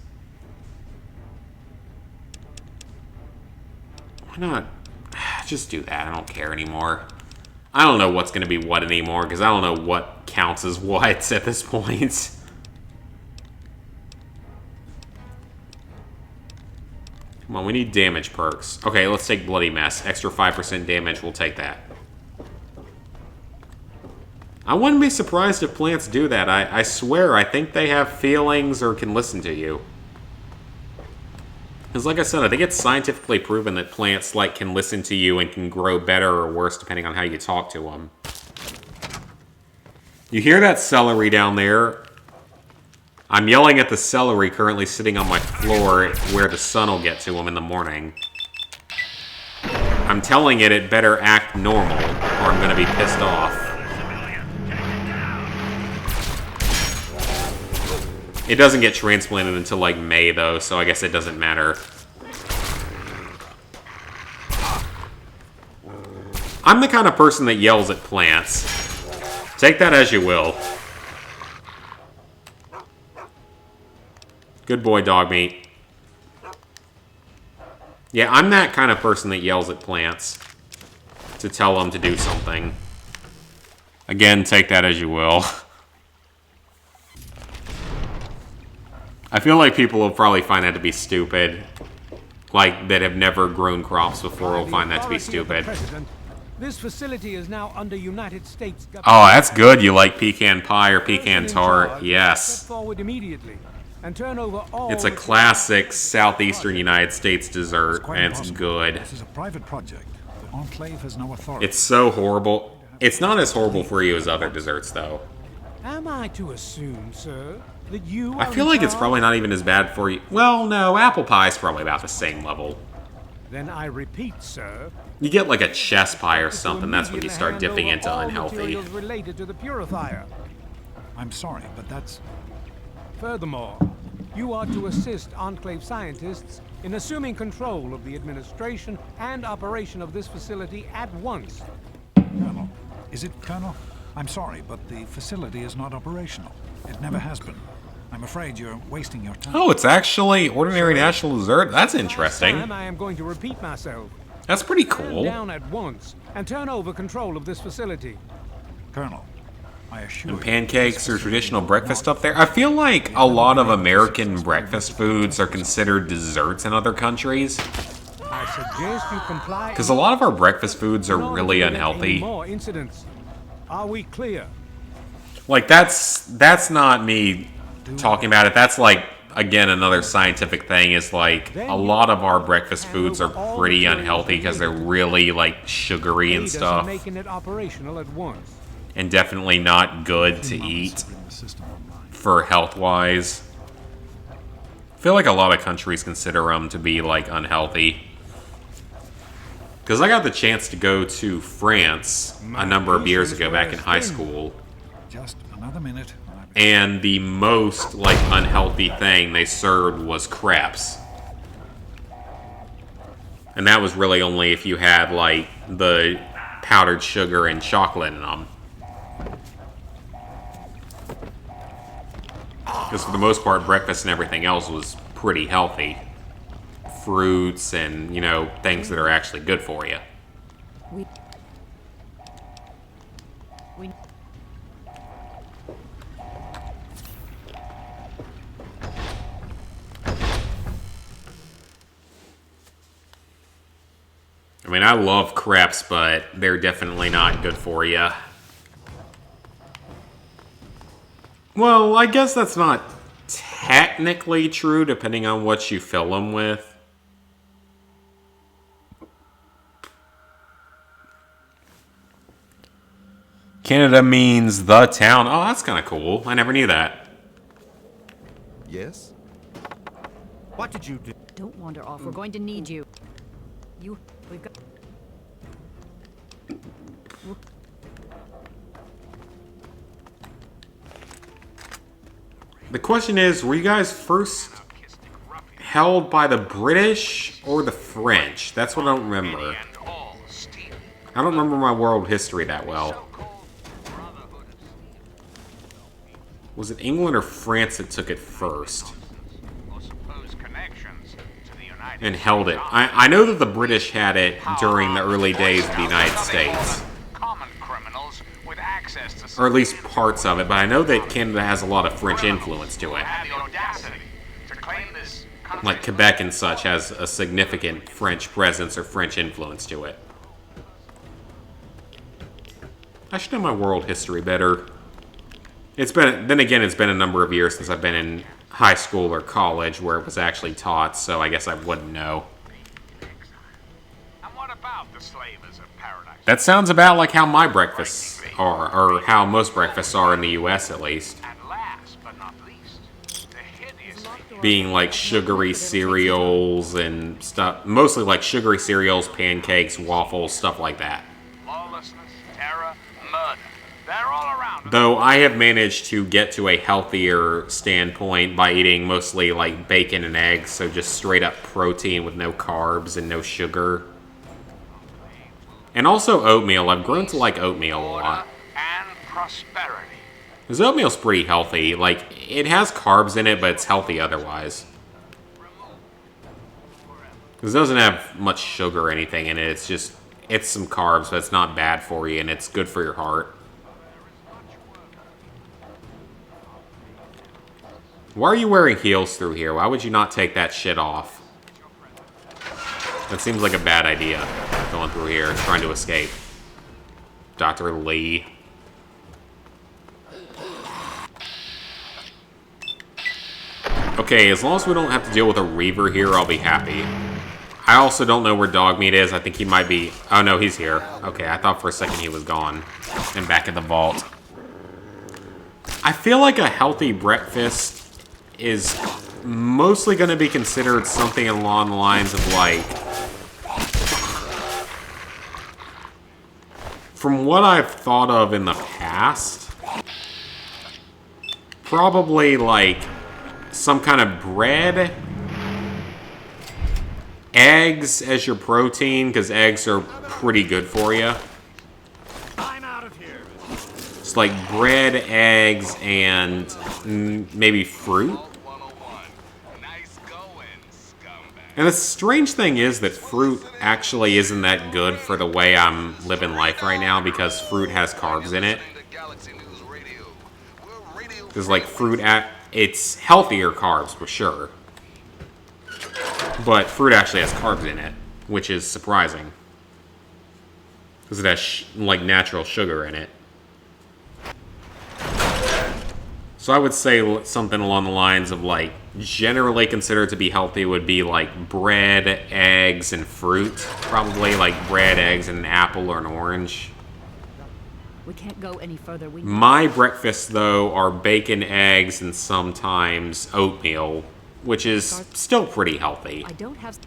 Why not? Just do that, I don't care anymore. I don't know what's gonna be what anymore, because I don't know what counts as what at this point. Come on, we need damage perks. Okay, let's take Bloody Mess. Extra 5% damage, we'll take that. I wouldn't be surprised if plants do that. I swear, I think they have feelings or can listen to you. Because like I said, I think it's scientifically proven that plants can listen to you and can grow better or worse depending on how you talk to them. You hear that celery down there? I'm yelling at the celery currently sitting on my floor where the sun will get to him in the morning. I'm telling it better act normal or I'm going to be pissed off. It doesn't get transplanted until May though, so I guess it doesn't matter. I'm the kind of person that yells at plants. Take that as you will. Good boy, dog meat. Yeah, I'm that kind of person that yells at plants to tell them to do something. Again, take that as you will. I feel like people will probably find that to be stupid. That have never grown crops before will find that to be stupid. This facility is now under United States government. Oh, that's good. You like pecan pie or pecan tart. Yes. Step forward immediately. And turn over all it's a classic southeastern United States dessert, and it's good. This is a private project. The Enclave has no authority. It's so horrible. It's not as horrible for you as other desserts, though. Am I to assume, sir, that you I feel like it's probably not even as bad for you. Well, no, apple pie is probably about the same level. Then I repeat, sir. You get a chess pie or something, that's when you start dipping into unhealthy. Related to the purifier. I'm sorry, but that's... Furthermore, You are to assist Enclave scientists in assuming control of the administration and operation of this facility at once. Colonel, is it Colonel? I'm sorry, but the facility is not operational. It never has been. I'm afraid you're wasting your time. Oh, it's actually ordinary national dessert? That's interesting. This time I am going to repeat myself. That's pretty Stand cool. down at once and turn over control of this facility. Colonel, I assure And you... pancakes or traditional breakfast up there. I feel like a lot of American breakfast foods are considered desserts in other countries. I suggest you comply. Because a lot of our breakfast foods are in order really to prevent any unhealthy. More incidents. Are we clear? Like, that's not me talking about it. That's like, again, another scientific thing is like, a lot of our breakfast foods are pretty unhealthy because they're really like sugary and Aid us in stuff. making it operational at once. And definitely not good to eat for health-wise. I feel like a lot of countries consider them to be like unhealthy. Because I got the chance to go to France a number of years ago back in high school. Just another minute. And the most like unhealthy thing they served was crepes. And that was really only if you had like the powdered sugar and chocolate in them. Because for the most part, breakfast and everything else was pretty healthy. Fruits and, you know, things that are actually good for you. We I mean, I love crepes, but they're definitely not good for you. Well, I guess that's not technically true, depending on what you fill them with. Canada means the town. Oh, that's kind of cool. I never knew that. Yes? What did you do? don't wander off. We're going to need you. We've got... The question is, were you guys first held by the British or the French? That's what I don't remember. I don't remember my world history that well. Was it England or France that took it first? And held it. I know that the British had it during the early days of the United States. Or at least parts of it, but I know that Canada has a lot of French influence to it. Like Quebec and such has a significant French presence or French influence to it. I should know my world history better. It's been a number of years since I've been in high school or college where it was actually taught, so I guess I wouldn't know. And what about the slavers of paradise? That sounds about like how my breakfasts are, or how most breakfasts are in the US at least. And last but not least, the hideous Being like sugary cereals and stuff, mostly like sugary cereals, pancakes, waffles, stuff like that. lawlessness, terror, murder. They're all around. Though I have managed to get to a healthier standpoint by eating mostly like bacon and eggs, so just straight up protein with no carbs and no sugar. And also oatmeal. I've grown to like oatmeal a lot. And prosperity. Because oatmeal's pretty healthy. Like, it has carbs in it, but it's healthy otherwise. Because it doesn't have much sugar or anything in it. It's some carbs, but it's not bad for you, and it's good for your heart. Why are you wearing heels through here? Why would you not take that shit off? That seems like a bad idea, going through here, trying to escape. Dr. Lee. Okay, as long as we don't have to deal with a Reaver here, I'll be happy. I also don't know where Dogmeat is. I think he might be... Oh, no, he's here. Okay, I thought for a second he was gone. And back at the vault. I feel like a healthy breakfast is mostly going to be considered something along the lines of, like... From what I've thought of in the past... Probably, like... some kind of bread, eggs as your protein, because eggs are pretty good for you. I'm out of here. It's like bread, eggs, and maybe fruit. And the strange thing is that fruit actually isn't that good for the way I'm living life right now, because fruit has carbs in it. Because like fruit, it's healthier carbs for sure. But fruit actually has carbs in it, which is surprising. Because it has like natural sugar in it. So I would say something along the lines of like, generally considered to be healthy would be like bread, eggs, and fruit. Probably like bread, eggs, and an apple or an orange. We can't go any further. My breakfasts, though, are bacon, eggs, and sometimes oatmeal, which is still pretty healthy. I don't have...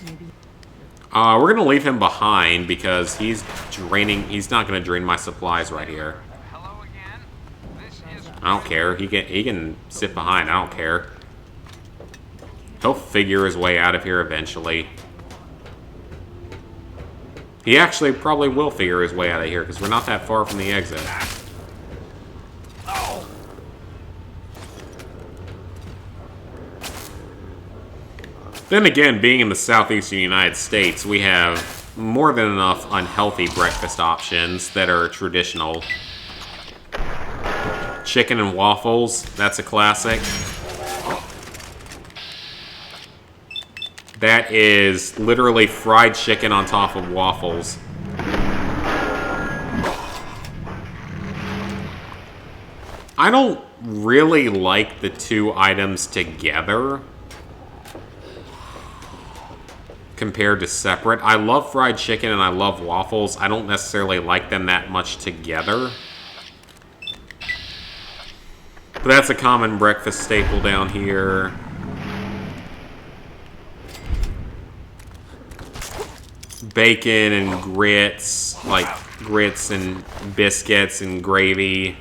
Maybe... We're gonna leave him behind because he's not gonna drain my supplies right here. I don't care. He can sit behind. I don't care. He'll figure his way out of here eventually. He actually probably will figure his way out of here because we're not that far from the exit. Then again, being in the southeastern United States, we have more than enough unhealthy breakfast options that are traditional. Chicken and waffles, that's a classic. That is literally fried chicken on top of waffles. I don't really like the two items together compared to separate. I love fried chicken and I love waffles. I don't necessarily like them that much together. But that's a common breakfast staple down here. Bacon and grits, like grits and biscuits and gravy.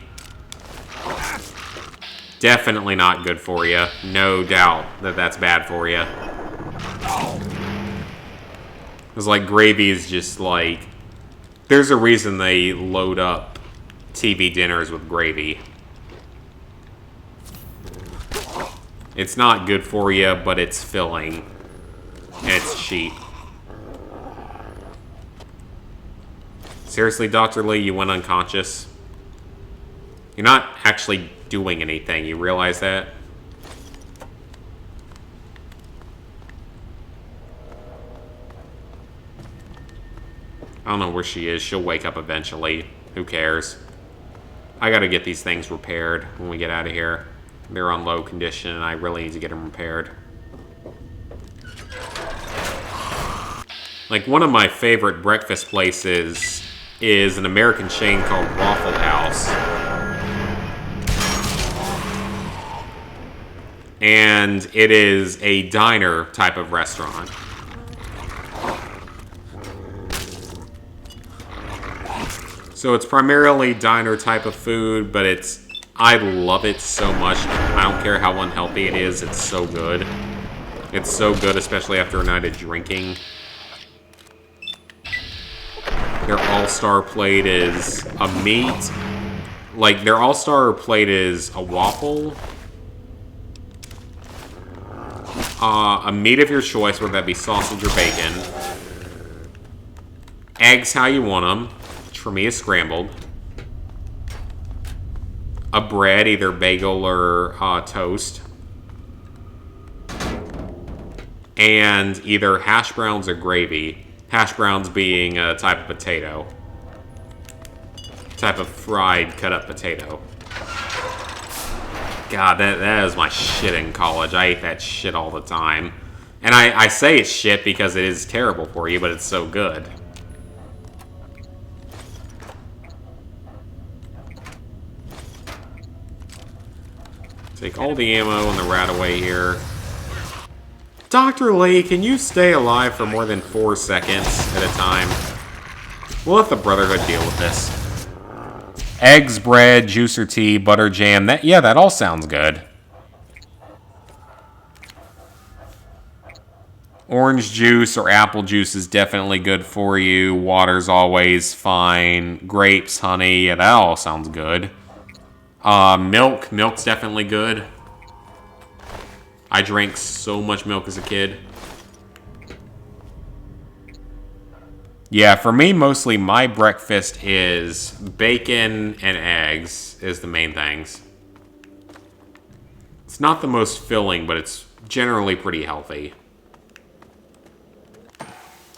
Definitely not good for you. No doubt that that's bad for you. It's like gravy is just like... There's a reason they load up TV dinners with gravy. It's not good for you, but it's filling. And it's cheap. Seriously, Dr. Lee, you went unconscious? You're not actually doing anything, you realize that? I don't know where she is. She'll wake up eventually. Who cares? I gotta get these things repaired when we get out of here. They're on low condition and I really need to get them repaired. Like, one of my favorite breakfast places is an American chain called Waffle House. And it is a diner type of restaurant. So it's primarily diner type of food, but I love it so much. I don't care how unhealthy it is, it's so good. It's so good, especially after a night of drinking. Their all-star plate is a meat. Like, their all-star plate is a waffle. A meat of your choice, whether that be sausage or bacon. Eggs how you want them, which for me is scrambled. A bread, either bagel or toast. And either hash browns or gravy. Hash browns being a type of potato. Type of fried, cut-up potato. God, that was my shit in college. I ate that shit all the time. And I say it's shit because it is terrible for you, but it's so good. Take all the ammo and the rat away here. Dr. Lee, can you stay alive for more than 4 seconds at a time? We'll let the Brotherhood deal with this. Eggs, bread, juice or tea, butter, jam. That all sounds good. Orange juice or apple juice is definitely good for you. Water's always fine. Grapes, honey, yeah, that all sounds good. Milk's definitely good. I drank so much milk as a kid. Yeah, for me, mostly my breakfast is bacon and eggs is the main things. It's not the most filling, but it's generally pretty healthy.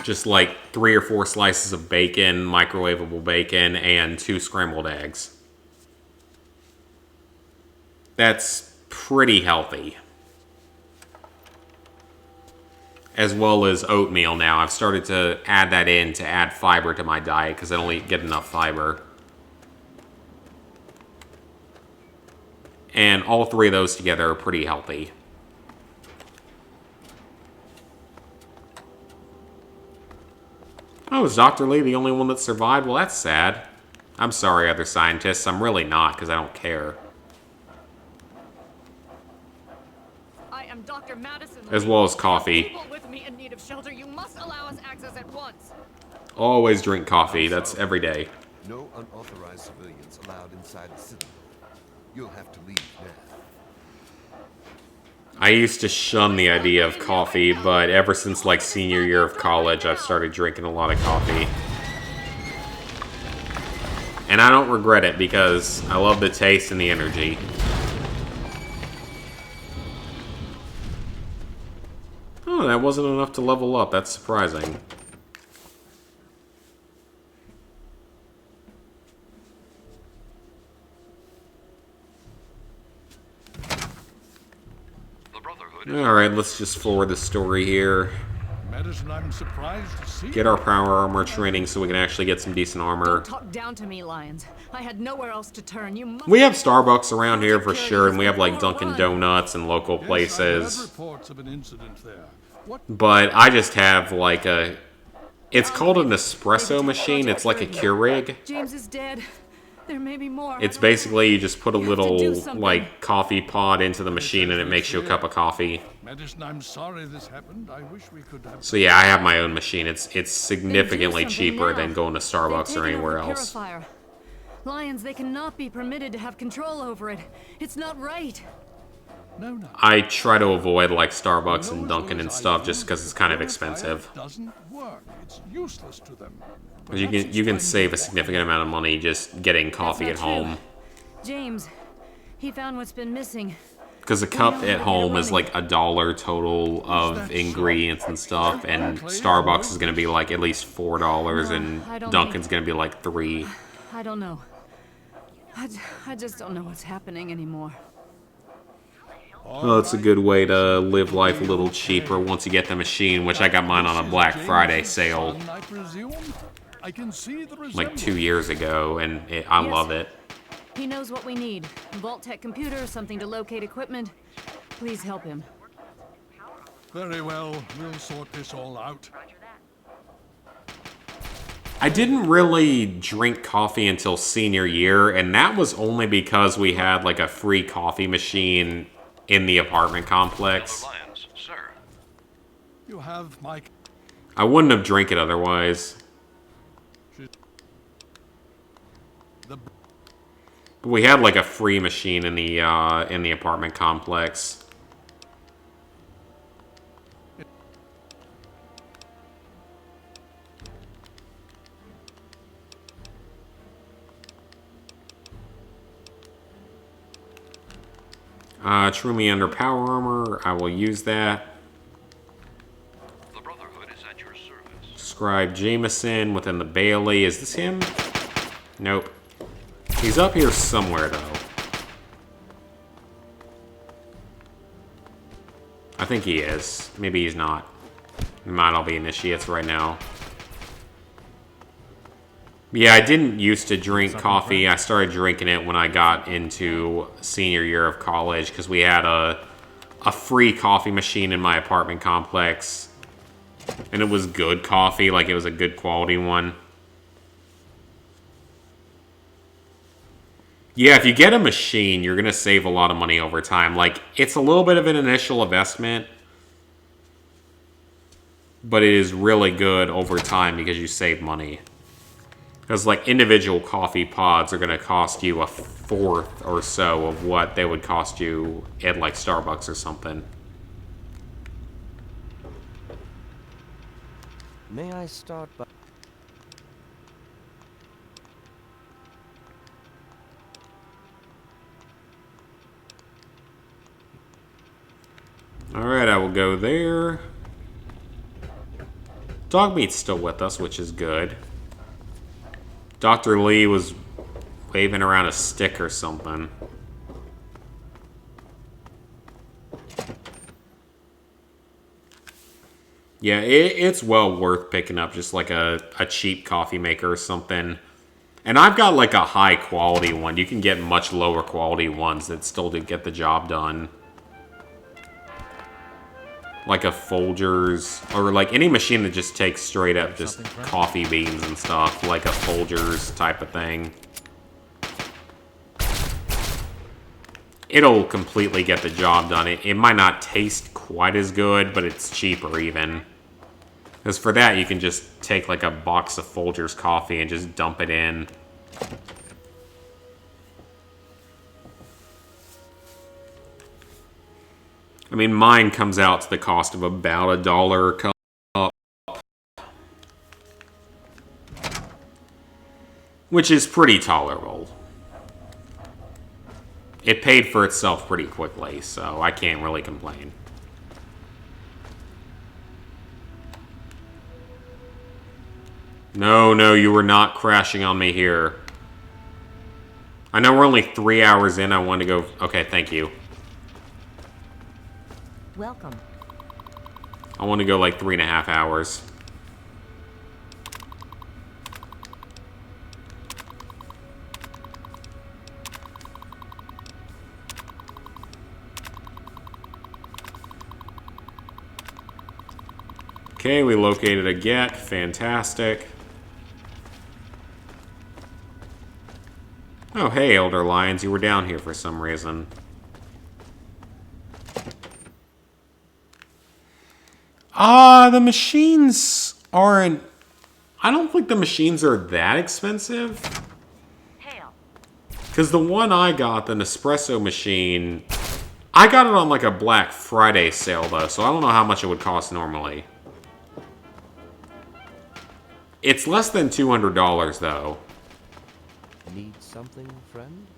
Just like 3 or 4 slices of bacon, microwavable bacon, and 2 scrambled eggs. That's pretty healthy. As well as oatmeal now. I've started to add that in to add fiber to my diet because I don't get enough fiber. And all 3 of those together are pretty healthy. Oh, is Dr. Lee the only one that survived? Well, that's sad. I'm sorry, other scientists. I'm really not, because I don't care. I am Dr. Madison Lee. As well as coffee. People with me in need of shelter. You must allow us access at once. Always drink coffee. That's every day. No unauthorized civilians allowed inside the Citadel. You'll have to leave now. I used to shun the idea of coffee, but ever since like senior year of college, I've started drinking a lot of coffee. And I don't regret it because I love the taste and the energy. Oh, that wasn't enough to level up. That's surprising. Alright, let's just forward the story here. Madison, I'm surprised to see. Get our power armor training so we can actually get some decent armor. Don't talk down to me, Lions. I had nowhere else to turn. You must. We have Starbucks around here for sure, and we have like Dunkin' Donuts and local places. Yes, reports of an incident there. What? But I just have like a... It's called an espresso machine. It's like a Keurig. James is dead. There may be more. It's basically you just put a little like coffee pod into the machine and it makes you a cup of coffee. Madison, I'm sorry this happened. I wish we could have. So yeah, I have my own machine. It's significantly cheaper than going to Starbucks or anywhere else. Lions, they cannot be permitted to have control over it. It's not right. No. I try to avoid like Starbucks and Dunkin' and stuff just because it's kind of expensive. Doesn't work. It's useless to them. You can save a significant amount of money just getting coffee at home. James, he found what's been missing. Because a cup at home is like $1 total of ingredients and stuff, and Starbucks is going to be like at least $4, and Dunkin's going to be like $3. I don't know. I just don't know what's happening anymore. Well, it's a good way to live life a little cheaper once you get the machine, which I got mine on a Black Friday sale like 2 years ago, and I love it. He knows what we need. Vault-Tec computer, something to locate equipment. Please help him. Very well. We'll sort this all out. I didn't really drink coffee until senior year, and that was only because we had like a free coffee machine in the apartment complex. You have my... I wouldn't have drank it otherwise. But we had like a free machine in the apartment complex. True me under power armor. I will use that. The Brotherhood is at your service. Scribe Jameson within the Bailey. Is this him? Nope. He's up here somewhere, though. I think he is. Maybe he's not. He might all be initiates right now. Yeah, I didn't used to drink coffee. I started drinking it when I got into senior year of college because we had a free coffee machine in my apartment complex. And it was good coffee, like it was a good quality one. Yeah, if you get a machine, you're going to save a lot of money over time. Like, it's a little bit of an initial investment, but it is really good over time because you save money. Because, like, individual coffee pods are going to cost you a fourth or so of what they would cost you at, like, Starbucks or something. May I start by... Alright, I will go there. Dogmeat's still with us, which is good. Dr. Lee was waving around a stick or something. Yeah, it's well worth picking up just like a cheap coffee maker or something. And I've got like a high quality one. You can get much lower quality ones that still do get the job done. Like a Folgers, or like any machine that just takes straight up just coffee beans and stuff, like a Folgers type of thing. It'll completely get the job done. It might not taste quite as good, but it's cheaper even. Because for that, you can just take like a box of Folgers coffee and just dump it in. I mean, mine comes out to the cost of about $1 a cup. Which is pretty tolerable. It paid for itself pretty quickly, so I can't really complain. No, you were not crashing on me here. I know we're only 3 hours in. I want to go... Okay, thank you. Welcome. I want to go like 3.5 hours. Okay, we located a get. Fantastic. Oh, hey, Elder Lions. You were down here for some reason. The machines aren't... I don't think the machines are that expensive. Because the one I got, the Nespresso machine, I got it on like a Black Friday sale though, so I don't know how much it would cost normally. It's less than $200 though. Need something, friend?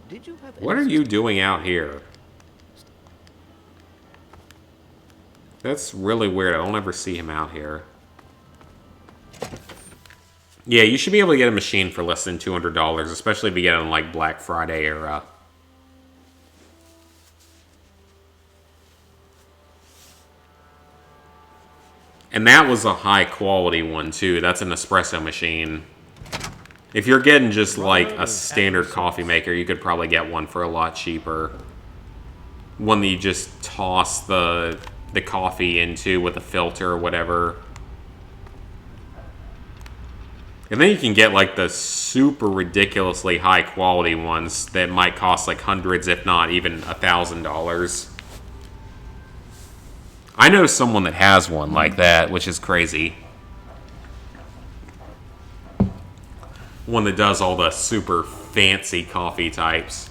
Did you have What are you doing out here? That's really weird. I don't ever see him out here. Yeah, you should be able to get a machine for less than $200, especially if you get it on like Black Friday era. And that was a high quality one too. That's an espresso machine. If you're getting just like a standard coffee maker, you could probably get one for a lot cheaper. One that you just toss the coffee into with a filter or whatever. And then you can get like the super ridiculously high quality ones that might cost like hundreds, if not even $1,000. I know someone that has one like that, which is crazy. One that does all the super fancy coffee types.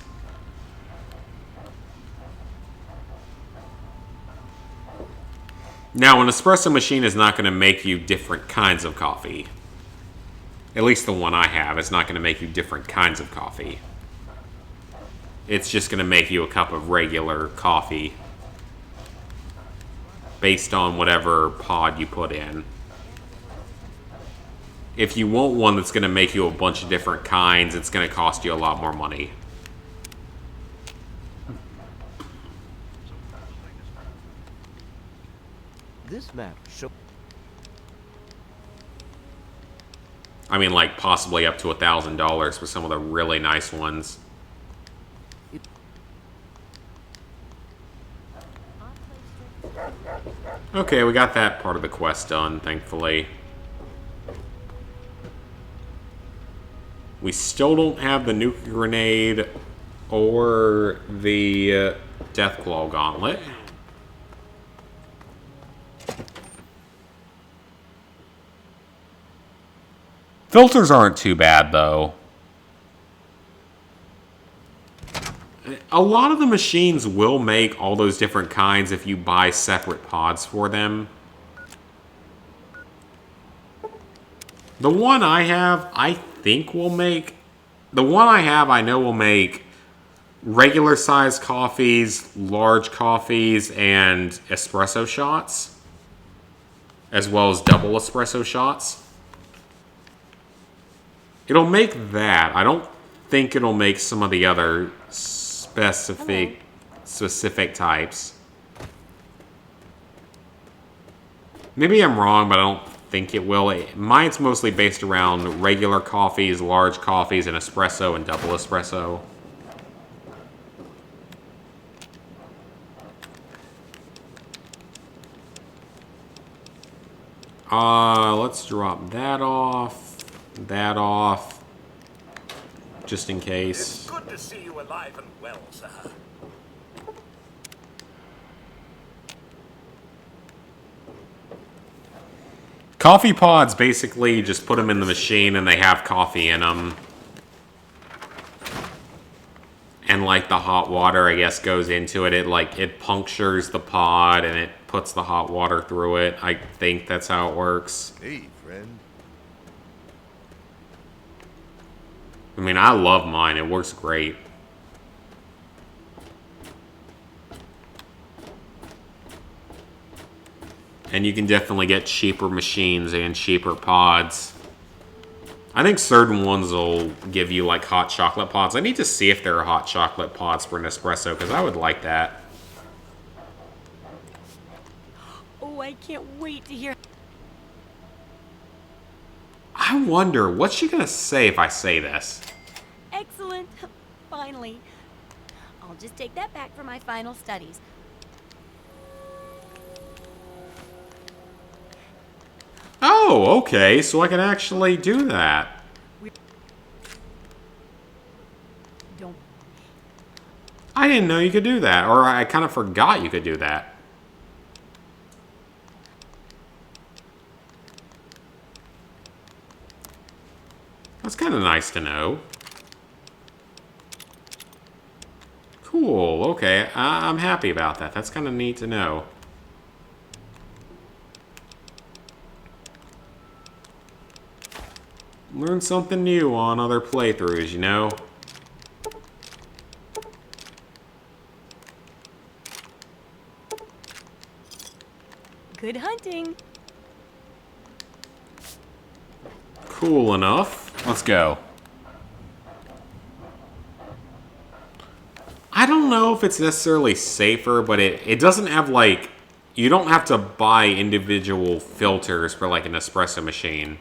Now, an espresso machine is not going to make you different kinds of coffee. At least the one I have is not going to make you different kinds of coffee. It's just going to make you a cup of regular coffee based on whatever pod you put in. If you want one that's going to make you a bunch of different kinds, it's going to cost you a lot more money. This map shows... I mean, like, possibly up to $1,000 for some of the really nice ones. Okay, we got that part of the quest done, thankfully. We still don't have the nuclear grenade or the Deathclaw gauntlet. Filters aren't too bad, though. A lot of the machines will make all those different kinds if you buy separate pods for them. The one I have, I think will make... The one I have, I know will make regular size coffees, large coffees, and espresso shots. As well as double espresso shots. It'll make that. I don't think it'll make some of the other specific types. Maybe I'm wrong, but I don't think it will. Mine's mostly based around regular coffees, large coffees, and espresso and double espresso. Let's drop that off, just in case. It's good to see you alive and well, sir. Coffee pods, basically, just put them in the machine and they have coffee in them. And like the hot water, I guess, goes into it. It punctures the pod and it puts the hot water through it. I think that's how it works. Hey, friend. I mean, I love mine. It works great. And you can definitely get cheaper machines and cheaper pods. I think certain ones will give you like hot chocolate pods. I need to see if there are hot chocolate pods for an espresso, because I would like that. Oh, I can't wait to hear. I wonder, what's she gonna say if I say this? Excellent. Finally. I'll just take that back for my final studies. Oh, okay, so I can actually do that. Don't. I didn't know you could do that, or I kind of forgot you could do that. That's kind of nice to know. Cool, okay, I'm happy about that. That's kind of neat to know. Learn something new on other playthroughs, you know? Good hunting. Cool enough. Let's go. I don't know if it's necessarily safer, but it doesn't have, like... You don't have to buy individual filters for, like, an espresso machine.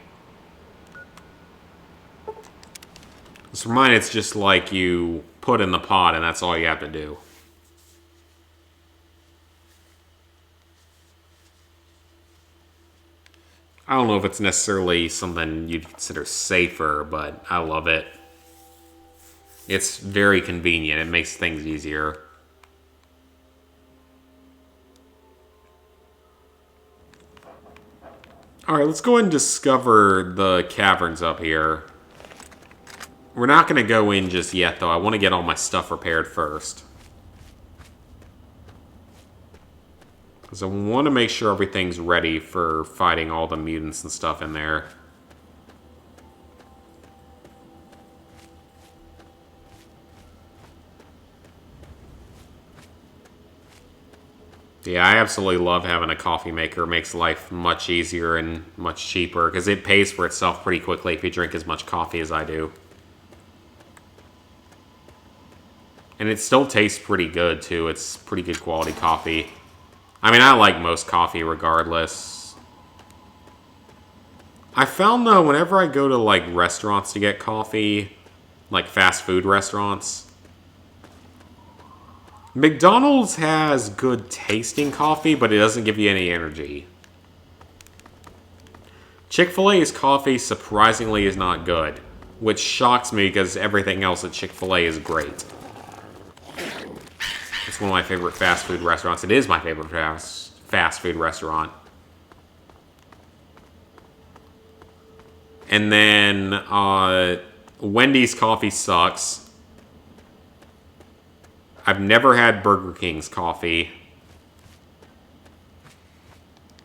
For mine, it's just like you put in the pot and that's all you have to do. I don't know if it's necessarily something you'd consider safer, but I love it. It's very convenient. It makes things easier. Alright, let's go ahead and discover the caverns up here. We're not going to go in just yet, though. I want to get all my stuff repaired first. Because I want to make sure everything's ready for fighting all the mutants and stuff in there. Yeah, I absolutely love having a coffee maker. It makes life much easier and much cheaper, because it pays for itself pretty quickly if you drink as much coffee as I do. And it still tastes pretty good, too. It's pretty good quality coffee. I mean, I like most coffee regardless. I found, though, whenever I go to, like, restaurants to get coffee, like fast food restaurants, McDonald's has good tasting coffee, but it doesn't give you any energy. Chick-fil-A's coffee, surprisingly, is not good. which shocks me because everything else at Chick-fil-A is great. It's one of my favorite fast food restaurants. It is my favorite fast food restaurant. And then Wendy's coffee sucks. I've never had Burger King's coffee.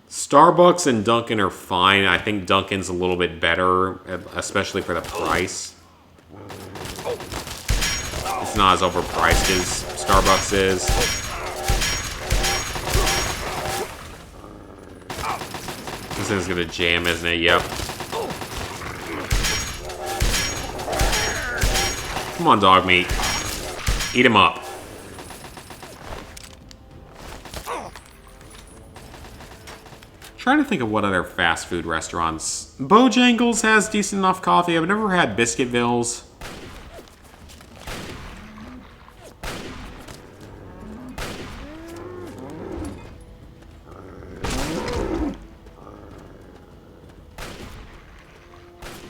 Starbucks and Dunkin' are fine. I think Dunkin's a little bit better, especially for the price. It's not as overpriced as Starbucks is. This is gonna jam, isn't it? Yep. Come on, dog meat. Eat him up. Trying to think of what other fast food restaurants. Bojangles has decent enough coffee. I've never had Biscuitville's.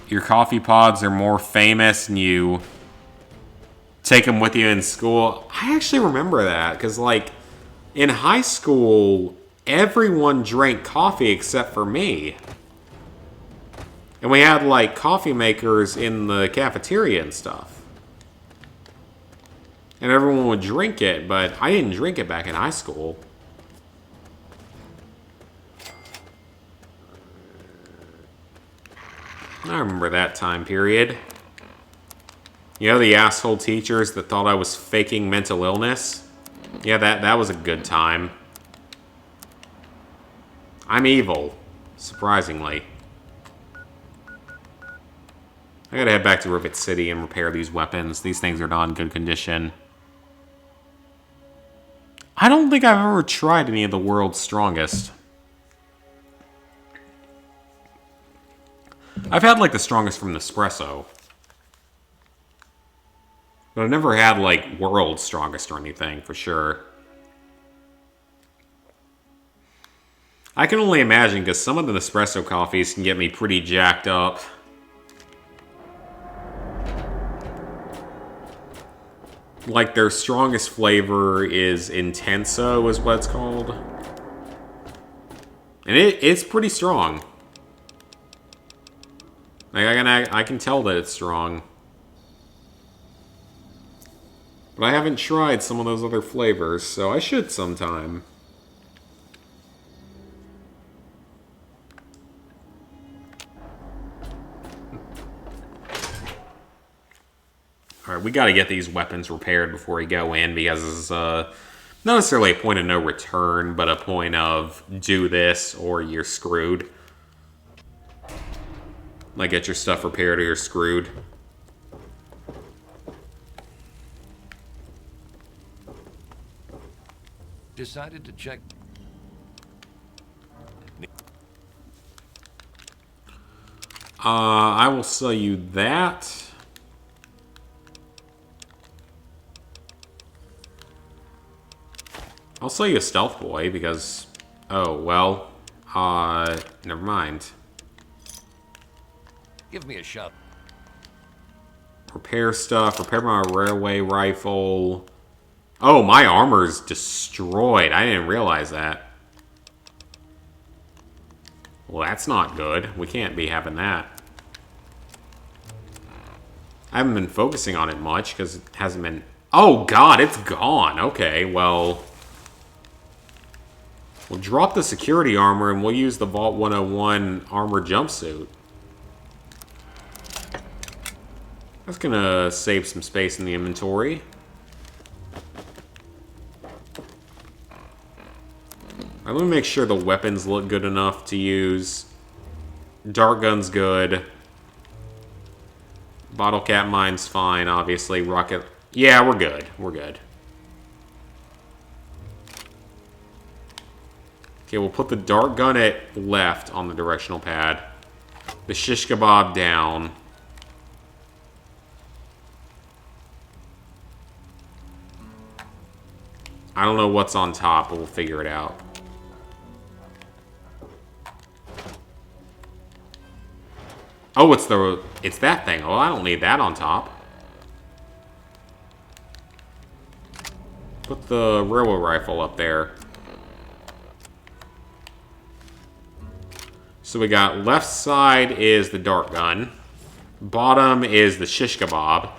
Your coffee pods are more famous and you take them with you in school. I actually remember that because, like, in high school, everyone drank coffee except for me. And we had, like, coffee makers in the cafeteria and stuff. And everyone would drink it, but I didn't drink it back in high school. I remember that time period. You know the asshole teachers that thought I was faking mental illness? Yeah, that was a good time. I'm evil, surprisingly. I gotta head back to Rivet City and repair these weapons. These things are not in good condition. I don't think I've ever tried any of the world's strongest. I've had, like, the strongest from Nespresso. But I've never had, like, world's strongest or anything, for sure. I can only imagine, because some of the Nespresso coffees can get me pretty jacked up. Like, their strongest flavor is Intenso, is what it's called. And it's pretty strong. Like, I can tell that it's strong. But I haven't tried some of those other flavors, so I should sometime. Alright, we gotta get these weapons repaired before we go in, because it's not necessarily a point of no return, but a point of do this or you're screwed. Like, get your stuff repaired or you're screwed. Decided to check. I will sell you that. I'll sell you a stealth boy because... Oh, well. Never mind. Give me a shot. Repair stuff. Repair my railway rifle. Oh, my armor's destroyed. I didn't realize that. Well, that's not good. We can't be having that. I haven't been focusing on it much because it hasn't been... Oh, God, it's gone. Okay, well... We'll drop the security armor and we'll use the Vault 101 armor jumpsuit. That's gonna save some space in the inventory. Alright, let me make sure the weapons look good enough to use. Dart gun's good. Bottle cap mine's fine, obviously. Rocket... Yeah, we're good. We're good. Okay, we'll put the dart gun at left on the directional pad. The shish kebab down. I don't know what's on top, but we'll figure it out. Oh, it's that thing. Oh, I don't need that on top. Put the railway rifle up there. So we got left side is the dart gun. Bottom is the shish kebab.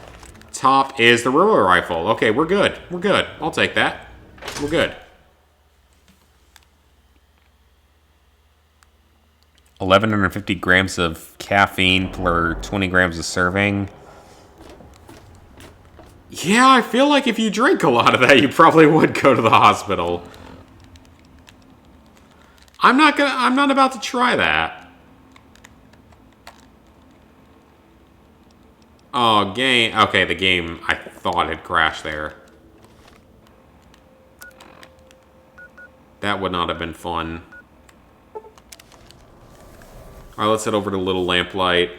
Top is the railway rifle. Okay, we're good. We're good. I'll take that. We're good. 1,150 grams of caffeine per 20 grams of serving. Yeah, I feel like if you drink a lot of that, you probably would go to the hospital. I'm not about to try that. Oh, game. Okay, the game, I thought had crashed there. That would not have been fun. Alright, let's head over to Little Lamplight.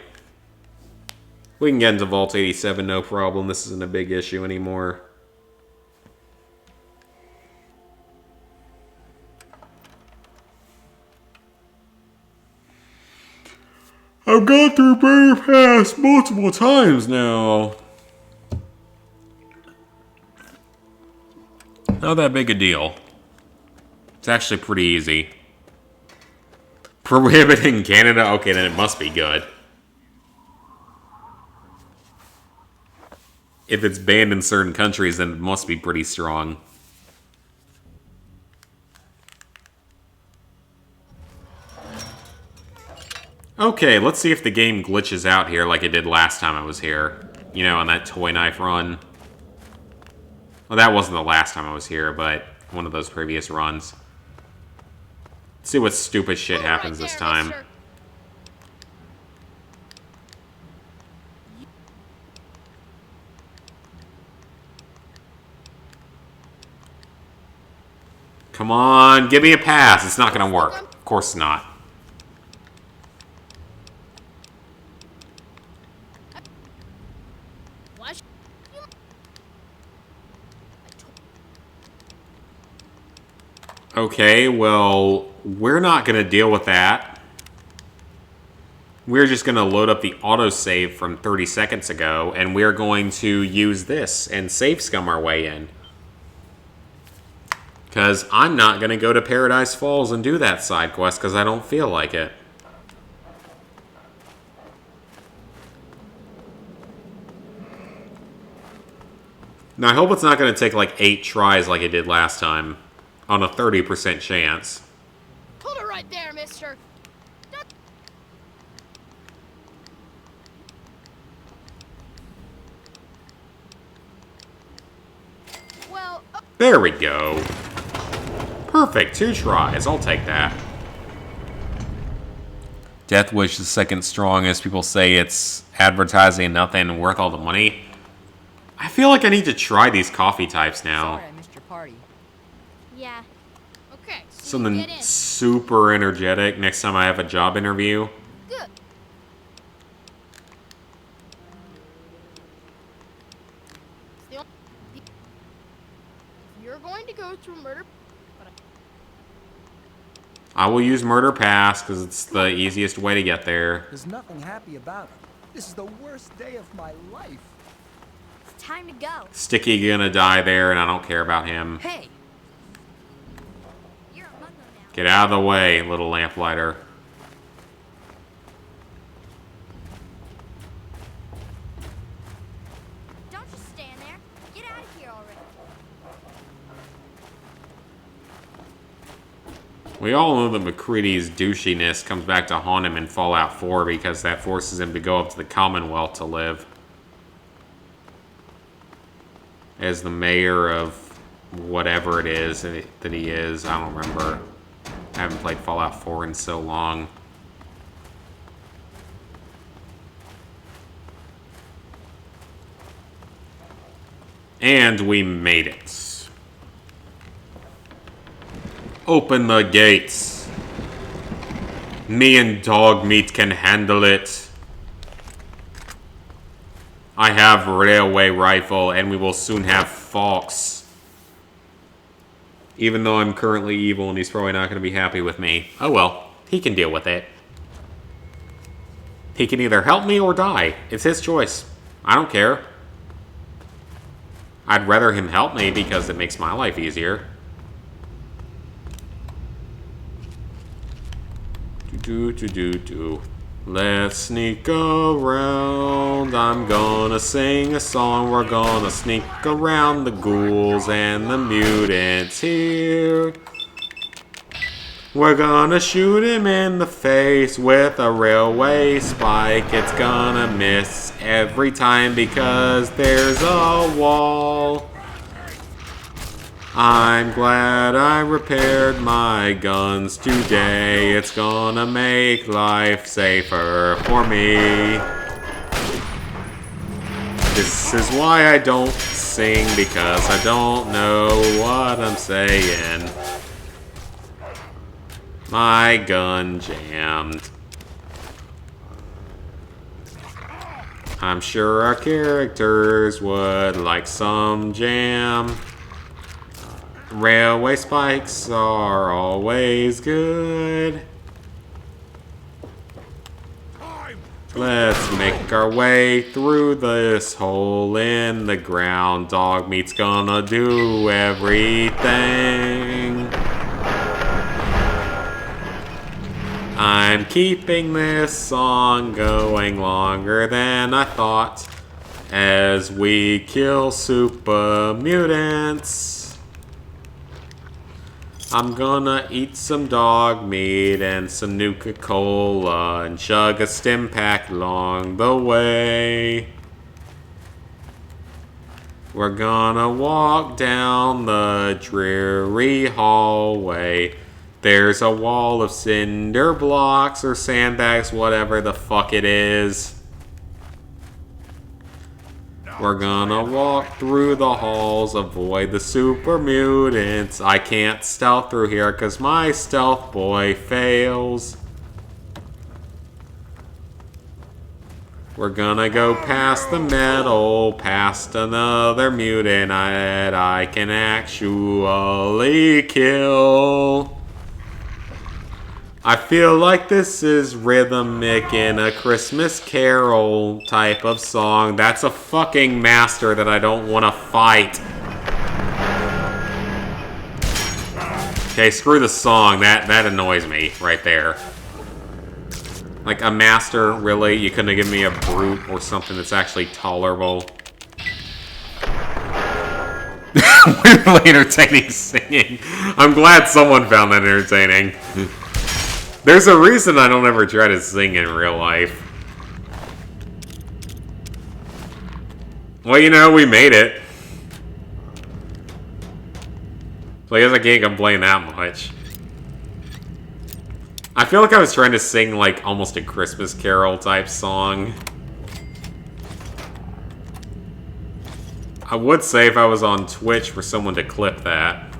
We can get into Vault 87, no problem. This isn't a big issue anymore. I've gone through Barrier Pass multiple times now. Not that big a deal. It's actually pretty easy. Prohibited in Canada? Okay, then it must be good. If it's banned in certain countries, then it must be pretty strong. Okay, let's see if the game glitches out here like it did last time I was here. You know, on that toy knife run. Well, that wasn't the last time I was here, but one of those previous runs. Let's see what stupid shit happens this time. Come on, give me a pass. It's not gonna work. Of course not. Okay, well, we're not going to deal with that. We're just going to load up the autosave from 30 seconds ago, and we're going to use this and save scum our way in. Because I'm not going to go to Paradise Falls and do that side quest because I don't feel like it. Now, I hope it's not going to take like 8 tries like it did last time. On a 30% chance. Hold it right there, mister. Well, there we go. Perfect. 2 tries. I'll take that. Death Wish is second strongest. People say it's advertising and nothing worth all the money. I feel like I need to try these coffee types now. sorry I missed your party. Yeah. Okay. Something super energetic next time I have a job interview. Good. You're going to go through murder. I will use Murder Pass because it's the easiest way to get there. There's nothing happy about it. This is the worst day of my life. It's time to go. Sticky gonna die there, and I don't care about him. Hey. Get out of the way, little lamplighter. Don't just stand there. Get out of here already. We all know that McCready's douchiness comes back to haunt him in Fallout 4 because that forces him to go up to the Commonwealth to live. As the mayor of whatever it is that he is. I don't remember. I haven't played Fallout 4 in so long. And we made it. Open the gates. Me and dog meat can handle it. I have railway rifle, and we will soon have Fox. Even though I'm currently evil, and he's probably not going to be happy with me. Oh well, he can deal with it. He can either help me or die. It's his choice. I don't care. I'd rather him help me because it makes my life easier. Let's sneak around. I'm gonna sing a song. We're gonna sneak around the ghouls and the mutants here. We're gonna shoot him in the face with a railway spike. It's gonna miss every time because there's a wall. I'm glad I repaired my guns today. It's gonna make life safer for me. This is why I don't sing, because I don't know what I'm saying. My gun jammed. I'm sure our characters would like some jam. Railway spikes are always good. Let's make our way through this hole in the ground. Dog meat's gonna do everything. I'm keeping this song going longer than I thought as we kill super mutants. I'm gonna eat some dog meat and some Nuka-Cola and chug a stim pack along the way. We're gonna walk down the dreary hallway. There's a wall of cinder blocks or sandbags, whatever the fuck it is. We're gonna walk through the halls, avoid the super mutants. I can't stealth through here because my stealth boy fails. We're gonna go past the metal, past another mutant that I can actually kill. I feel like this is rhythmic in a Christmas Carol type of song. That's a fucking master that I don't want to fight. Okay, screw the song. That annoys me right there. Like, a master, really? You couldn't have given me a brute or something that's actually tolerable? Weirdly entertaining singing. I'm glad someone found that entertaining. There's a reason I don't ever try to sing in real life. Well, you know, we made it. So I guess I can't complain that much. I feel like I was trying to sing, like, almost a Christmas Carol type song. I would say if I was on Twitch for someone to clip that.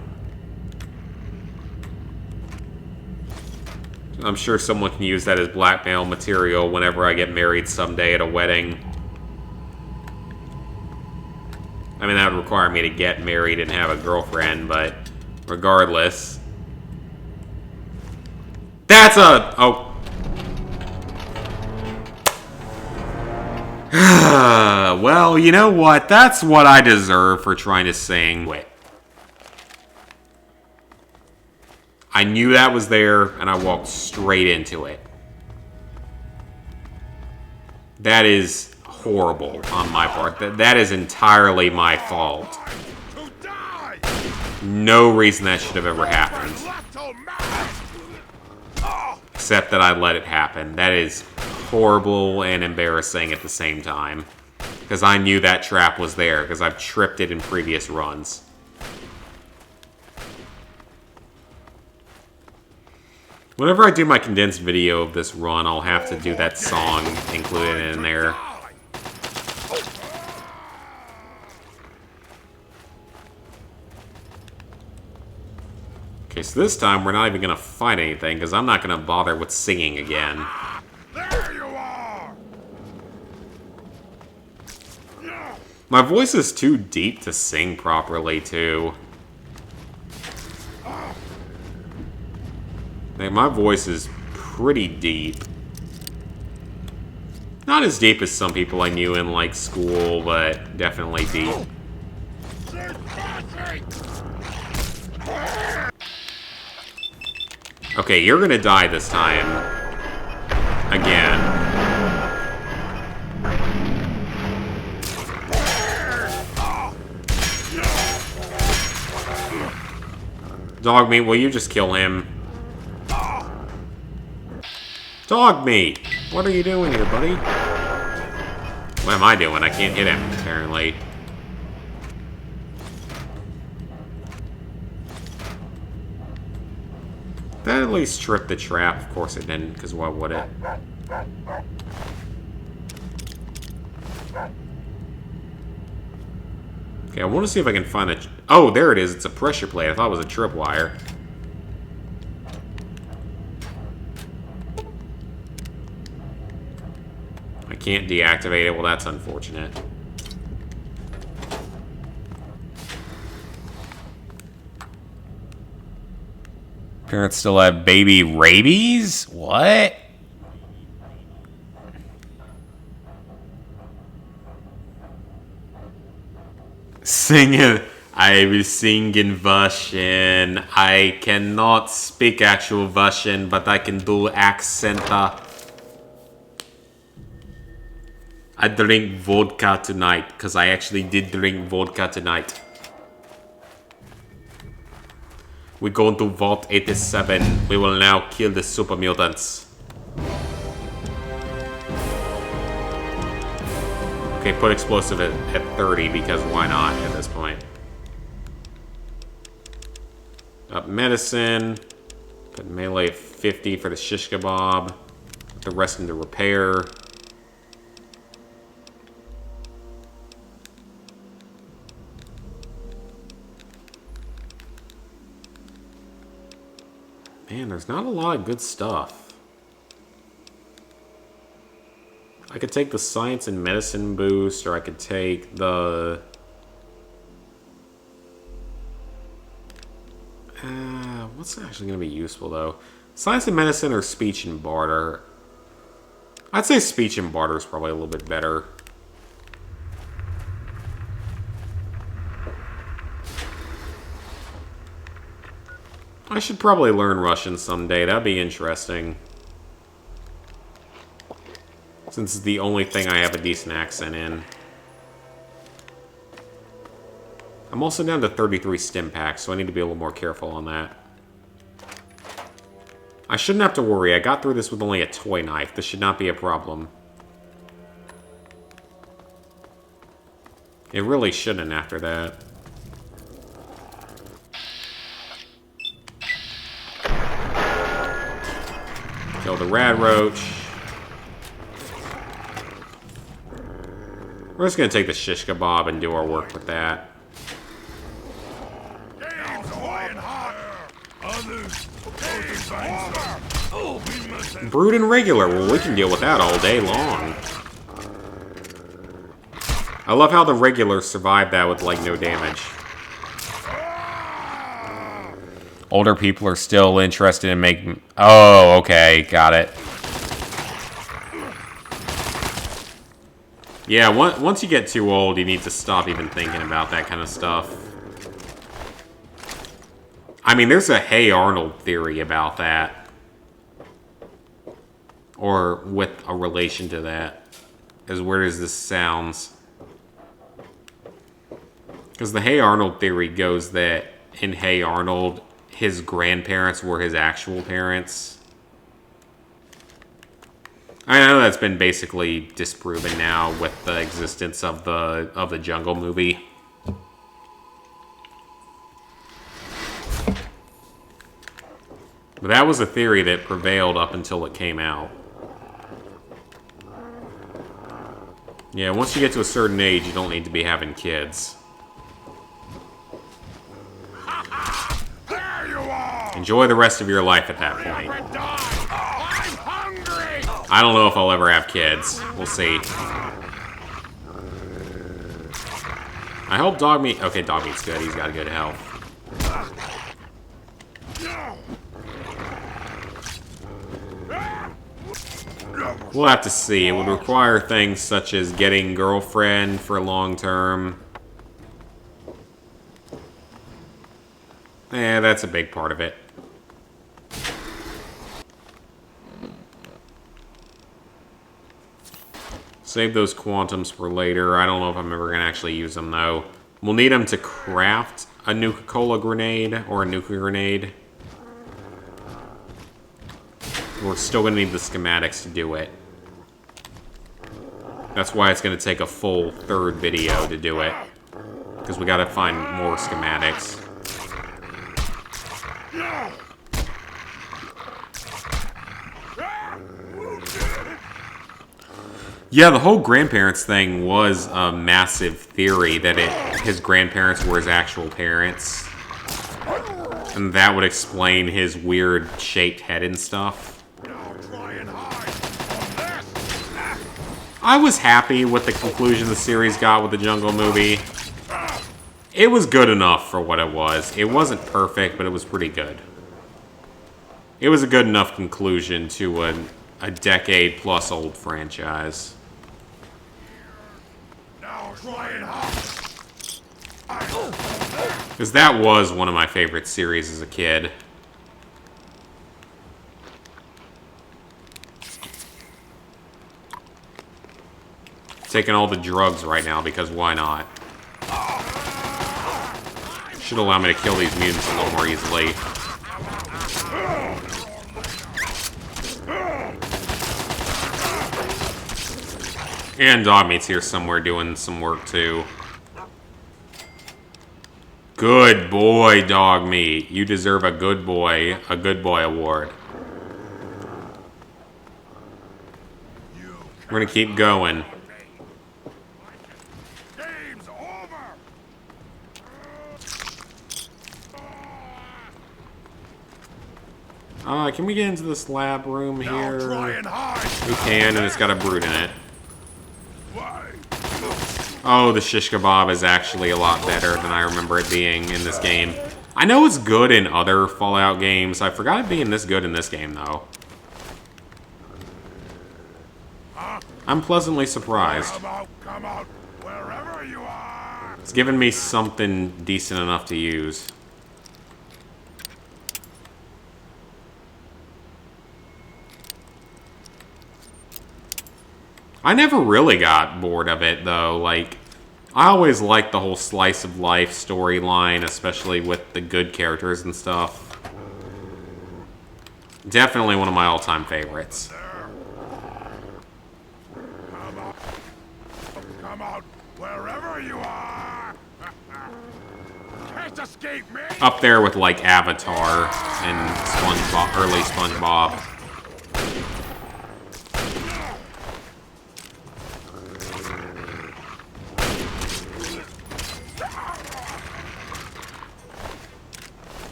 I'm sure someone can use that as blackmail material whenever I get married someday at a wedding. I mean, that would require me to get married and have a girlfriend, but regardless. That's a... Oh. Well, you know what? That's what I deserve for trying to sing. Wait. I knew that was there, and I walked straight into it. That is horrible on my part. That is entirely my fault. No reason that should have ever happened. Except that I let it happen. That is horrible and embarrassing at the same time. Because I knew that trap was there, because I've tripped it in previous runs. Whenever I do my condensed video of this run, I'll have to do that song included in there. Okay, so this time we're not even going to fight anything, because I'm not going to bother with singing again. There you are! My voice is too deep to sing properly, too. Like, my voice is pretty deep. Not as deep as some people I knew in, like, school, but definitely deep. Okay, you're gonna die this time. Again. Dogmeat, will you just kill him? Dogmeat! What are you doing here, buddy? What am I doing? I can't hit him, apparently. That at least tripped the trap. Of course it didn't, because why would it? Okay, I want to see if I can find a... Oh, there it is. It's a pressure plate. I thought it was a tripwire. I can't deactivate it. Well, that's unfortunate. Parents still have baby rabies? What? Singing. I will sing in Russian. I cannot speak actual Russian, but I can do accent. I drink vodka tonight, because I actually did drink vodka tonight. We're going to Vault 87. We will now kill the super mutants. Okay, put explosive at 30, because why not at this point? Up medicine. Put melee at 50 for the shish kebab. Put the rest into repair. Man, there's not a lot of good stuff. I could take the science and medicine boost, or I could take the... what's actually going to be useful, though? Science and medicine or speech and barter? I'd say speech and barter is probably a little bit better. I should probably learn Russian someday. That'd be interesting. Since it's the only thing I have a decent accent in. I'm also down to 33 stim packs, so I need to be a little more careful on that. I shouldn't have to worry. I got through this with only a toy knife. This should not be a problem. It really shouldn't after that. Kill the rad roach. We're just gonna take the shish kebab and do our work with that. Brood and regular. Well, we can deal with that all day long. I love how the regulars survive that with, like, no damage. Older people are still interested in making... Oh, okay. Got it. Yeah, once you get too old, you need to stop even thinking about that kind of stuff. I mean, there's a Hey Arnold theory about that. Or with a relation to that. As weird as this sounds. Because the Hey Arnold theory goes that in Hey Arnold, his grandparents were his actual parents. I know that's been basically disproven now with the existence of the Jungle movie. But that was a theory that prevailed up until it came out. Yeah, once you get to a certain age, you don't need to be having kids. There you are! Enjoy the rest of your life at that point. I'm hungry! I don't know if I'll ever have kids. We'll see. I hope Dogmeat... Okay, Dogmeat's good. He's got good health. We'll have to see. It would require things such as getting girlfriend for long term. Yeah, that's a big part of it. Save those quantums for later. I don't know if I'm ever going to actually use them, though. We'll need them to craft a Nuka-Cola grenade or a nuclear grenade. We're still going to need the schematics to do it. That's why it's going to take a full third video to do it. Because we got to find more schematics. Yeah, the whole grandparents thing was a massive theory that his grandparents were his actual parents. And that would explain his weird shaped head and stuff. I was happy with the conclusion the series got with the Jungle movie. It was good enough for what it was. It wasn't perfect, but it was pretty good. It was a good enough conclusion to a decade-plus old franchise. Because that was one of my favorite series as a kid. Taking all the drugs right now, because why not? Should allow me to kill these mutants a little more easily. And Dogmeat's here somewhere doing some work too. Good boy, Dogmeat. You deserve a good boy award. We're gonna keep going. Can we get into this lab room here? We can, and it's got a brute in it. Oh, the shish kebab is actually a lot better than I remember it being in this game. I know it's good in other Fallout games. I forgot it being this good in this game, though. I'm pleasantly surprised. It's given me something decent enough to use. I never really got bored of it, though. Like, I always liked the whole slice of life storyline, especially with the good characters and stuff. Definitely one of my all-time favorites. Come out wherever you are. Can't escape me. Up there with, like, Avatar and SpongeBob, early SpongeBob.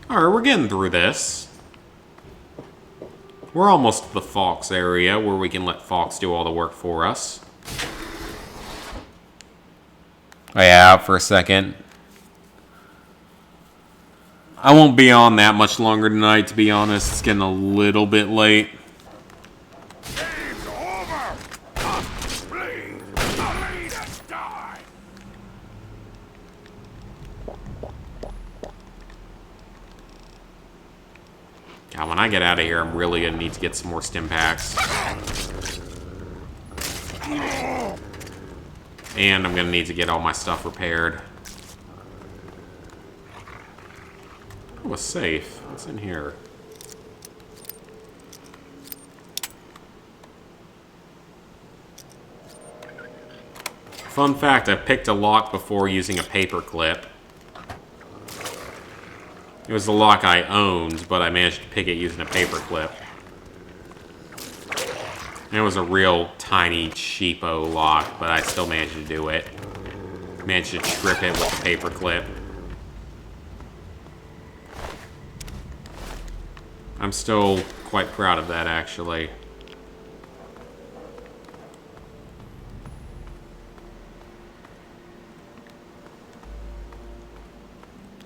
Alright, we're getting through this. We're almost to the Fox area where we can let Fox do all the work for us. Oh yeah, out for a second. I won't be on that much longer tonight, to be honest. It's getting a little bit late. God, when I get out of here, I'm really gonna need to get some more stim packs. And I'm gonna need to get all my stuff repaired. Oh, a safe. What's in here? Fun fact, I picked a lock before using a paper clip. It was the lock I owned, but I managed to pick it using a paper clip. And it was a real tiny, cheapo lock, but I still managed to do it. Managed to trip it with a paper clip. I'm still quite proud of that, actually.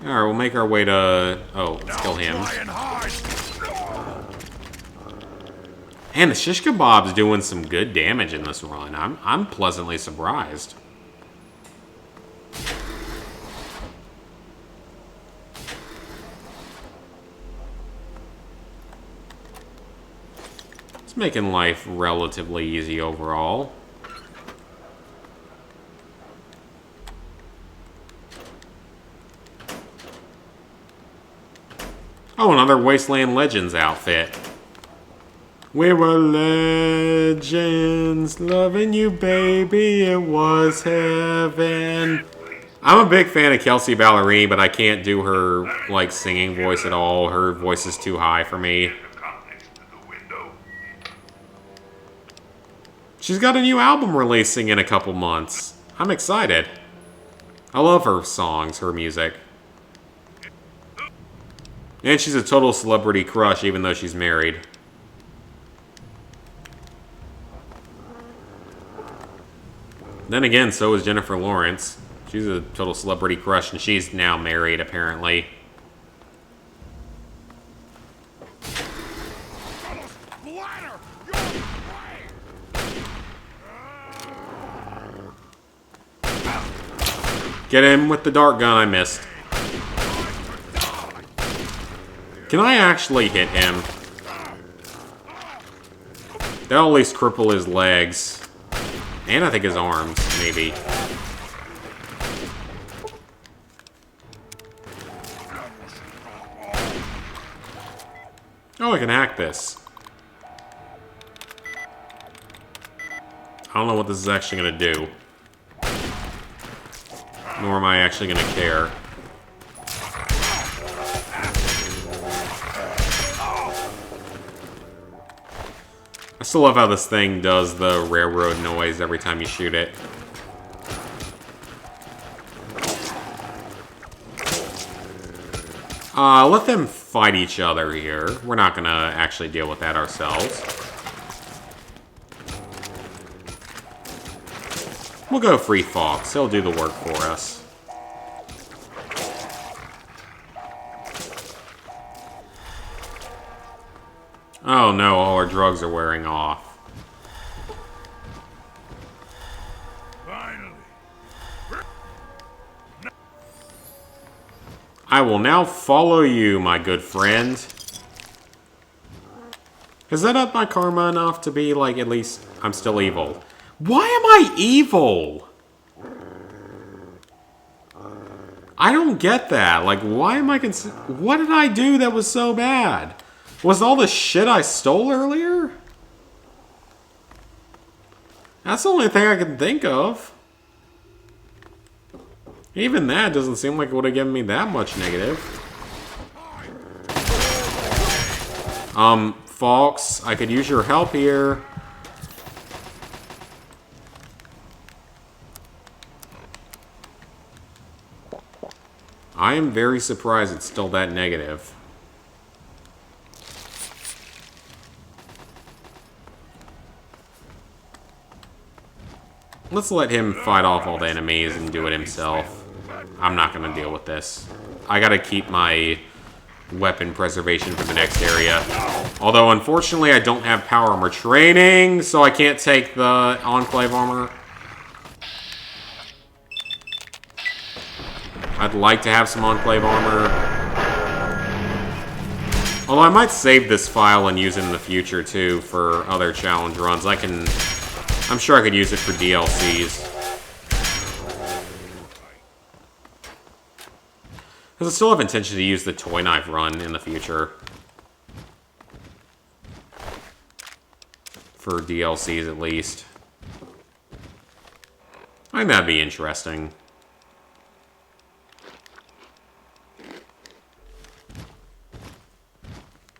Alright, we'll make our way to... Oh, let's kill him. And the shish kebab's doing some good damage in this run. I'm pleasantly surprised. It's making life relatively easy overall. Oh, another Wasteland Legends outfit. We were legends, loving you, baby, it was heaven. I'm a big fan of Kelsey Ballerini, but I can't do her, like, singing voice at all. Her voice is too high for me. She's got a new album releasing in a couple months. I'm excited. I love her songs, her music. And she's a total celebrity crush, even though she's married. Then again, so is Jennifer Lawrence. She's a total celebrity crush, and she's now married, apparently. Get him with the dart gun I missed. Can I actually hit him? That'll at least cripple his legs. And I think his arms, maybe. Oh, I can hack this. I don't know what this is actually going to do. Nor am I actually going to care. I still love how this thing does the railroad noise every time you shoot it. Let them fight each other here. We're not going to actually deal with that ourselves. We'll go Free Fox. He'll do the work for us. Oh no, all our drugs are wearing off. Finally. I will now follow you, my good friend. Has that upped my karma enough to be, like, at least I'm still evil? Why am I evil? I don't get that. Like, why am I what did I do that was so bad? Was all the shit I stole earlier? That's the only thing I can think of. Even that doesn't seem like it would have given me that much negative. Fox, I could use your help here. I am very surprised it's still that negative. Let's let him fight off all the enemies and do it himself. I'm not going to deal with this. I got to keep my weapon preservation for the next area. Although, unfortunately, I don't have power armor training, so I can't take the Enclave armor. I'd like to have some Enclave armor. Although I might save this file and use it in the future, too, for other challenge runs. I'm sure I could use it for DLCs. Because I still have intention to use the Toy Knife run in the future. For DLCs, at least. I think that'd be interesting.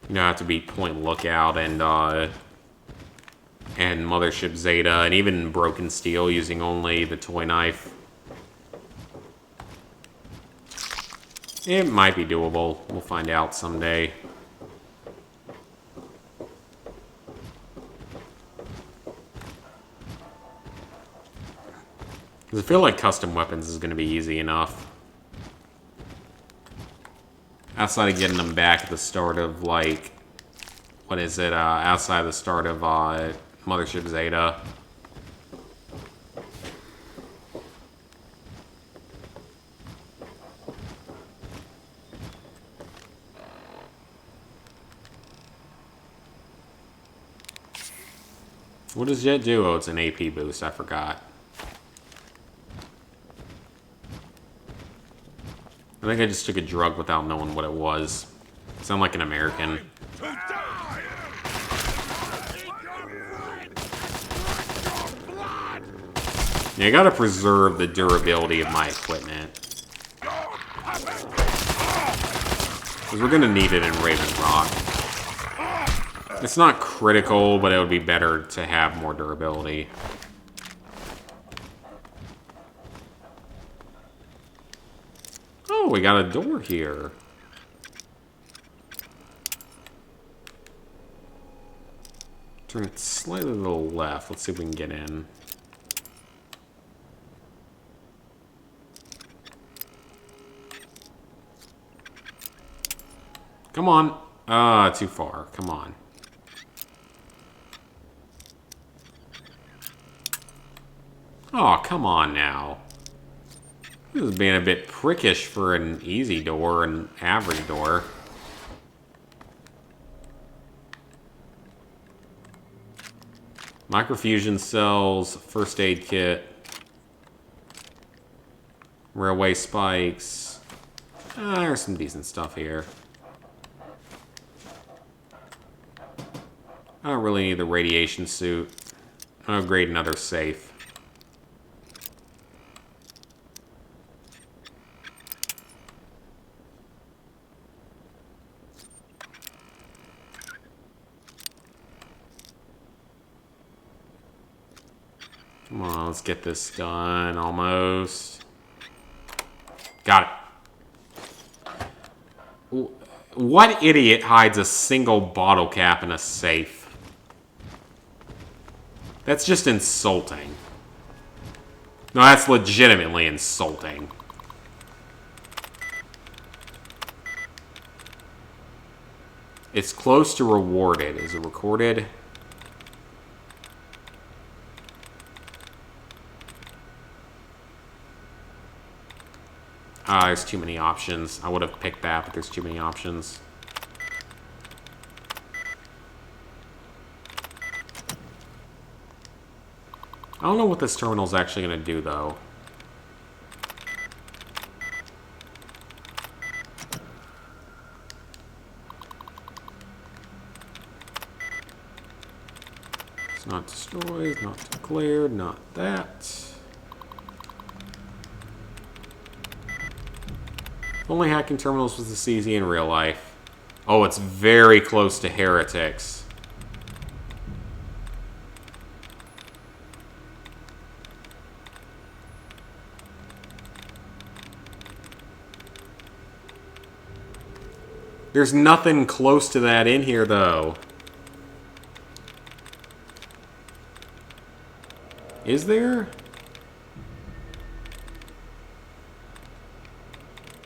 You know, have to beat Point Lookout and Mothership Zeta, and even Broken Steel using only the Toy Knife. It might be doable. We'll find out someday. I feel like custom weapons is going to be easy enough. Outside of getting them back at the start of, like, what is it, outside the start of Mothership Zeta. What does Jet do? Oh, it's an AP boost. I forgot. I think I just took a drug without knowing what it was. Sound like an American. Yeah, I gotta preserve the durability of my equipment. Because we're gonna need it in Raven Rock. It's not critical, but it would be better to have more durability. Oh, we got a door here. Turn it slightly to the left. Let's see if we can get in. Come on. Too far. Come on. Oh, come on now. This is being a bit prickish for an easy door, an average door. Microfusion cells, first aid kit, railway spikes. There's some decent stuff here. I don't really need the radiation suit. I'll upgrade another safe. Come on, let's get this done, almost. Got it. What idiot hides a single bottle cap in a safe? That's just insulting. No, that's legitimately insulting. It's close to rewarded. Is it recorded? There's too many options. I would have picked that, but there's too many options. I don't know what this terminal's actually going to do, though. It's not destroyed, not declared, not that. Only hacking terminals was this easy in real life. Oh, it's very close to heretics. There's nothing close to that in here, though. Is there?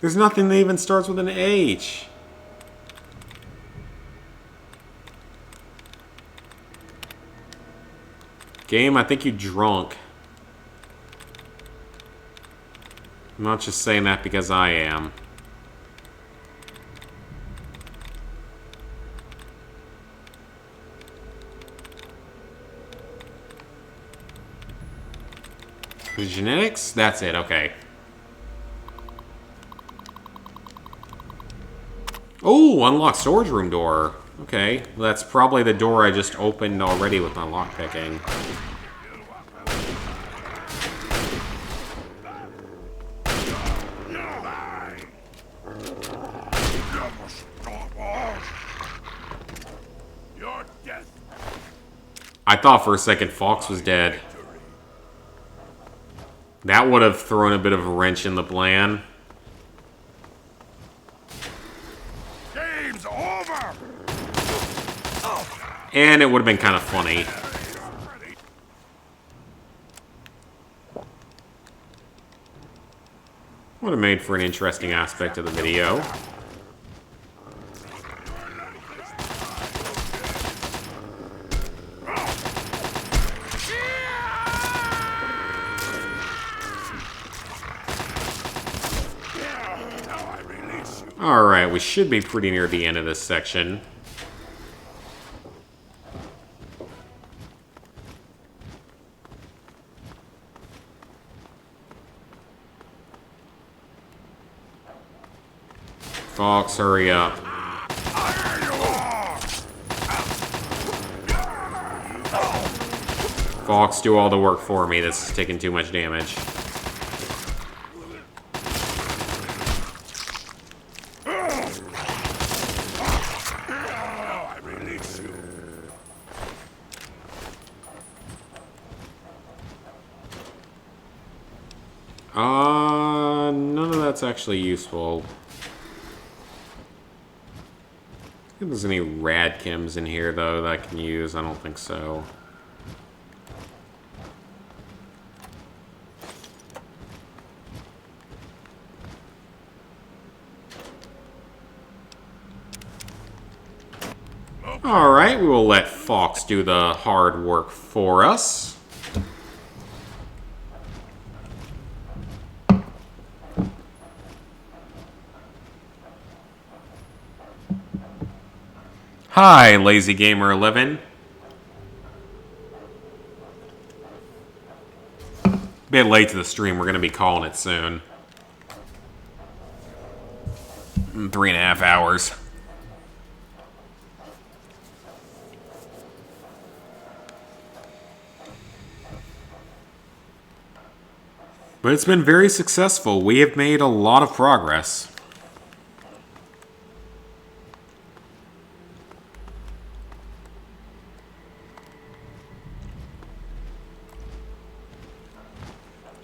There's nothing that even starts with an H. Game, I think you drunk. I'm not just saying that because I am. The genetics? That's it, okay. Oh, unlock storage room door. Okay, well, that's probably the door I just opened already with my lockpicking. I thought for a second Fox was dead. That would have thrown a bit of a wrench in the plan. Game's over. And it would have been kind of funny. Would have made for an interesting aspect of the video. we should be pretty near the end of this section. Fox, hurry up. Fox, do all the work for me. This is taking too much damage. None of that's actually useful. If there's any radchems in here, though, that I can use, I don't think so. Alright, we will let Fox do the hard work for us. Hi, Lazy Gamer 11. Bit late to the stream, we're gonna be calling it soon. 3.5 hours. But it's been very successful. We have made a lot of progress.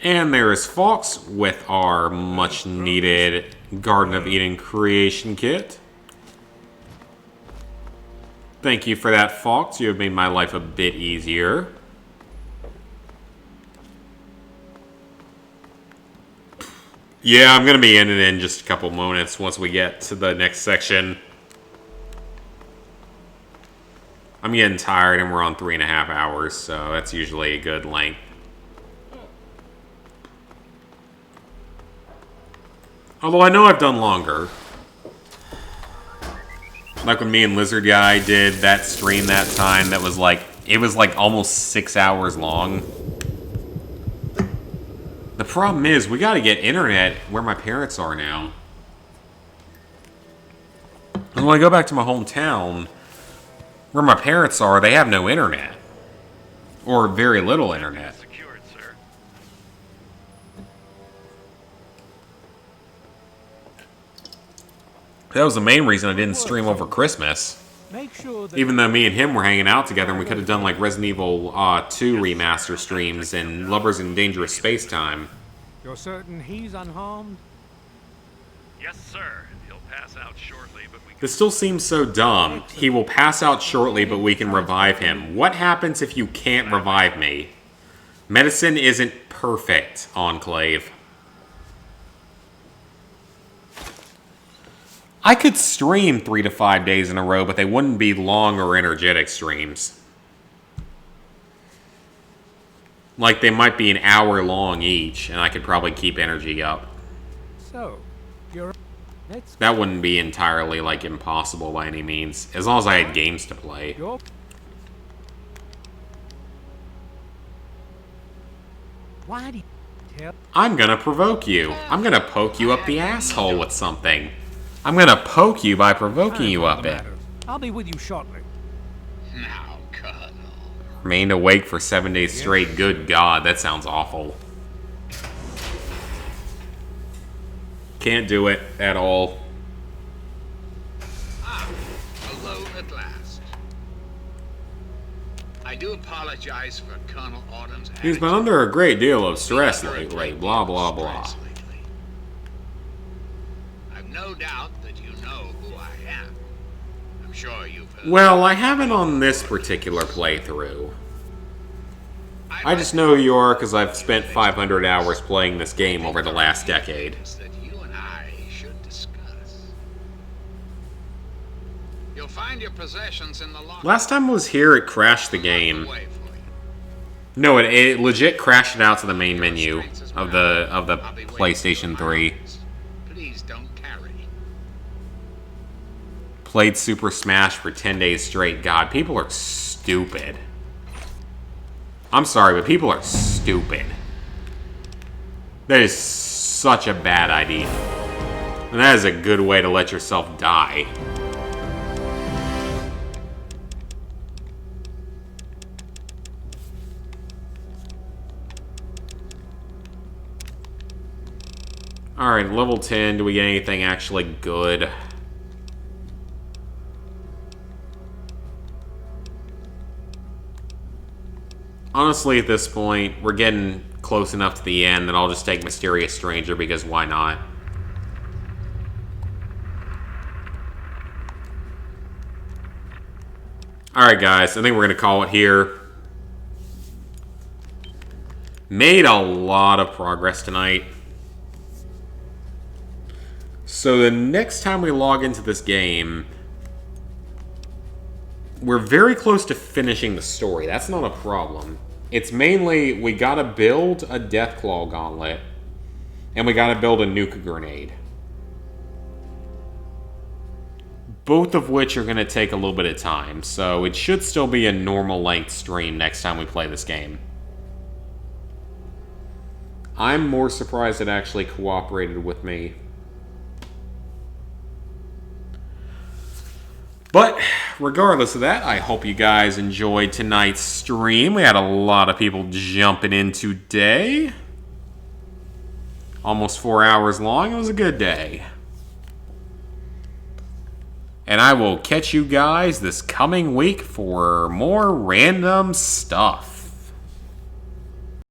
And there is Fox with our much needed Garden of Eden creation kit. Thank you for that, Fox. You have made my life a bit easier. Yeah, I'm going to be in it in just a couple moments once we get to the next section. I'm getting tired and we're on 3.5 hours, so that's usually a good length. Although I know I've done longer. Like when me and Lizard Guy did that stream that time that was like, it was like almost 6 hours long. The problem is, we gotta get internet where my parents are now. And when I go back to my hometown, where my parents are, they have no internet. Or very little internet. Secured, sir. That was the main reason I didn't stream over Christmas. Make sure that Even though me and him were hanging out together and we could have done like Resident Evil 2 remaster streams and Lovers in Dangerous Space Time. you're certain he's unharmed? Yes, sir. He'll pass out shortly, but we This still seems so dumb. He will pass out shortly, but we can revive him. What happens if you can't revive me? Medicine isn't perfect, Enclave. I could stream 3 to 5 days in a row, but they wouldn't be long or energetic streams. Like, they might be an hour long each, and I could probably keep energy up. So, you're... Let's... That wouldn't be entirely, like, impossible by any means, as long as I had games to play. Why do you tell... I'm gonna provoke you. I'm gonna poke you up the asshole with something. I'm gonna poke you by provoking you up it. I'll be with you shortly. Now, Colonel. Remained awake for 7 days straight. Good God, that sounds awful. Can't do it at all. Hello at last. I do apologize for Colonel Autumn's He's been under a great deal of stress lately. Blah, blah, blah. I've no doubt that you know who I am. I'm sure you've heard. Well, I haven't on this particular playthrough. I just know who you are because I've spent 500 hours playing this game over the last decade. That you and I should discuss. You'll find your possessions in the locker. Last time I was here, it crashed the game. No, it legit crashed it out to the main menu of the PlayStation 3. Please don't carry. played Super Smash for 10 days straight. God, people are stupid. I'm sorry, but people are stupid. That is such a bad idea. And that is a good way to let yourself die. Alright, level 10. Do we get anything actually good? Honestly, at this point, we're getting close enough to the end that I'll just take Mysterious Stranger, because why not? Alright guys, I think we're going to call it here. Made a lot of progress tonight. So the next time we log into this game, we're very close to finishing the story. That's not a problem. It's mainly, we gotta build a Deathclaw Gauntlet, and we gotta build a Nuka Grenade. Both of which are gonna take a little bit of time, so it should still be a normal length stream next time we play this game. I'm more surprised it actually cooperated with me. But regardless of that, I hope you guys enjoyed tonight's stream. We had a lot of people jumping in today. Almost 4 hours long. It was a good day. And I will catch you guys this coming week for more random stuff.